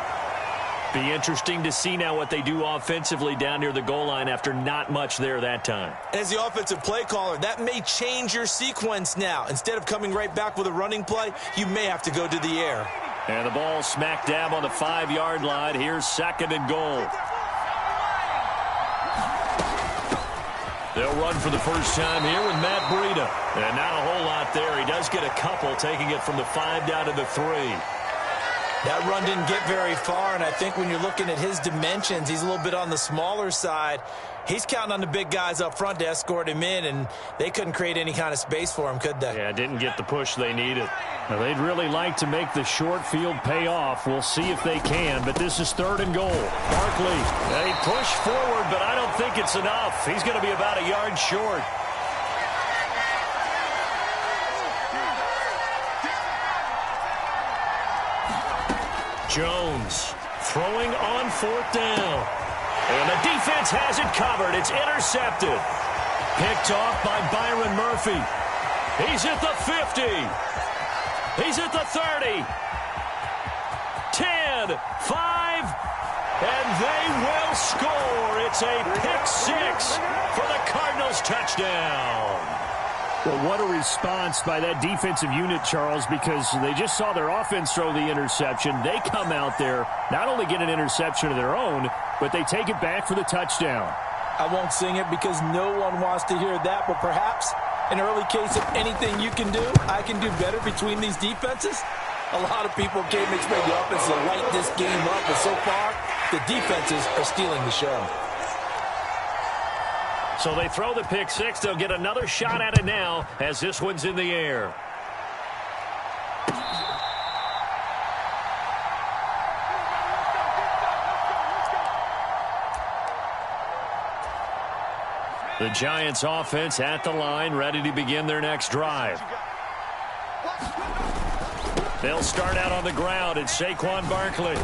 Speaker 1: Be interesting to see now what they do offensively down near the goal line after not much there that time.
Speaker 3: As the offensive play caller, that may change your sequence now. Instead of coming right back with a running play, you may have to go to the air.
Speaker 1: And the ball smack dab on the 5-yard line. Here's 2nd and goal. They'll run for the first time here with Matt Breida. And not a whole lot there. He does get a couple, taking it from the 5 down to the 3.
Speaker 3: That run didn't get very far, and I think when you're looking at his dimensions, he's a little bit on the smaller side. He's counting on the big guys up front to escort him in, and they couldn't create any kind of space for him, could they?
Speaker 1: Yeah, didn't get the push they needed. Well, they'd really like to make the short field pay off. We'll see if they can, but this is 3rd and goal. Barkley, they push forward, but I don't think it's enough. He's going to be about a yard short. Jones throwing on 4th down. And the defense has it covered. It's intercepted. Picked off by Byron Murphy. He's at the 50. He's at the 30. 10, 5, and they will score. It's a pick 6 for the Cardinals touchdown.
Speaker 6: Well, what a response by that defensive unit, Charles, because they just saw their offense throw the interception. They come out there, not only get an interception of their own, but they take it back for the touchdown.
Speaker 5: I won't sing it because no one wants to hear that, but perhaps an early case of anything you can do, I can do better between these defenses. A lot of people came to expect the offense to light this game up, but so far, the defenses are stealing the show.
Speaker 1: So they throw the pick 6. They'll get another shot at it now as this one's in the air. The Giants offense at the line, ready to begin their next drive. They'll start out on the ground. It's Saquon Barkley.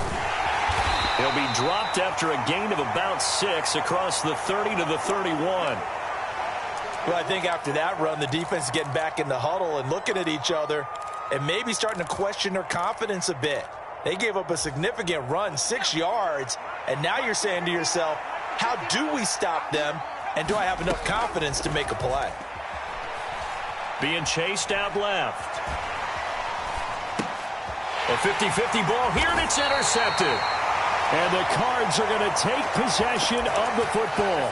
Speaker 1: He'll be dropped after a gain of about 6 across the 30 to the 31.
Speaker 3: Well, I think after that run, the defense is getting back in the huddle and looking at each other and maybe starting to question their confidence a bit. They gave up a significant run, 6 yards, and now you're saying to yourself, how do we stop them, and do I have enough confidence to make a play?
Speaker 1: Being chased out left. A 50-50 ball here, and it's intercepted. And the Cards are going to take possession of the football.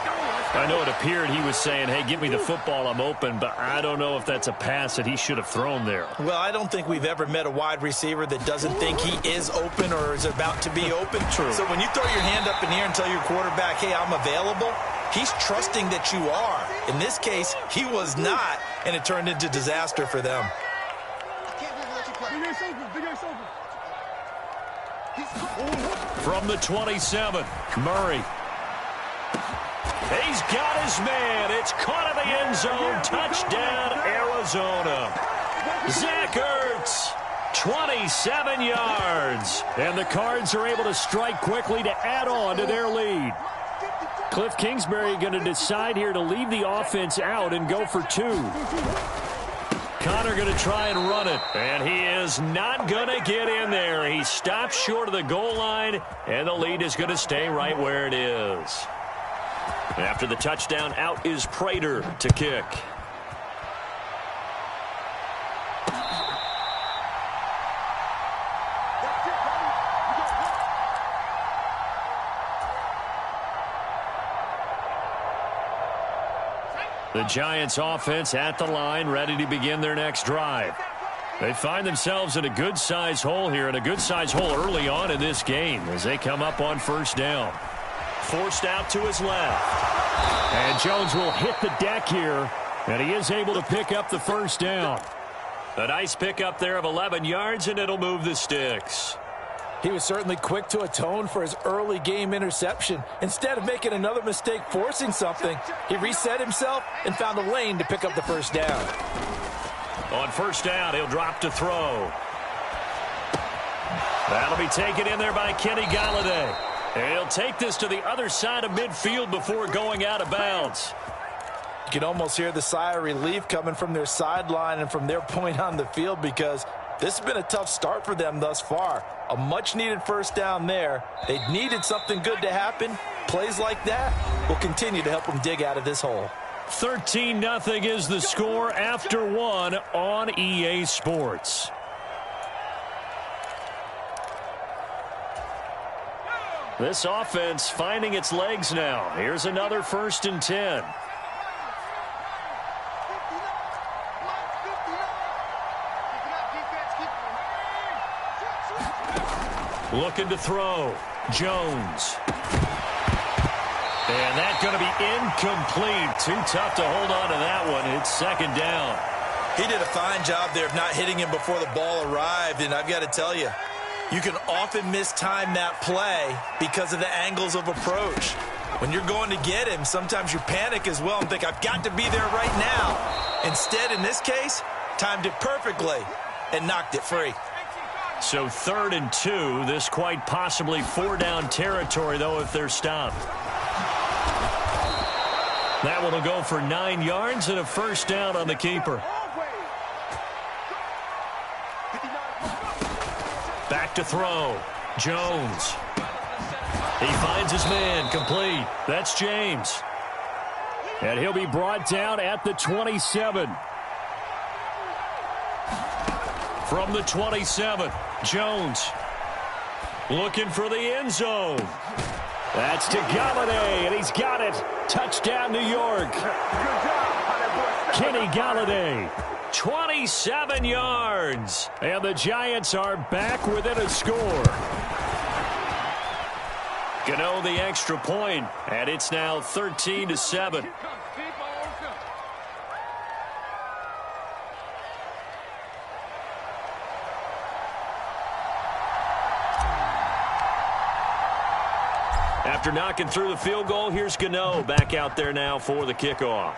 Speaker 1: I know it appeared he was saying, hey, give me the football, I'm open, but I don't know if that's a pass that he should have thrown there.
Speaker 3: Well, I don't think we've ever met a wide receiver that doesn't think he is open or is about to be open.
Speaker 1: True.
Speaker 3: So when you throw your hand up in the air and tell your quarterback, hey, I'm available, he's trusting that you are. In this case, he was not, and it turned into disaster for them.
Speaker 1: From the 27, Murray. He's got his man. It's caught in the end zone. Touchdown, Arizona. Zach Ertz, 27 yards. And the Cards are able to strike quickly to add on to their lead. Cliff Kingsbury going to decide here to leave the offense out and go for 2. Connor going to try and run it, and he is not going to get in there. He stops short of the goal line, and the lead is going to stay right where it is. After the touchdown, out is Prater to kick. The Giants offense at the line, ready to begin their next drive. They find themselves in a good-sized hole here, and a good-sized hole early on in this game as they come up on first down. Forced out to his left. And Jones will hit the deck here, and he is able to pick up the first down. A nice pickup there of 11 yards, and it'll move the sticks.
Speaker 5: He was certainly quick to atone for his early game interception. Instead of making another mistake forcing something, he reset himself and found a lane to pick up the first down.
Speaker 1: On first down, he'll drop to throw. That'll be taken in there by Kenny Golladay. And he'll take this to the other side of midfield before going out of bounds.
Speaker 5: You can almost hear the sigh of relief coming from their sideline and from their point on the field, because this has been a tough start for them thus far. A much-needed first down there. They needed something good to happen. Plays like that will continue to help them dig out of this hole.
Speaker 1: 13-0 is the score after 1 on EA Sports. This offense finding its legs now. Here's another 1st and 10. Looking to throw. Jones. And that's going to be incomplete. Too tough to hold on to that one. It's second down.
Speaker 2: He did a fine job there of not hitting him before the ball arrived, and I've got to tell you, you can often mistime that play because of the angles of approach. When you're going to get him, sometimes you panic as well and think, I've got to be there right now. Instead, in this case, timed it perfectly and knocked it free.
Speaker 1: So 3rd and 2. This quite possibly 4-down territory, though, if they're stopped. That one will go for 9 yards and a first down on the keeper. Back to throw. Jones. He finds his man. Complete. That's James. And he'll be brought down at the 27. From the 27, Jones looking for the end zone. That's to Galladay, and he's got it. Touchdown, New York. Kenny Galladay, 27 yards. And the Giants are back within a score. Gano the extra point, and it's now 13-7. After knocking through the field goal, here's Gano back out there now for the kickoff.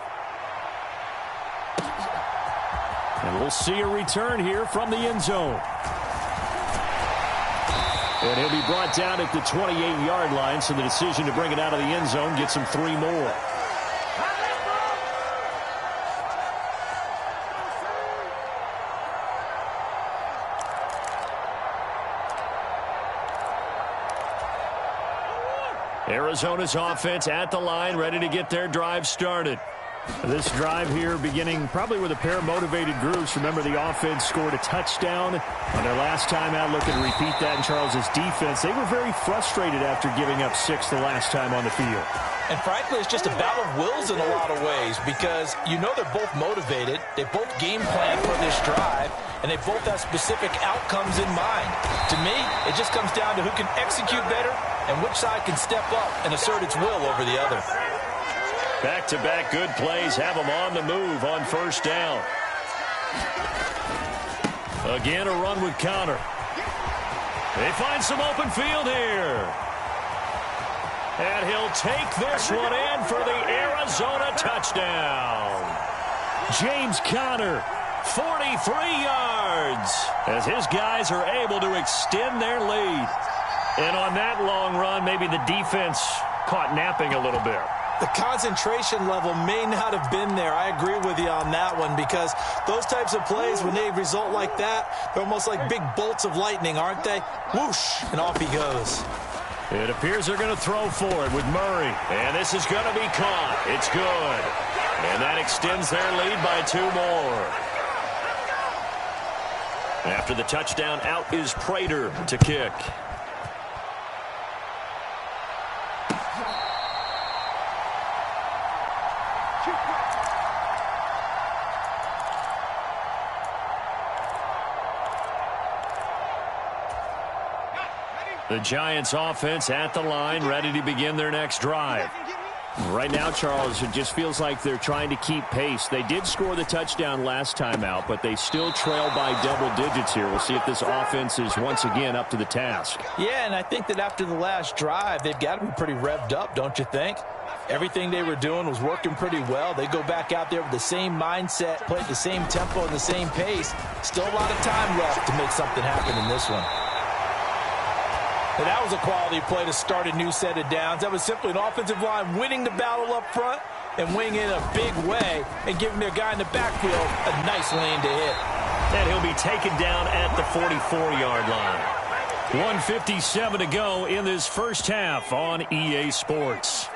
Speaker 1: And we'll see a return here from the end zone. And he'll be brought down at the 28-yard line, so the decision to bring it out of the end zone gets him 3 more. Arizona's offense at the line, ready to get their drive started. This drive here beginning probably with a pair of motivated groups. Remember, the offense scored a touchdown on their last time out. Looking to repeat that in Charles's defense. They were very frustrated after giving up 6 the last time on the field.
Speaker 5: And frankly, it's just a battle of wills in a lot of ways because you know they're both motivated. They both game plan for this drive, and they both have specific outcomes in mind. To me, it just comes down to who can execute better and which side can step up and assert its will over the other.
Speaker 1: Back-to-back good plays have them on the move on first down. Again, a run with Connor. They find some open field here. And he'll take this one in for the Arizona touchdown. James Conner, 43 yards, as his guys are able to extend their lead. And on that long run, maybe the defense caught napping a little bit.
Speaker 5: The concentration level may not have been there. I agree with you on that one because those types of plays, when they result like that, they're almost like big bolts of lightning, aren't they? Whoosh, and off he goes.
Speaker 1: It appears they're going to throw for it with Murray. And this is going to be caught. It's good. And that extends their lead by 2 more. After the touchdown, out is Prater to kick. The Giants offense at the line, ready to begin their next drive. Right now, Charles, it just feels like they're trying to keep pace. They did score the touchdown last time out, but they still trail by double digits here. We'll see if this offense is once again up to the task.
Speaker 5: Yeah, and I think that after the last drive, they've got to be pretty revved up, don't you think? Everything they were doing was working pretty well. They go back out there with the same mindset, play at the same tempo and the same pace. Still a lot of time left to make something happen in this one. And that was a quality play to start a new set of downs. That was simply an offensive line winning the battle up front and winning in a big way and giving their guy in the backfield a nice lane to hit.
Speaker 1: And he'll be taken down at the 44-yard line. 1:57 to go in this first half on EA Sports.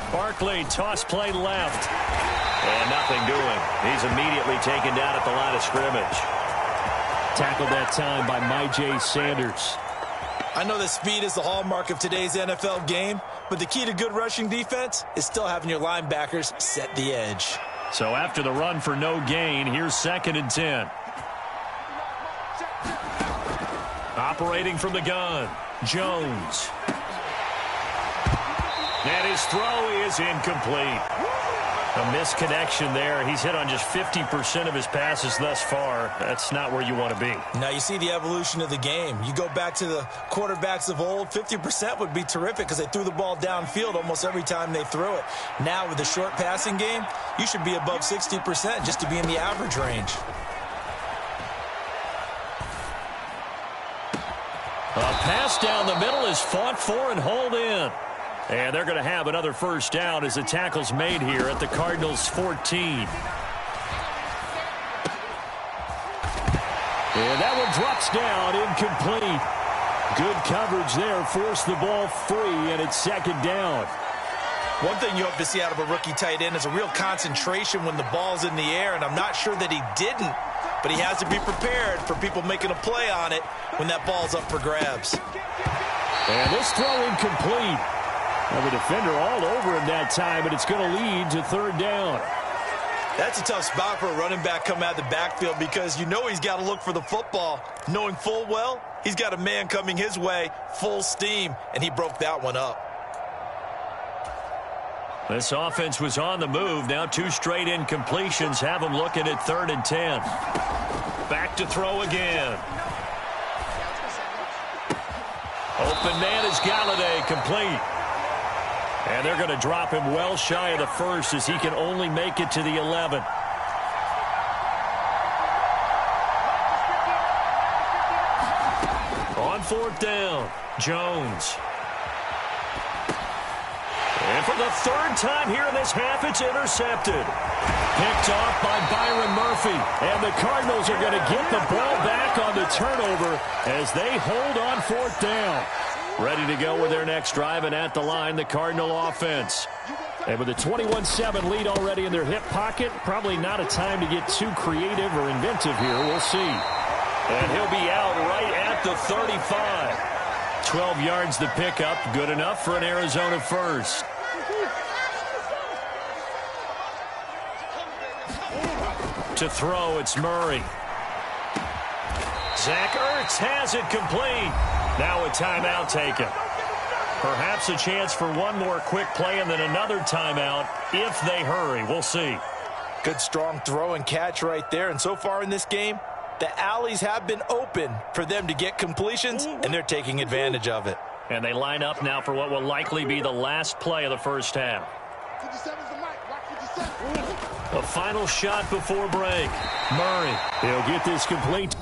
Speaker 1: Barkley, toss play left. And nothing doing. He's immediately taken down at the line of scrimmage. Tackled that time by Myjai Sanders.
Speaker 2: I know that speed is the hallmark of today's NFL game, but the key to good rushing defense is still having your linebackers set the edge.
Speaker 1: So after the run for no gain, here's 2nd and 10. operating from the gun. Jones. And his throw is incomplete. A misconnection there. He's hit on just 50% of his passes thus far. That's not where you want to be.
Speaker 3: Now you see the evolution of the game. You go back to the quarterbacks of old, 50% would be terrific because they threw the ball downfield almost every time they threw it. Now with the short passing game, you should be above 60% just to be in the average range.
Speaker 1: A pass down the middle is fought for and hauled in. And they're going to have another first down as the tackle's made here at the Cardinals' 14. And that one drops down, incomplete. Good coverage there, forced the ball free, and it's second down.
Speaker 2: One thing you hope to see out of a rookie tight end is a real concentration when the ball's in the air, and I'm not sure that he didn't, but he has to be prepared for people making a play on it when that ball's up for grabs.
Speaker 1: And this throw incomplete. Well, the defender all over him that time, but it's going to lead to third down.
Speaker 2: That's a tough spot for a running back coming out of the backfield because you know he's got to look for the football, knowing full well he's got a man coming his way, full steam, and he broke that one up.
Speaker 1: This offense was on the move. Now two straight incompletions have them looking at 3rd and 10. Back to throw again. Open man is Galladay, complete. And they're going to drop him well shy of the first as he can only make it to the 11. On 4th down, Jones. And for the 3rd time here in this half, it's intercepted. Picked off by Byron Murphy. And the Cardinals are going to get the ball back on the turnover as they hold on 4th down. Ready to go with their next drive, and at the line, the Cardinal offense. And with a 21-7 lead already in their hip pocket, probably not a time to get too creative or inventive here. We'll see. And he'll be out right at the 35. 12 yards to pick up. Good enough for an Arizona first. To throw, it's Murray. Zach Ertz has it complete. Now a timeout taken. Perhaps a chance for one more quick play and then another timeout if they hurry. We'll see.
Speaker 2: Good strong throw and catch right there. And so far in this game, the alleys have been open for them to get completions, and they're taking advantage of it.
Speaker 1: And they line up now for what will likely be the last play of the first half. A final shot before break. Murray, he'll get this complete.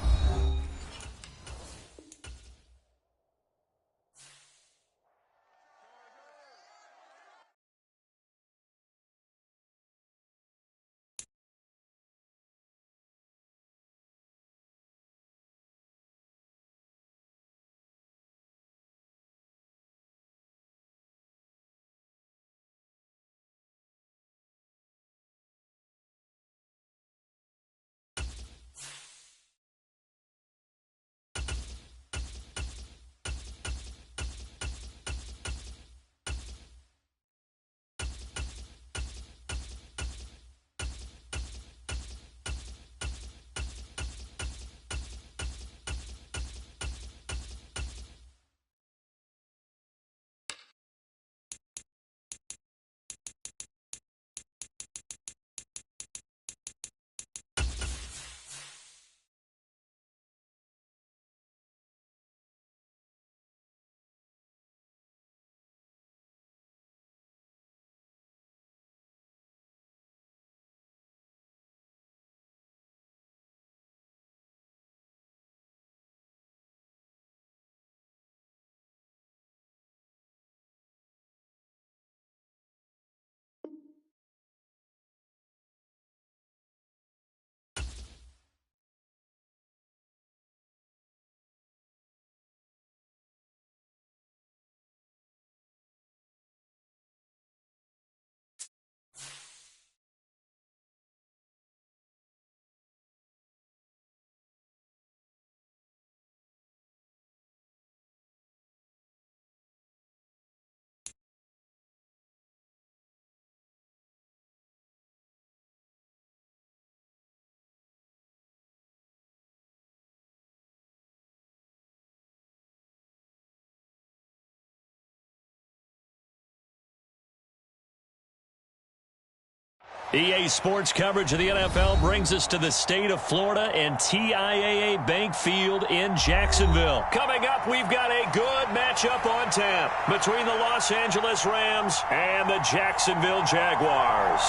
Speaker 1: EA Sports coverage of the NFL brings us to the state of Florida and TIAA Bank Field in Jacksonville. Coming up, we've got a good matchup on tap between the Los Angeles Rams and the Jacksonville Jaguars.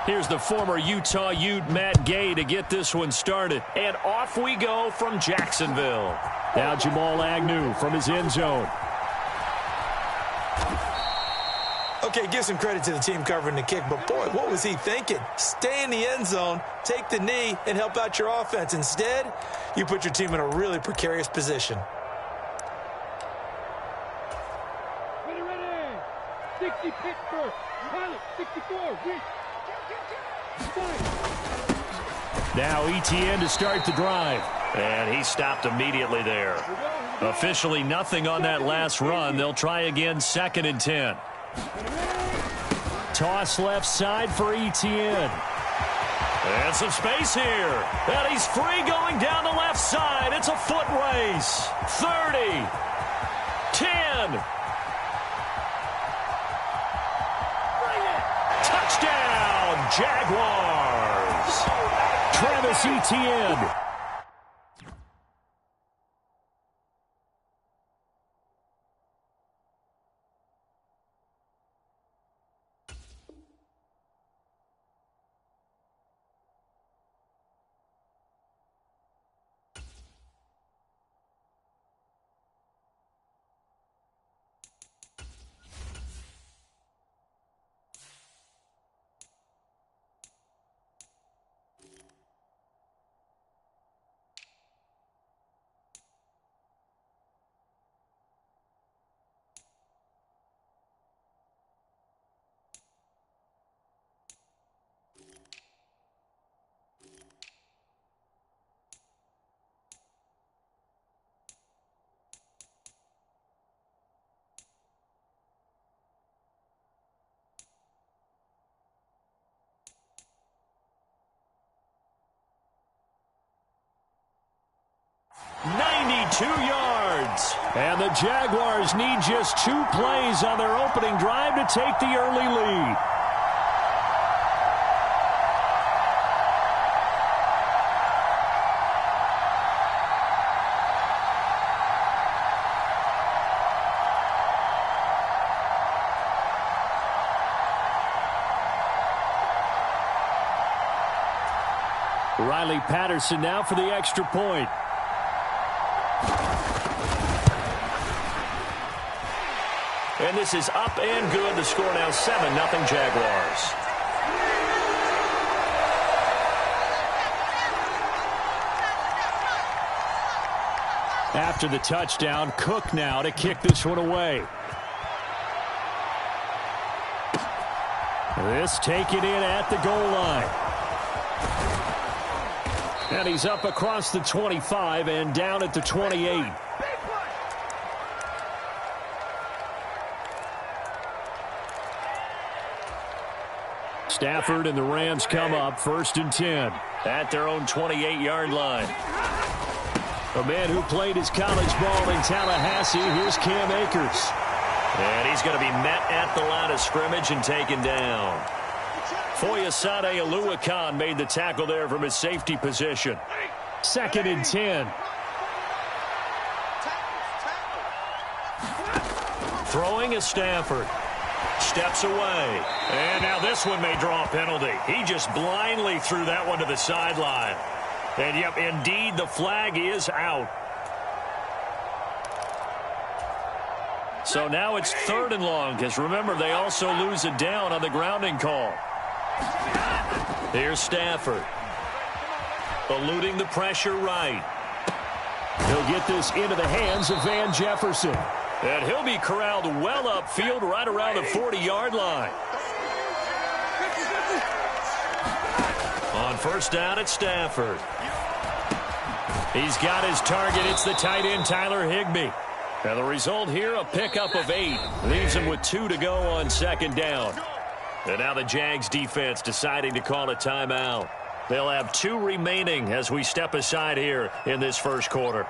Speaker 1: Here's the former Utah Ute, Matt Gay, to get this one started. And off we go from Jacksonville. Now Jamal Agnew from his end zone.
Speaker 3: Okay, give some credit to the team covering the kick, but boy, what was he thinking? Stay in the end zone, take the knee, and help out your offense. Instead, you put your team in a really precarious position.
Speaker 4: Ready. 60 Pittsburgh. Pilot, 64. Reach.
Speaker 1: Now ETN to start the drive. And he stopped immediately there. Officially nothing on that last run. They'll try again, 2nd and 10. Toss left side for ETN. And some space here. And he's free going down the left side. It's a foot race. 30. 10. Touchdown, Jaguars. Travis Etienne. Yards. And the Jaguars need just 2 plays on their opening drive to take the early lead. Riley Patterson now for the extra point. And this is up and good. The score now 7-0 Jaguars. After the touchdown, Cook now to kick this one away. This taken in at the goal line. And he's up across the 25 and down at the 28. Stafford and the Rams come up 1st and 10 at their own 28-yard line. A man who played his college ball in Tallahassee, here's Cam Akers. And he's going to be met at the line of scrimmage and taken down. Foyesade Oluwakan made the tackle there from his safety position. 2nd and 10. Throwing is Stafford. Steps away. And now this one may draw a penalty. He just blindly threw that one to the sideline. And, yep, indeed, the flag is out. So now it's 3rd and long, because remember, they also lose it down on the grounding call. Here's Stafford. Eluding the pressure right. He'll get this into the hands of Van Jefferson. And he'll be corralled well upfield right around the 40-yard line. On 1st down, it's Stafford. He's got his target. It's the tight end, Tyler Higbee. And the result here, a pickup of 8. Leaves him with 2 to go on 2nd down. And now the Jags defense deciding to call a timeout. They'll have 2 remaining as we step aside here in this first quarter.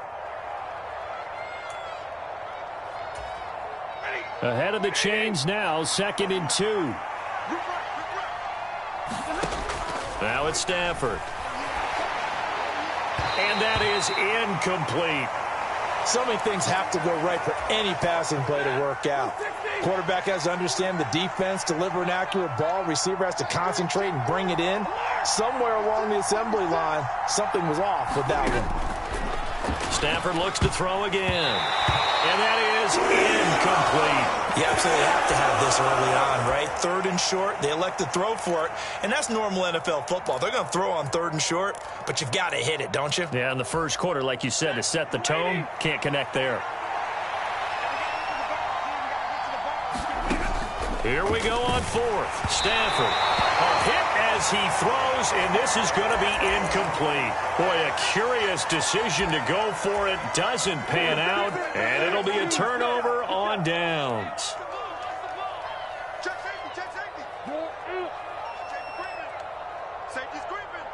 Speaker 1: Ahead of the chains now, 2nd and 2. Now it's Stafford. And that is incomplete.
Speaker 5: So many things have to go right for any passing play to work out. Quarterback has to understand the defense, deliver an accurate ball. Receiver has to concentrate and bring it in. Somewhere along the assembly line, something was off with that one.
Speaker 1: Stafford looks to throw again. And that is incomplete.
Speaker 2: You absolutely have to have this early on, right? 3rd and short, they elect to throw for it, and that's normal NFL football. They're going to throw on 3rd and short, but you've got to hit it, don't you?
Speaker 1: Yeah, in the first quarter, like you said, to set the tone, can't connect there. Here we go on 4th. Stafford. A hit as he throws, and this is going to be incomplete. Boy, a curious decision to go for it. Doesn't pan out, and it'll be a turnover on downs.
Speaker 4: Check safety. Safety's creeping.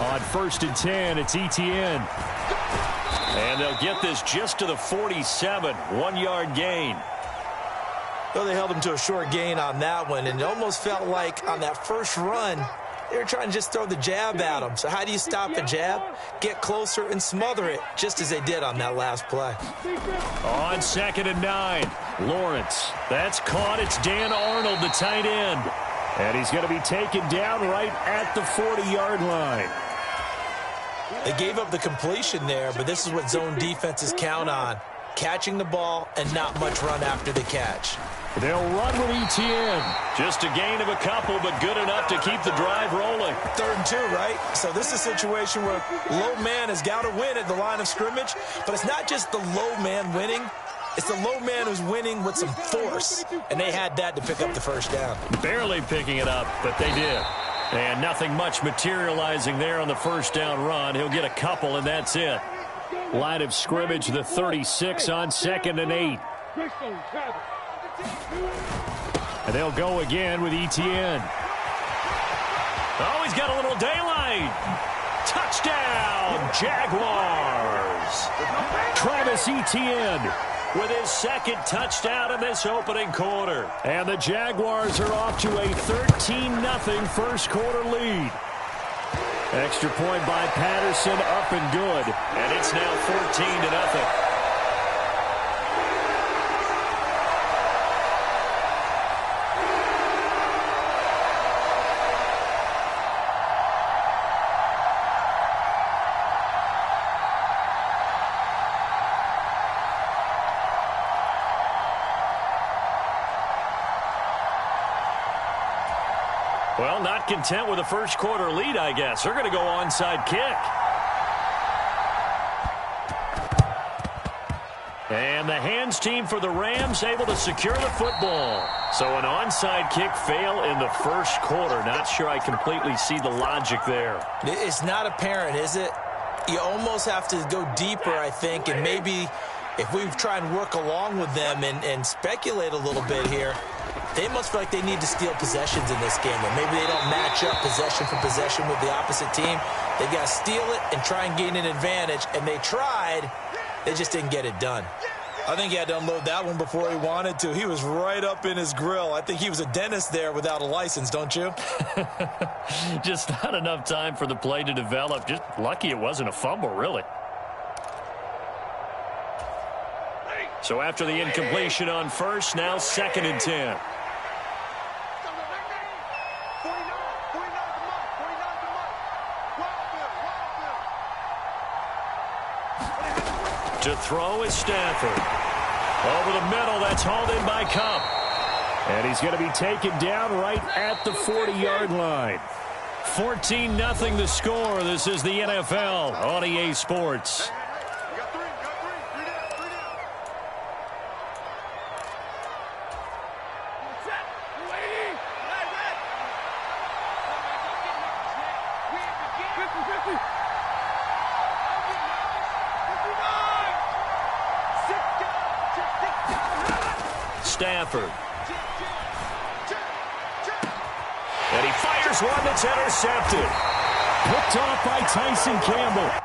Speaker 6: On 1st and 10, it's Etienne.
Speaker 1: And they'll get this just to the 47. 1-yard gain.
Speaker 2: Well, they held him to a short gain on that one, and it almost felt like on that first run, they were trying to just throw the jab at him. So how do you stop a jab? Get closer and smother it, just as they did on that last play.
Speaker 1: On 2nd and 9, Lawrence. That's caught. It's Dan Arnold, the tight end. And he's going to be taken down right at the 40-yard line.
Speaker 2: They gave up the completion there, but this is what zone defenses count on. Catching the ball and not much run after the catch.
Speaker 1: They'll run with Etienne. Just a gain of a couple, but good enough to keep the drive rolling.
Speaker 2: 3rd and 2, right? So this is a situation where low man has got to win at the line of scrimmage, but it's not just the low man winning. It's the low man who's winning with some force, and they had that to pick up the first down.
Speaker 1: Barely picking it up, but they did. And nothing much materializing there on the first down run. He'll get a couple, and that's it. Line of scrimmage, the 36 on 2nd and 8. And they'll go again with Etienne. Oh, he's got a little daylight. Touchdown, Jaguars. Travis Etienne with his 2nd touchdown in this opening quarter. And the Jaguars are off to a 13-0 first quarter lead. Extra point by Patterson, up and good. And it's now 14-0. Well, not content with a first quarter lead, I guess. They're going to go onside kick. And the hands team for the Rams able to secure the football. So an onside kick fail in the first quarter. Not sure I completely see the logic there.
Speaker 2: It's not apparent, is it? You almost have to go deeper, I think, and maybe if we try and work along with them and speculate a little bit here, they must feel like they need to steal possessions in this game. Or maybe they don't match up possession for possession with the opposite team. They've got to steal it and try and gain an advantage. And they tried. They just didn't get it done. I think he had to unload that one before he wanted to. He was right up in his grill. I think he was a dentist there without a license, don't you?
Speaker 1: Just not enough time for the play to develop. Just lucky it wasn't a fumble, really. So after the incompletion on first, now 2nd and 10. To throw is Stafford. Over the middle, that's hauled in by Cup. And he's going to be taken down right at the 40-yard line. 14-0 the score. This is the NFL on EA Sports. Stafford. And he fires Here's one that's intercepted. Picked off by Tyson Campbell.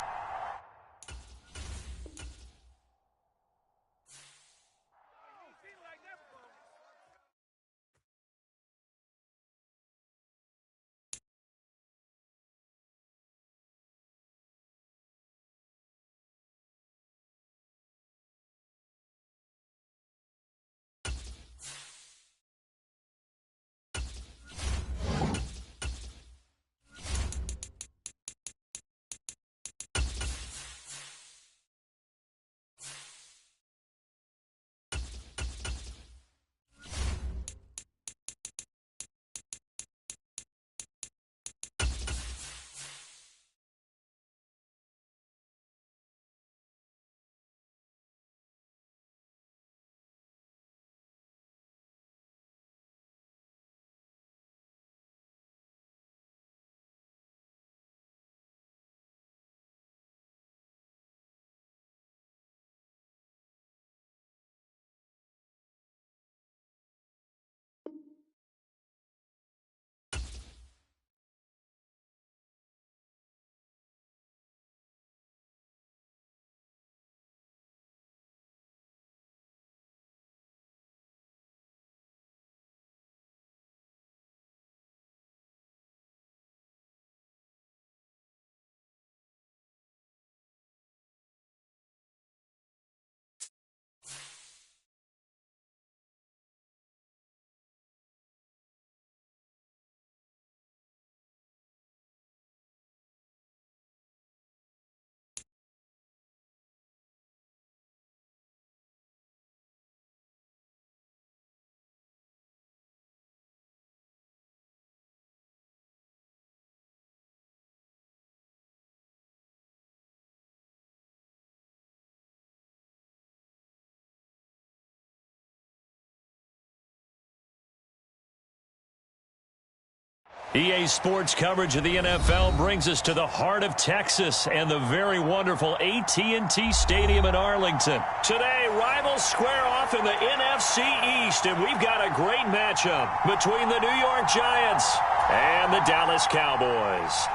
Speaker 1: EA Sports coverage of the NFL brings us to the heart of Texas and the very wonderful AT&T Stadium in Arlington. Today, rivals square off in the NFC East, and we've got a great matchup between the New York Giants and the Dallas Cowboys.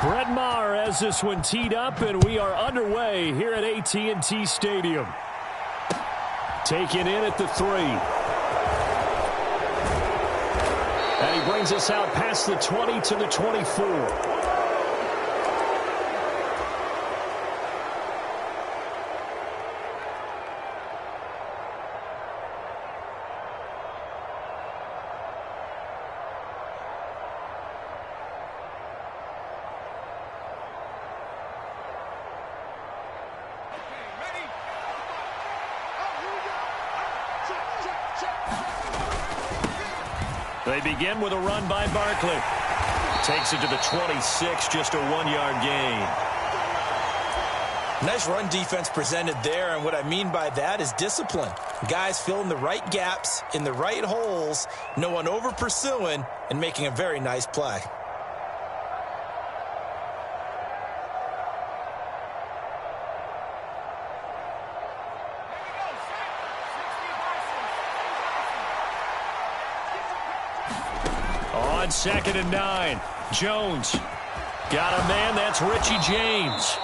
Speaker 1: Brett Maher has this one teed up, and we are underway here at AT&T Stadium. Taken in at the 3. And he brings us out past the 20 to the 24. They begin with a run by Barkley. Takes it to the 26, just a 1-yard gain.
Speaker 3: Nice run defense presented there, and what I mean by that is discipline. Guys filling the right gaps in the right holes, no one over pursuing, and making a very nice play.
Speaker 1: On 2nd and 9, Jones got a man. That's Richie James.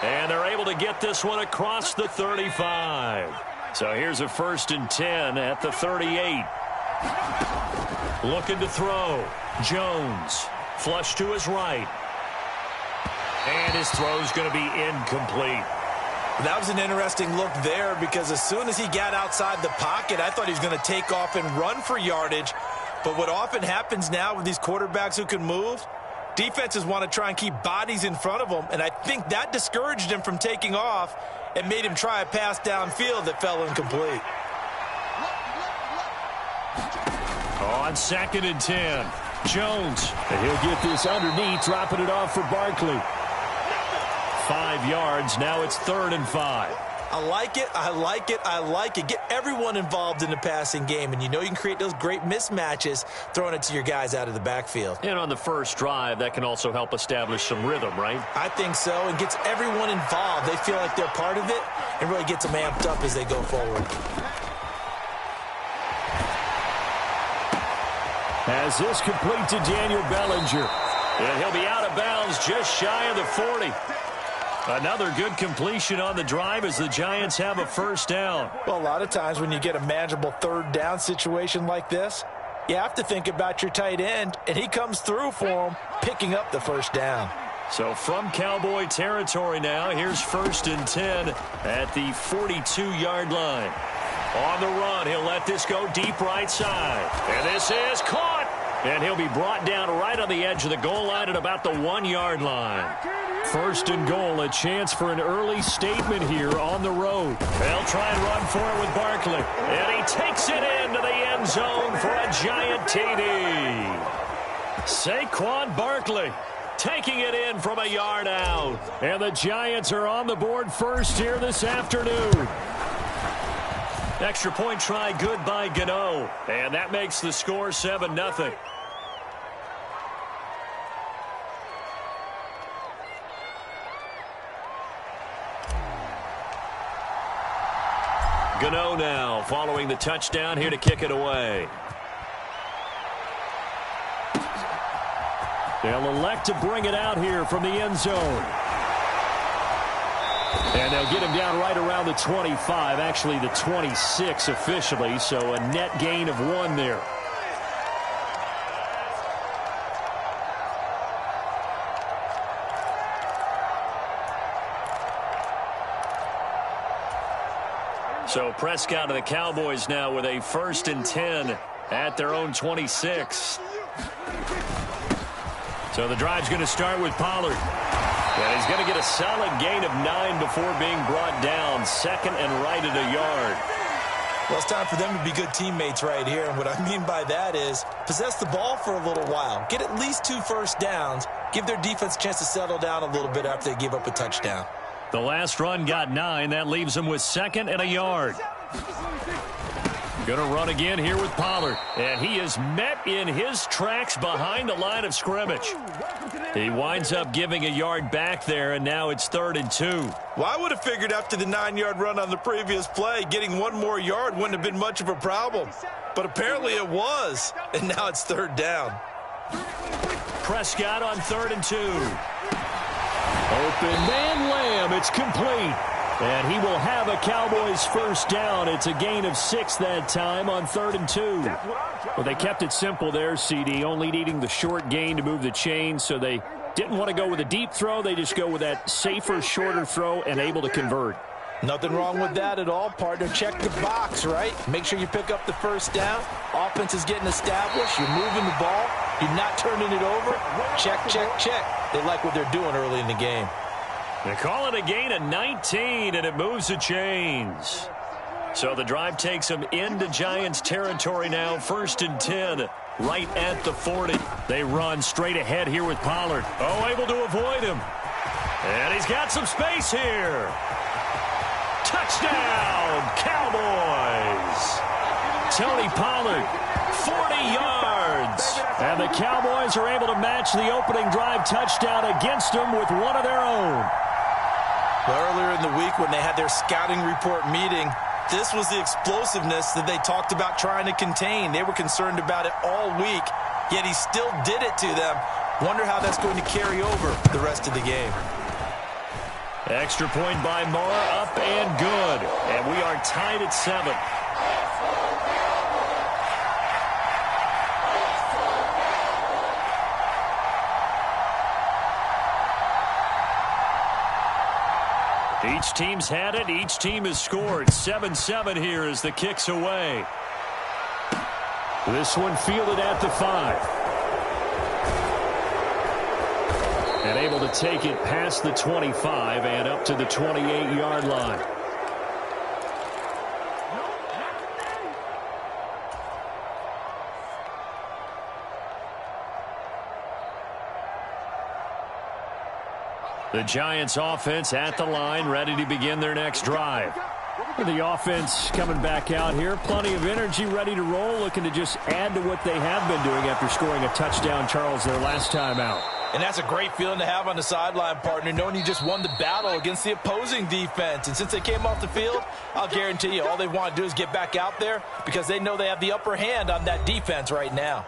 Speaker 1: And they're able to get this one across the 35. So here's a 1st and 10 at the 38. Looking to throw. Jones. Flush to his right. And his throw's going to be incomplete.
Speaker 3: That was an interesting look there because as soon as he got outside the pocket, I thought he was going to take off and run for yardage. But what often happens now with these quarterbacks who can move, defenses want to try and keep bodies in front of them, and I think that discouraged him from taking off and made him try a pass downfield that fell incomplete.
Speaker 1: On 2nd and 10, Jones. And he'll get this underneath, dropping it off for Barkley. 5 yards, now it's 3rd and 5.
Speaker 3: I like it, I like it, I like it. Get everyone involved in the passing game, and you know you can create those great mismatches throwing it to your guys out of the backfield.
Speaker 1: And on the first drive, that can also help establish some rhythm, right?
Speaker 3: I think so, and gets everyone involved. They feel like they're part of it, and really gets them amped up as they go forward.
Speaker 1: As this complete to Daniel Bellinger. And he'll be out of bounds just shy of the 40. Another good completion on the drive as the Giants have a first down.
Speaker 5: Well, a lot of times when you get a manageable third down situation like this, you have to think about your tight end, and he comes through for him, picking up the first down.
Speaker 1: So from Cowboy territory now, here's 1st and 10 at the 42-yard line. On the run, he'll let this go deep right side. And this is caught. And he'll be brought down right on the edge of the goal line at about the 1-yard line. 1st and goal, a chance for an early statement here on the road. They'll try and run for it with Barkley. And he takes it into the end zone for a Giant TD. Saquon Barkley taking it in from a yard out. And the Giants are on the board first here this afternoon. Extra point try good by Gano. And that makes the score 7-0. Gano now following the touchdown here to kick it away. They'll elect to bring it out here from the end zone. And they'll get him down right around the 25, actually the 26 officially, so a net gain of 1 there. So Prescott and the Cowboys now with a 1st and 10 at their own 26. So the drive's going to start with Pollard. And he's going to get a solid gain of 9 before being brought down. 2nd and right at a yard.
Speaker 3: Well, it's time for them to be good teammates right here. And what I mean by that is possess the ball for a little while. Get at least 2 first downs. Give their defense a chance to settle down a little bit after they give up a touchdown.
Speaker 1: The last run got 9. That leaves them with 2nd and a yard. Going to run again here with Pollard. And he is met in his tracks behind the line of scrimmage. He winds up giving a yard back there, and now it's 3rd and 2.
Speaker 2: Well, I would have figured after the 9-yard run on the previous play, getting 1 more yard wouldn't have been much of a problem. But apparently it was, and now it's 3rd down.
Speaker 1: Prescott on 3rd and 2. Open man Lamb. It's complete. And he will have a Cowboys first down. It's a gain of 6 that time on 3rd and 2. Well, they kept it simple there, CD, only needing the short gain to move the chains, so they didn't want to go with a deep throw. They just go with that safer, shorter throw and able to convert.
Speaker 5: Nothing wrong with that at all, partner. Check the box, right? Make sure you pick up the first down. Offense is getting established. You're moving the ball. You're not turning it over. Check, check, check. They like what they're doing early in the game.
Speaker 1: They call it a gain of 19, and it moves the chains. So the drive takes them into Giants territory now. 1st and 10, right at the 40. They run straight ahead here with Pollard. Oh, able to avoid him. And he's got some space here. Touchdown, Cowboys. Tony Pollard, 40 yards. And the Cowboys are able to match the opening drive touchdown against them with one of their own.
Speaker 2: Well, earlier in the week when they had their scouting report meeting, this was the explosiveness that they talked about trying to contain. They were concerned about it all week, yet he still did it to them. Wonder how that's going to carry over the rest of the game.
Speaker 1: Extra point by Moore, up and good. And we are tied at 7. Each team's had it. Each team has scored. 7-7 here as the kick's away. This one fielded at the 5. And able to take it past the 25 and up to the 28-yard line. The Giants offense at the line, ready to begin their next drive.
Speaker 6: The offense coming back out here. Plenty of energy, ready to roll, looking to just add to what they have been doing after scoring a touchdown, Charles, their last time out.
Speaker 5: And that's a great feeling to have on the sideline, partner, knowing you just won the battle against the opposing defense. And since they came off the field, I'll guarantee you all they want to do is get back out there because they know they have the upper hand on that defense right now.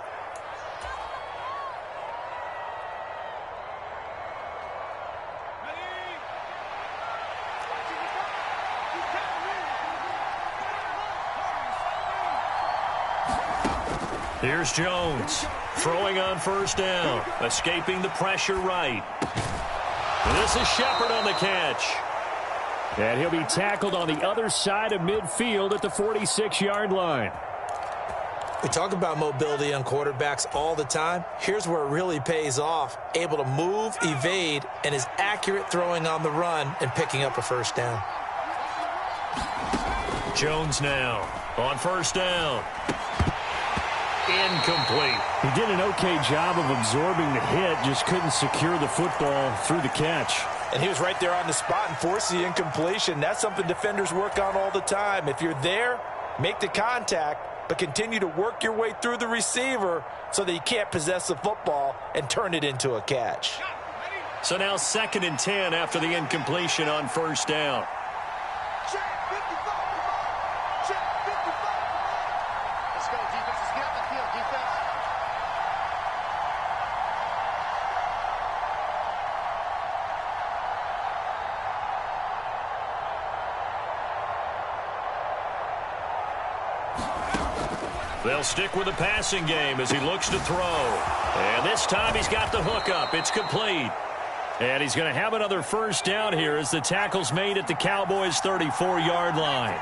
Speaker 1: Here's Jones, throwing on first down, escaping the pressure right. And this is Shepard on the catch.
Speaker 6: And he'll be tackled on the other side of midfield at the 46-yard line.
Speaker 3: We talk about mobility on quarterbacks all the time. Here's where it really pays off. Able to move, evade, and is accurate throwing on the run and picking up a first down.
Speaker 1: Jones now on first down. Incomplete.
Speaker 6: He did an okay job of absorbing the hit, just couldn't secure the football through the catch.
Speaker 5: And he was right there on the spot and forced the incompletion. That's something defenders work on all the time. If you're there, make the contact, but continue to work your way through the receiver so that you can't possess the football and turn it into a catch.
Speaker 1: So now 2nd and 10 after the incompletion on first down. They'll stick with the passing game as he looks to throw. And this time he's got the hookup. It's complete. And he's going to have another first down here as the tackle's made at the Cowboys' 34-yard line.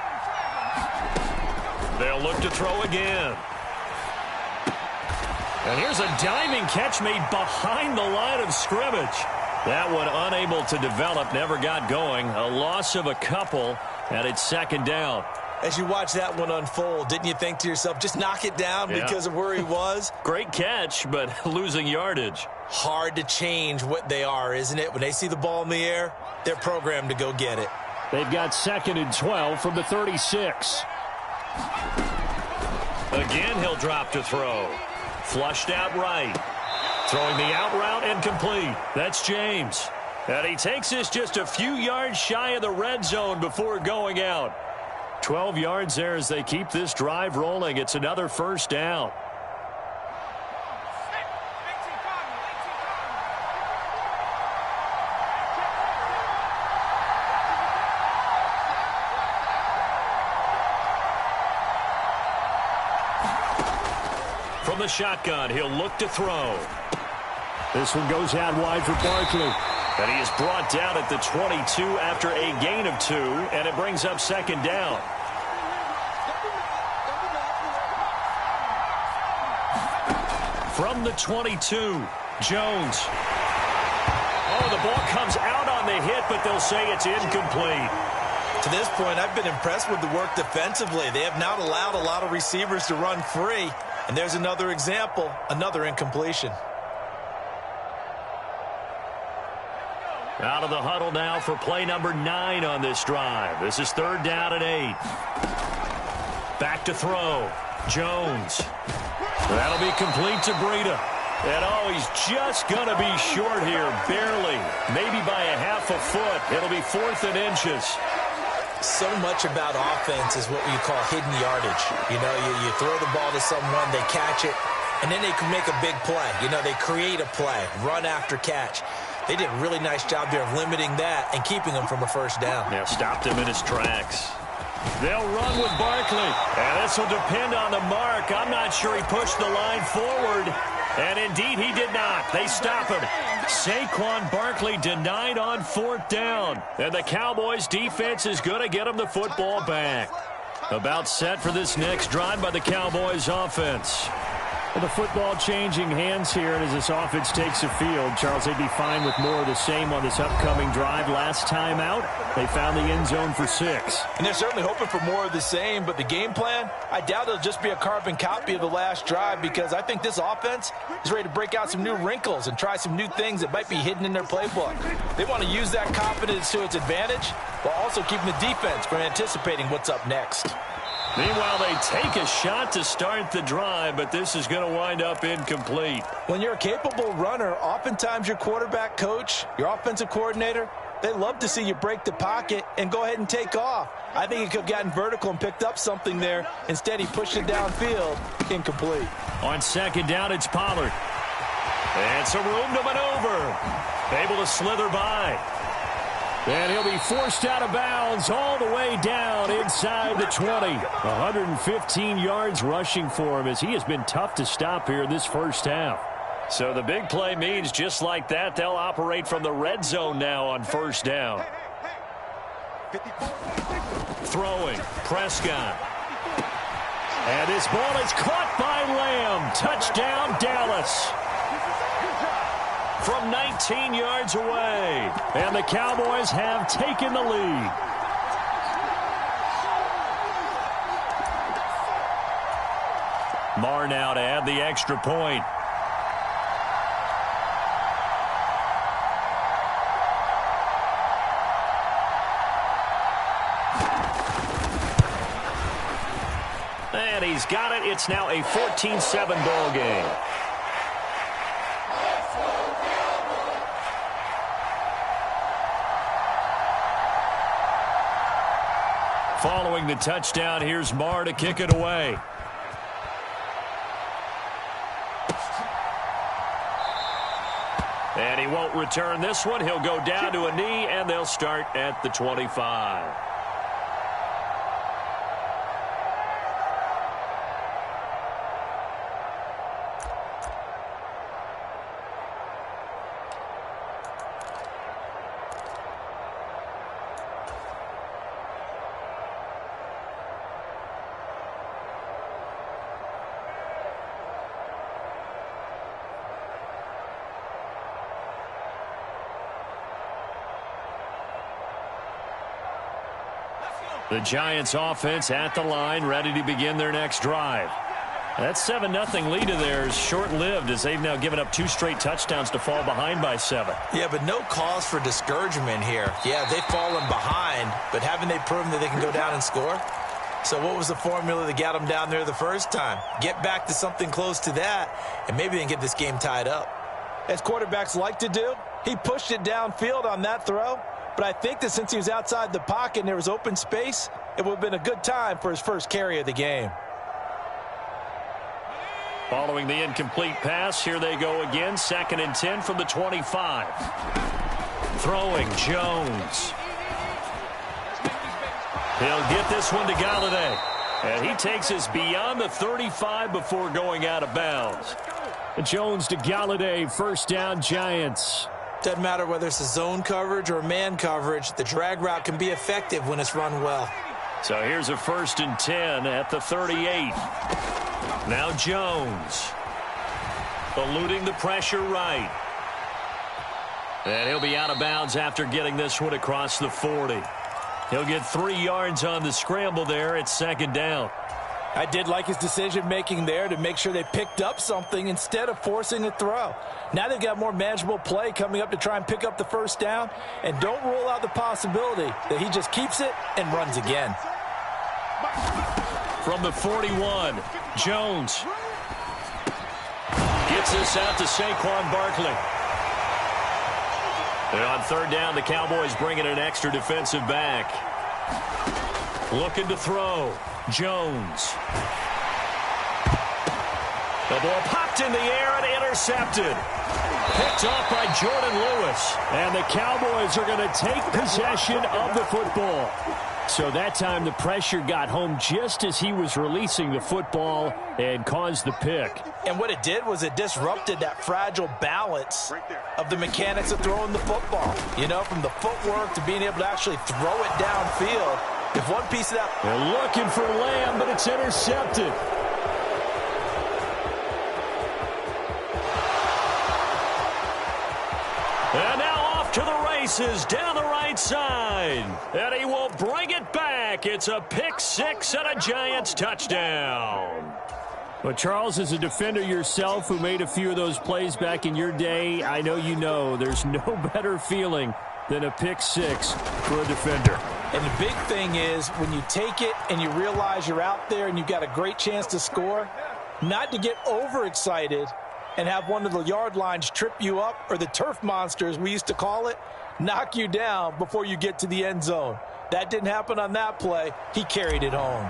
Speaker 1: They'll look to throw again. And here's a diving catch made behind the line of scrimmage. That one unable to develop, never got going. A loss of a couple, and it's 2nd down.
Speaker 3: As you watch that one unfold, didn't you think to yourself, just knock it down because of where he was?
Speaker 1: Great catch, but losing yardage.
Speaker 3: Hard to change what they are, isn't it? When they see the ball in the air, they're programmed to go get it.
Speaker 6: They've got 2nd and 12 from the 36.
Speaker 1: Again, he'll drop to throw. Flushed out right. Throwing the out route and complete. That's James. And he takes this just a few yards shy of the red zone before going out. 12 yards there as they keep this drive rolling. It's another first down. From the shotgun, he'll look to throw.
Speaker 6: This one goes out wide for Barkley.
Speaker 1: And he is brought down at the 22 after a gain of 2, and it brings up 2nd down. From the 22, Jones. Oh, the ball comes out on the hit, but they'll say it's incomplete.
Speaker 3: To this point, I've been impressed with the work defensively. They have not allowed a lot of receivers to run free. And there's another example, another incompletion.
Speaker 1: Out of the huddle now for play number 9 on this drive. This is 3rd down and 8. Back to throw. Jones. That'll be complete to Breida. And oh, he's just going to be short here, barely. Maybe by a half a foot. It'll be 4th and inches.
Speaker 3: So much about offense is what you call hidden yardage. You know, you throw the ball to someone, they catch it, and then they can make a big play. You know, they create a play, run after catch. They did a really nice job there of limiting that and keeping him from a first down.
Speaker 1: Yeah, stopped him in his tracks. They'll run with Barkley. And this will depend on the mark. I'm not sure he pushed the line forward. And indeed, he did not. They stop him. Saquon Barkley denied on 4th down. And the Cowboys defense is going to get him the football back. About set for this next drive by the Cowboys offense.
Speaker 6: Well, the football changing hands here, and as this offense takes the field, Charles, they'd be fine with more of the same on this upcoming drive. Last time out, they found the end zone for 6.
Speaker 5: And they're certainly hoping for more of the same, but the game plan, I doubt it'll just be a carbon copy of the last drive, because I think this offense is ready to break out some new wrinkles and try some new things that might be hidden in their playbook. They want to use that confidence to its advantage while also keeping the defense from anticipating what's up next.
Speaker 1: Meanwhile, they take a shot to start the drive, but this is going to wind up incomplete.
Speaker 5: When you're a capable runner, oftentimes your quarterback coach, your offensive coordinator, they love to see you break the pocket and go ahead and take off. I think he could have gotten vertical and picked up something there. Instead, he pushed it downfield, incomplete.
Speaker 1: On second down, it's Pollard. And some room to maneuver. Able to slither by. And he'll be forced out of bounds all the way down inside the 20. 115 yards rushing for him, as he has been tough to stop here in this first half. So the big play means just like that, they'll operate from the red zone now on first down. Throwing, Prescott. And this ball is caught by Lamb. Touchdown, Dallas. From 19 yards away. And the Cowboys have taken the lead. Marr now to add the extra point. And he's got it. It's now a 14-7 ball game. Following the touchdown, here's Marr to kick it away. And he won't return this one. He'll go down to a knee, and they'll start at the 25. The Giants offense at the line, ready to begin their next drive. That 7-0 lead of theirs short-lived, as they've now given up 2 straight touchdowns to fall behind by 7.
Speaker 3: Yeah, but no cause for discouragement here. Yeah, they've fallen behind, but haven't they proven that they can go down and score? So what was the formula that got them down there the first time? Get back to something close to that, and maybe they can get this game tied up.
Speaker 5: As quarterbacks like to do, he pushed it downfield on that throw. But I think that since he was outside the pocket and there was open space, it would have been a good time for his first carry of the game.
Speaker 1: Following the incomplete pass, here they go again. 2nd and 10 from the 25. Throwing, Jones. He'll get this one to Galladay. And he takes us beyond the 35 before going out of bounds.
Speaker 6: Jones to Galladay, first down, Giants.
Speaker 3: Doesn't matter whether it's a zone coverage or man coverage, the drag route can be effective when it's run well.
Speaker 1: So here's a 1st and 10 at the 38. Now Jones. Eluding the pressure right. And he'll be out of bounds after getting this one across the 40. He'll get 3 yards on the scramble there. It's 2nd down.
Speaker 5: I did like his decision-making there to make sure they picked up something instead of forcing a throw. Now they've got more manageable play coming up to try and pick up the first down, and don't rule out the possibility that he just keeps it and runs again.
Speaker 1: From the 41, Jones gets this out to Saquon Barkley. And on 3rd down, the Cowboys bring in an extra defensive back. Looking to throw. Jones. The ball popped in the air and intercepted. Picked off by Jordan Lewis.
Speaker 6: And the Cowboys are going to take possession of the football. So that time the pressure got home just as he was releasing the football and caused the pick.
Speaker 5: And what it did was it disrupted that fragile balance of the mechanics of throwing the football. You know, from the footwork to being able to actually throw it downfield. If one piece of that...
Speaker 6: They're looking for Lamb, but it's intercepted.
Speaker 1: And now off to the races down the right side. And he will bring it back. It's a pick six and a Giants touchdown.
Speaker 6: But Charles, as a defender yourself who made a few of those plays back in your day, I know you know there's no better feeling than a pick six for a defender.
Speaker 5: And the big thing is when you take it and you realize you're out there and you've got a great chance to score, not to get overexcited and have one of the yard lines trip you up, or the turf monsters, we used to call it, knock you down before you get to the end zone. That didn't happen on that play. He carried it home.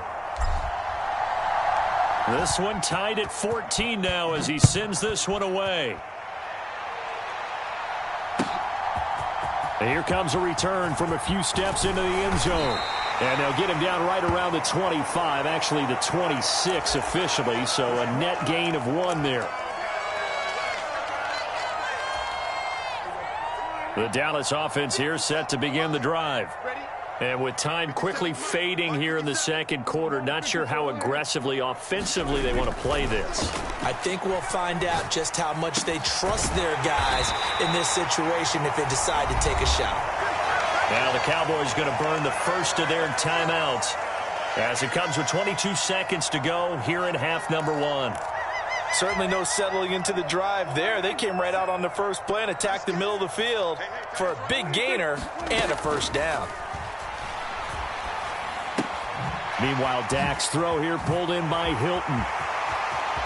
Speaker 1: This one tied at 14 now as he sends this one away. And here comes a return from a few steps into the end zone. And they'll get him down right around the 25, actually the 26 officially, so a net gain of 1 there. The Dallas offense here set to begin the drive. And with time quickly fading here in the second quarter, not sure how aggressively, offensively they want to play this.
Speaker 3: I think we'll find out just how much they trust their guys in this situation if they decide to take a shot.
Speaker 1: Now the Cowboys going to burn the first of their timeouts as it comes with 22 seconds to go here in half number 1.
Speaker 5: Certainly no settling into the drive there. They came right out on the first play and attacked the middle of the field for a big gainer and a first down.
Speaker 6: Meanwhile, Dak's throw here pulled in by Hilton.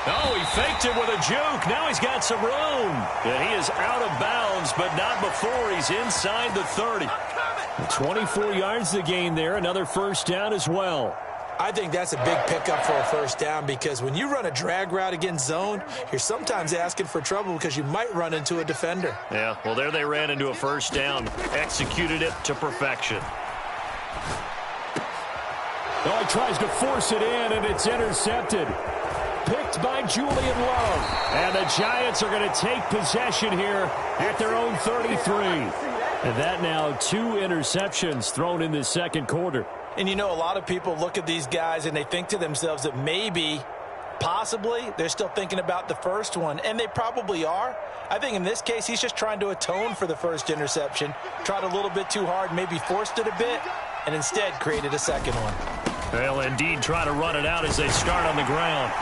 Speaker 1: Oh, he faked it with a juke. Now he's got some room. And he is out of bounds, but not before he's inside the 30.
Speaker 6: 24 yards to gain there. Another first down as well.
Speaker 3: I think that's a big pickup for a first down, because when you run a drag route against zone, you're sometimes asking for trouble because you might run into a defender.
Speaker 1: Yeah, well, there they ran into a first down. Executed it to perfection.
Speaker 6: Oh, he tries to force it in, and it's intercepted. Picked by Julian Love. And the Giants are going to take possession here at their own 33. And that now 2 interceptions thrown in the second quarter.
Speaker 5: And you know, a lot of people look at these guys and they think to themselves that maybe, possibly, they're still thinking about the first one. And they probably are. I think in this case, he's just trying to atone for the first interception. Tried a little bit too hard, maybe forced it a bit, and instead created a second one.
Speaker 1: They'll indeed try to run it out as they start on the ground.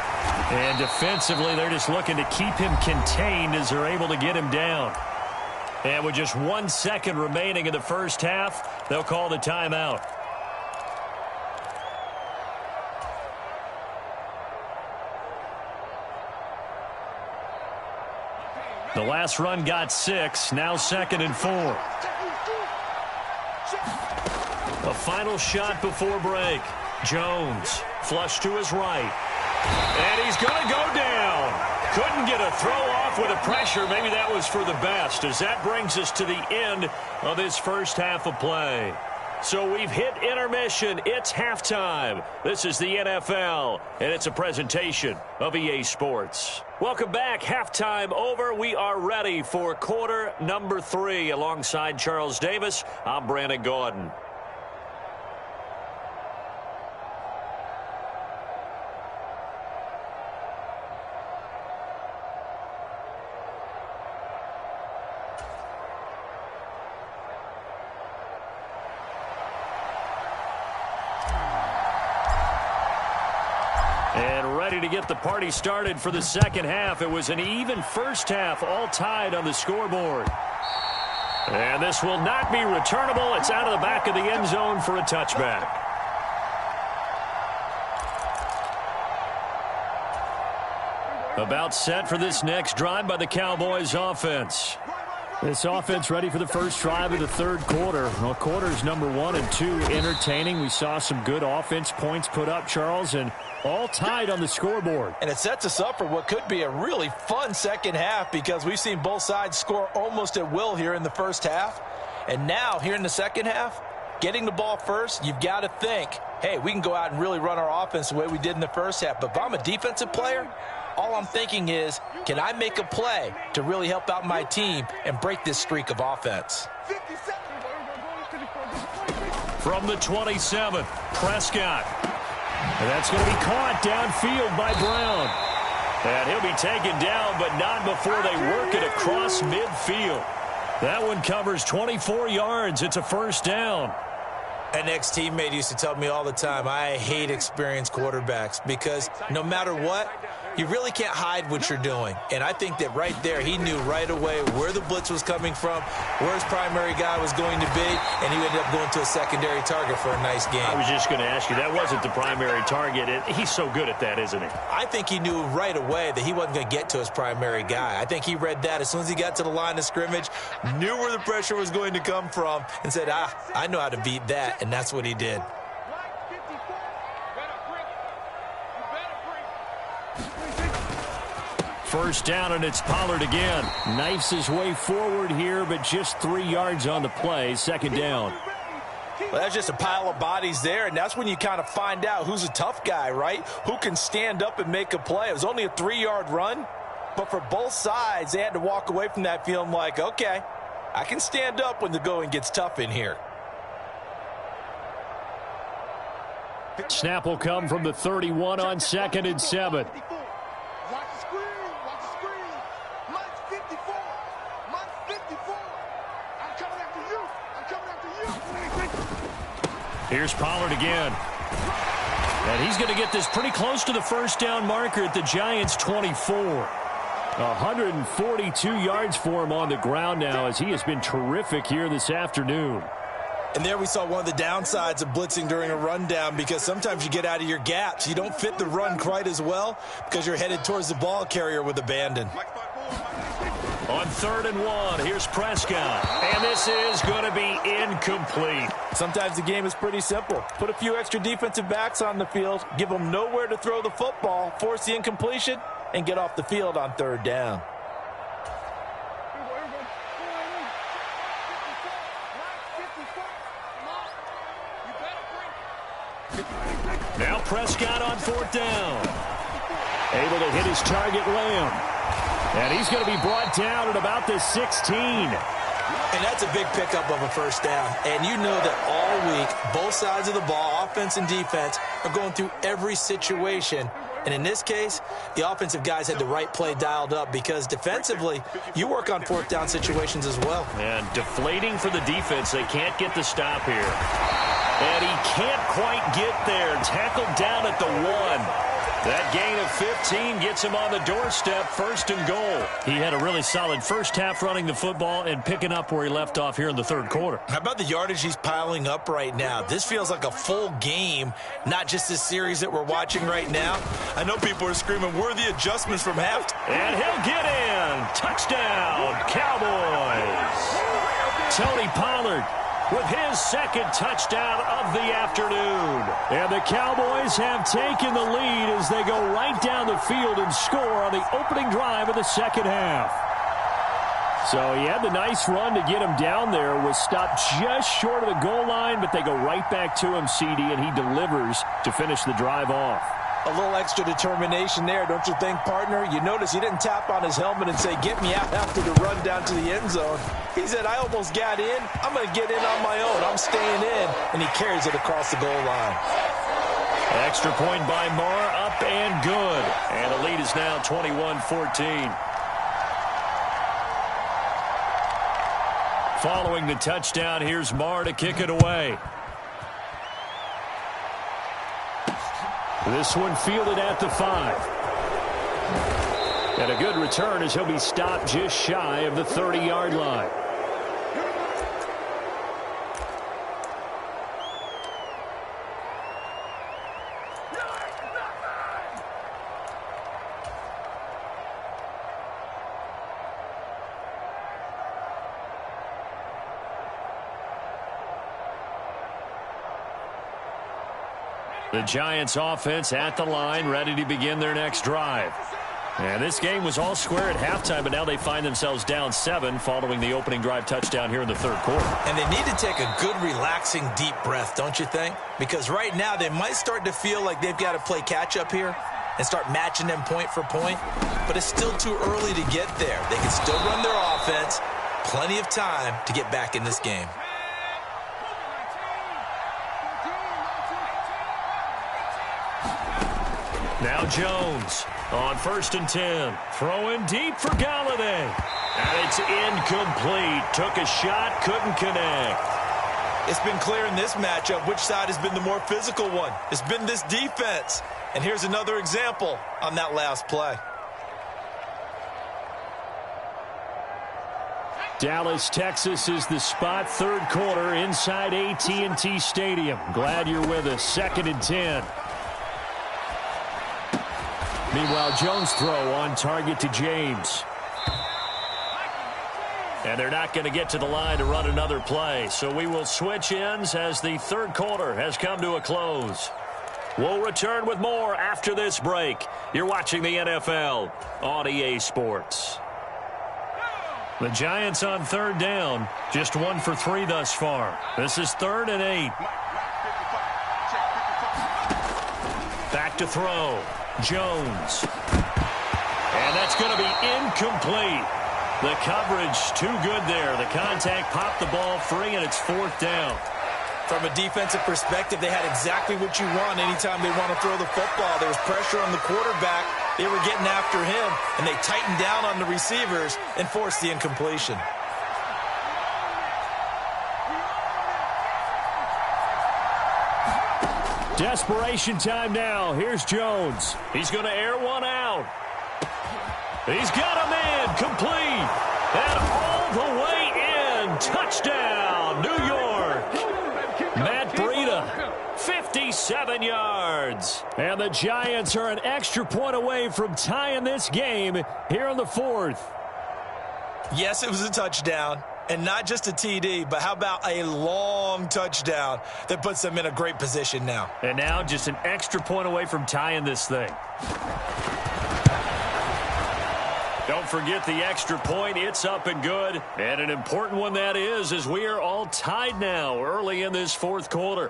Speaker 1: And defensively, they're just looking to keep him contained as they're able to get him down. And with just 1 second remaining in the first half, they'll call the timeout. The last run got 6, now 2nd and 4. A final shot before break. Jones, flush to his right. And he's going to go down. Couldn't get a throw off with the pressure. Maybe that was for the best, as that brings us to the end of this first half of play. So we've hit intermission. It's halftime. This is the NFL, and it's a presentation of EA Sports. Welcome back. Halftime over. We are ready for quarter number 3. Alongside Charles Davis, I'm Brandon Gordon. To get the party started for the second half. It was an even first half, all tied on the scoreboard. And this will not be returnable. It's out of the back of the end zone for a touchback. About set for this next drive by the Cowboys offense.
Speaker 6: This offense ready for the first drive of the third quarter. Well, quarters number 1 and 2 entertaining. We saw some good offense points put up, Charles, and all tied on the scoreboard.
Speaker 5: And it sets us up for what could be a really fun second half, because we've seen both sides score almost at will here in the first half. And now, here in the second half, getting the ball first, you've got to think, hey, we can go out and really run our offense the way we did in the first half. But if I'm a defensive player, all I'm thinking is, can I make a play to really help out my team and break this streak of offense?
Speaker 1: From the 27, Prescott. And that's going to be caught downfield by Brown. And he'll be taken down, but not before they work it across midfield. That one covers 24 yards. It's a first down.
Speaker 3: An ex-teammate used to tell me all the time, I hate experienced quarterbacks because no matter what, you really can't hide what you're doing. And I think that right there, he knew right away where the blitz was coming from, where his primary guy was going to be, and he ended up going to a secondary target for a nice game.
Speaker 1: I was just going to ask you, that wasn't the primary target. He's so good at that, isn't he?
Speaker 3: I think he knew right away that he wasn't going to get to his primary guy. I think he read that as soon as he got to the line of scrimmage, knew where the pressure was going to come from, and said, I know how to beat that, and that's what he did.
Speaker 1: First down, and it's Pollard again. Knifes his way forward here, but just 3 yards on the play. Second down.
Speaker 5: Well, that's just a pile of bodies there, and that's when you kind of find out who's a tough guy, right? Who can stand up and make a play. It was only a 3-yard run, but for both sides, they had to walk away from that feeling like, okay, I can stand up when the going gets tough in here.
Speaker 1: Snap will come from the 31 on 2nd and 7. Here's Pollard again. And he's going to get this pretty close to the first down marker at the Giants' 24. 142 yards for him on the ground now as he has been terrific here this afternoon.
Speaker 3: And there we saw one of the downsides of blitzing during a rundown because sometimes you get out of your gaps. You don't fit the run quite as well because you're headed towards the ball carrier with abandon.
Speaker 1: On 3rd and 1, here's Prescott. And this is going to be incomplete.
Speaker 5: Sometimes the game is pretty simple. Put a few extra defensive backs on the field, give them nowhere to throw the football, force the incompletion, and get off the field on 3rd down.
Speaker 1: Now Prescott on 4th down. Able to hit his target, Lamb. And he's going to be brought down at about the 16.
Speaker 3: And that's a big pickup of a first down. And you know that all week, both sides of the ball, offense and defense, are going through every situation. And in this case, the offensive guys had the right play dialed up because defensively, you work on 4th down situations as well.
Speaker 1: And deflating for the defense. They can't get the stop here. And he can't quite get there. Tackled down at the 1. That gain of 15 gets him on the doorstep, 1st and goal. He had a really solid first half running the football and picking up where he left off here in the 3rd quarter.
Speaker 3: How about the yardage he's piling up right now? This feels like a full game, not just this series that we're watching right now. I know people are screaming, worthy adjustments from half.
Speaker 1: And he'll get in. Touchdown, Cowboys. Tony Pollard with his 2nd touchdown of the afternoon. And the Cowboys have taken the lead as they go right down the field and score on the opening drive of the 2nd half. So he had the nice run to get him down there, was stopped just short of the goal line, but they go right back to him, CD, and he delivers to finish the drive off.
Speaker 5: A little extra determination there, don't you think, partner? You notice he didn't tap on his helmet and say, get me out after the run down to the end zone. He said, I almost got in. I'm going to get in on my own. I'm staying in. And he carries it across the goal line.
Speaker 1: Extra point by Marr, up and good. And the lead is now 21-14. Following the touchdown, here's Marr to kick it away. This one fielded at the 5. And a good return as he'll be stopped just shy of the 30-yard line. The Giants offense at the line, ready to begin their next drive. And this game was all square at halftime, but now they find themselves down 7 following the opening drive touchdown here in the 3rd quarter.
Speaker 3: And they need to take a good, relaxing, deep breath, don't you think? Because right now they might start to feel like they've got to play catch-up here and start matching them point for point. But it's still too early to get there. They can still run their offense. Plenty of time to get back in this game.
Speaker 1: Now Jones on 1st and 10. Throwing deep for Galladay. And it's incomplete. Took a shot, couldn't connect.
Speaker 2: It's been clear in this matchup which side has been the more physical one. It's been this defense. And here's another example on that last play.
Speaker 6: Dallas, Texas is the spot. 3rd quarter inside AT&T Stadium. Glad you're with us. 2nd and 10. Meanwhile, Jones throw on target to James. And they're not going to get to the line to run another play. So we will switch ends as the 3rd quarter has come to a close. We'll return with more after this break. You're watching the NFL on EA Sports. The Giants on 3rd down. Just 1 for 3 thus far. This is 3rd and 8. Back to throw. Jones. And that's going to be incomplete. The coverage too good there. The contact popped the ball free, and it's 4th down.
Speaker 2: From a defensive perspective, they had exactly what you want anytime they want to throw the football. There was pressure on the quarterback. They were getting after him, and they tightened down on the receivers and forced the incompletion.
Speaker 6: Desperation time now. Here's Jones.
Speaker 1: He's going to air one out. He's got him in. Complete. And all the way in. Touchdown, New York. Matt Breida, 57 yards.
Speaker 6: And the Giants are an extra point away from tying this game here in the 4th.
Speaker 2: Yes, it was a touchdown. And not just a TD, but how about a long touchdown that puts them in a great position now.
Speaker 6: And now just an extra point away from tying this thing.
Speaker 1: Don't forget the extra point. It's up and good. And an important one that is, as we are all tied now early in this 4th quarter.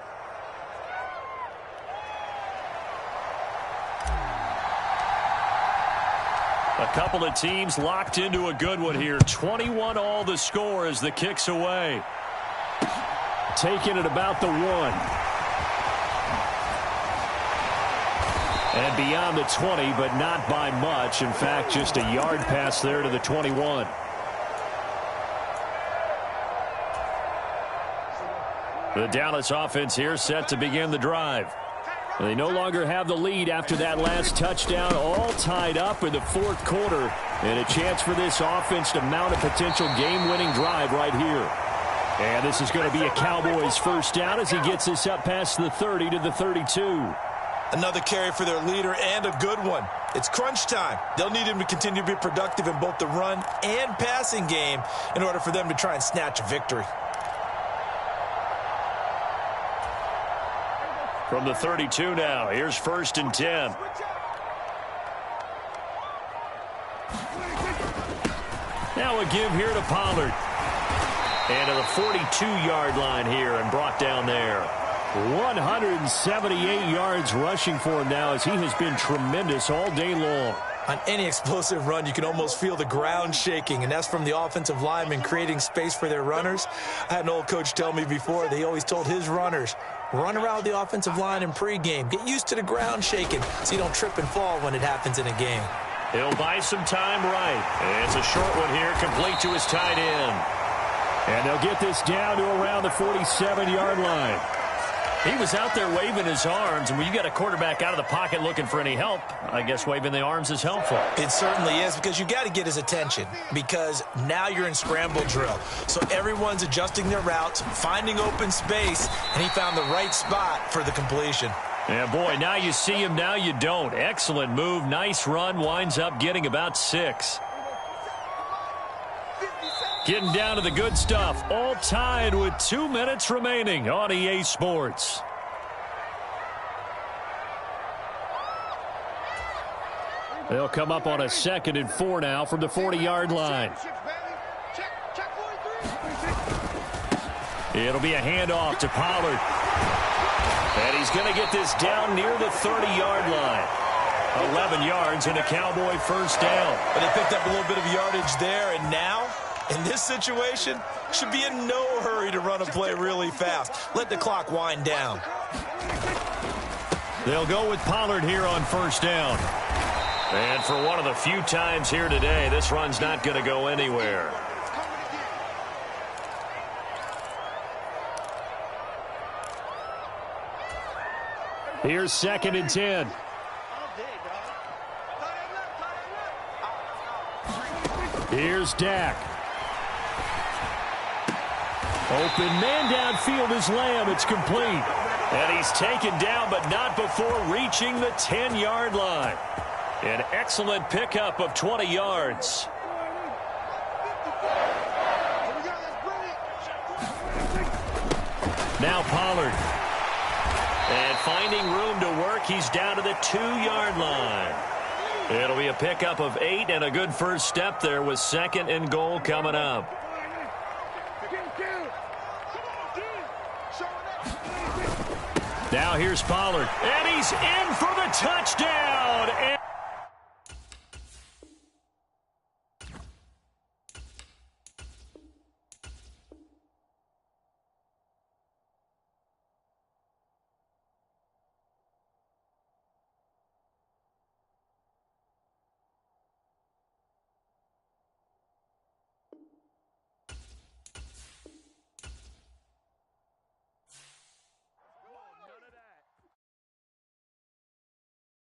Speaker 1: A couple of teams locked into a good one here. 21 all the score as the kick's away.
Speaker 6: Taking it about the 1. And beyond the 20, but not by much. In fact, just a yard pass there to the 21. The Dallas offense here set to begin the drive. They no longer have the lead after that last touchdown, all tied up in the 4th quarter. And a chance for this offense to mount a potential game-winning drive right here. And this is going to be a Cowboys 1st down as he gets this up past the 30 to the 32.
Speaker 2: Another carry for their leader and a good one. It's crunch time. They'll need him to continue to be productive in both the run and passing game in order for them to try and snatch a victory.
Speaker 1: From the 32 now, here's 1st and 10. Now a give here to Pollard. And to the 42-yard line here and brought down there. 178 yards rushing for him now as he has been tremendous all day long.
Speaker 2: On any explosive run, you can almost feel the ground shaking, and that's from the offensive linemen creating space for their runners. I had an old coach tell me before, they always told his runners, run around the offensive line in pregame. Get used to the ground shaking so you don't trip and fall when it happens in a game.
Speaker 1: He'll buy some time right. And it's a short one here, complete to his tight end.
Speaker 6: And they'll get this down to around the 47-yard line.
Speaker 1: He was out there waving his arms, and when you got a quarterback out of the pocket looking for any help, I guess waving the arms is helpful.
Speaker 2: It certainly is, because you got to get his attention, because now you're in scramble drill. So everyone's adjusting their routes, finding open space, and he found the right spot for the completion.
Speaker 1: Yeah, boy, now you see him, now you don't. Excellent move, nice run, winds up getting about 6. Getting down to the good stuff, all tied with 2 minutes remaining on EA Sports.
Speaker 6: They'll come up on a 2nd and 4 now from the 40-yard line. It'll be a handoff to Pollard. And he's going to get this down near the 30-yard line. 11 yards and a Cowboy 1st down.
Speaker 2: But they picked up a little bit of yardage there, and now, in this situation, should be in no hurry to run a play really fast. Let the clock wind down.
Speaker 1: They'll go with Pollard here on first down. And for one of the few times here today, this run's not going to go anywhere. Here's 2nd and 10. Here's Dak. Open man downfield is Lamb. It's complete. And he's taken down, but not before reaching the 10-yard line. An excellent pickup of 20 yards. Now Pollard. And finding room to work, he's down to the 2-yard line. It'll be a pickup of 8 and a good first step there with 2nd and goal coming up. Now here's Pollard. And he's in for the touchdown.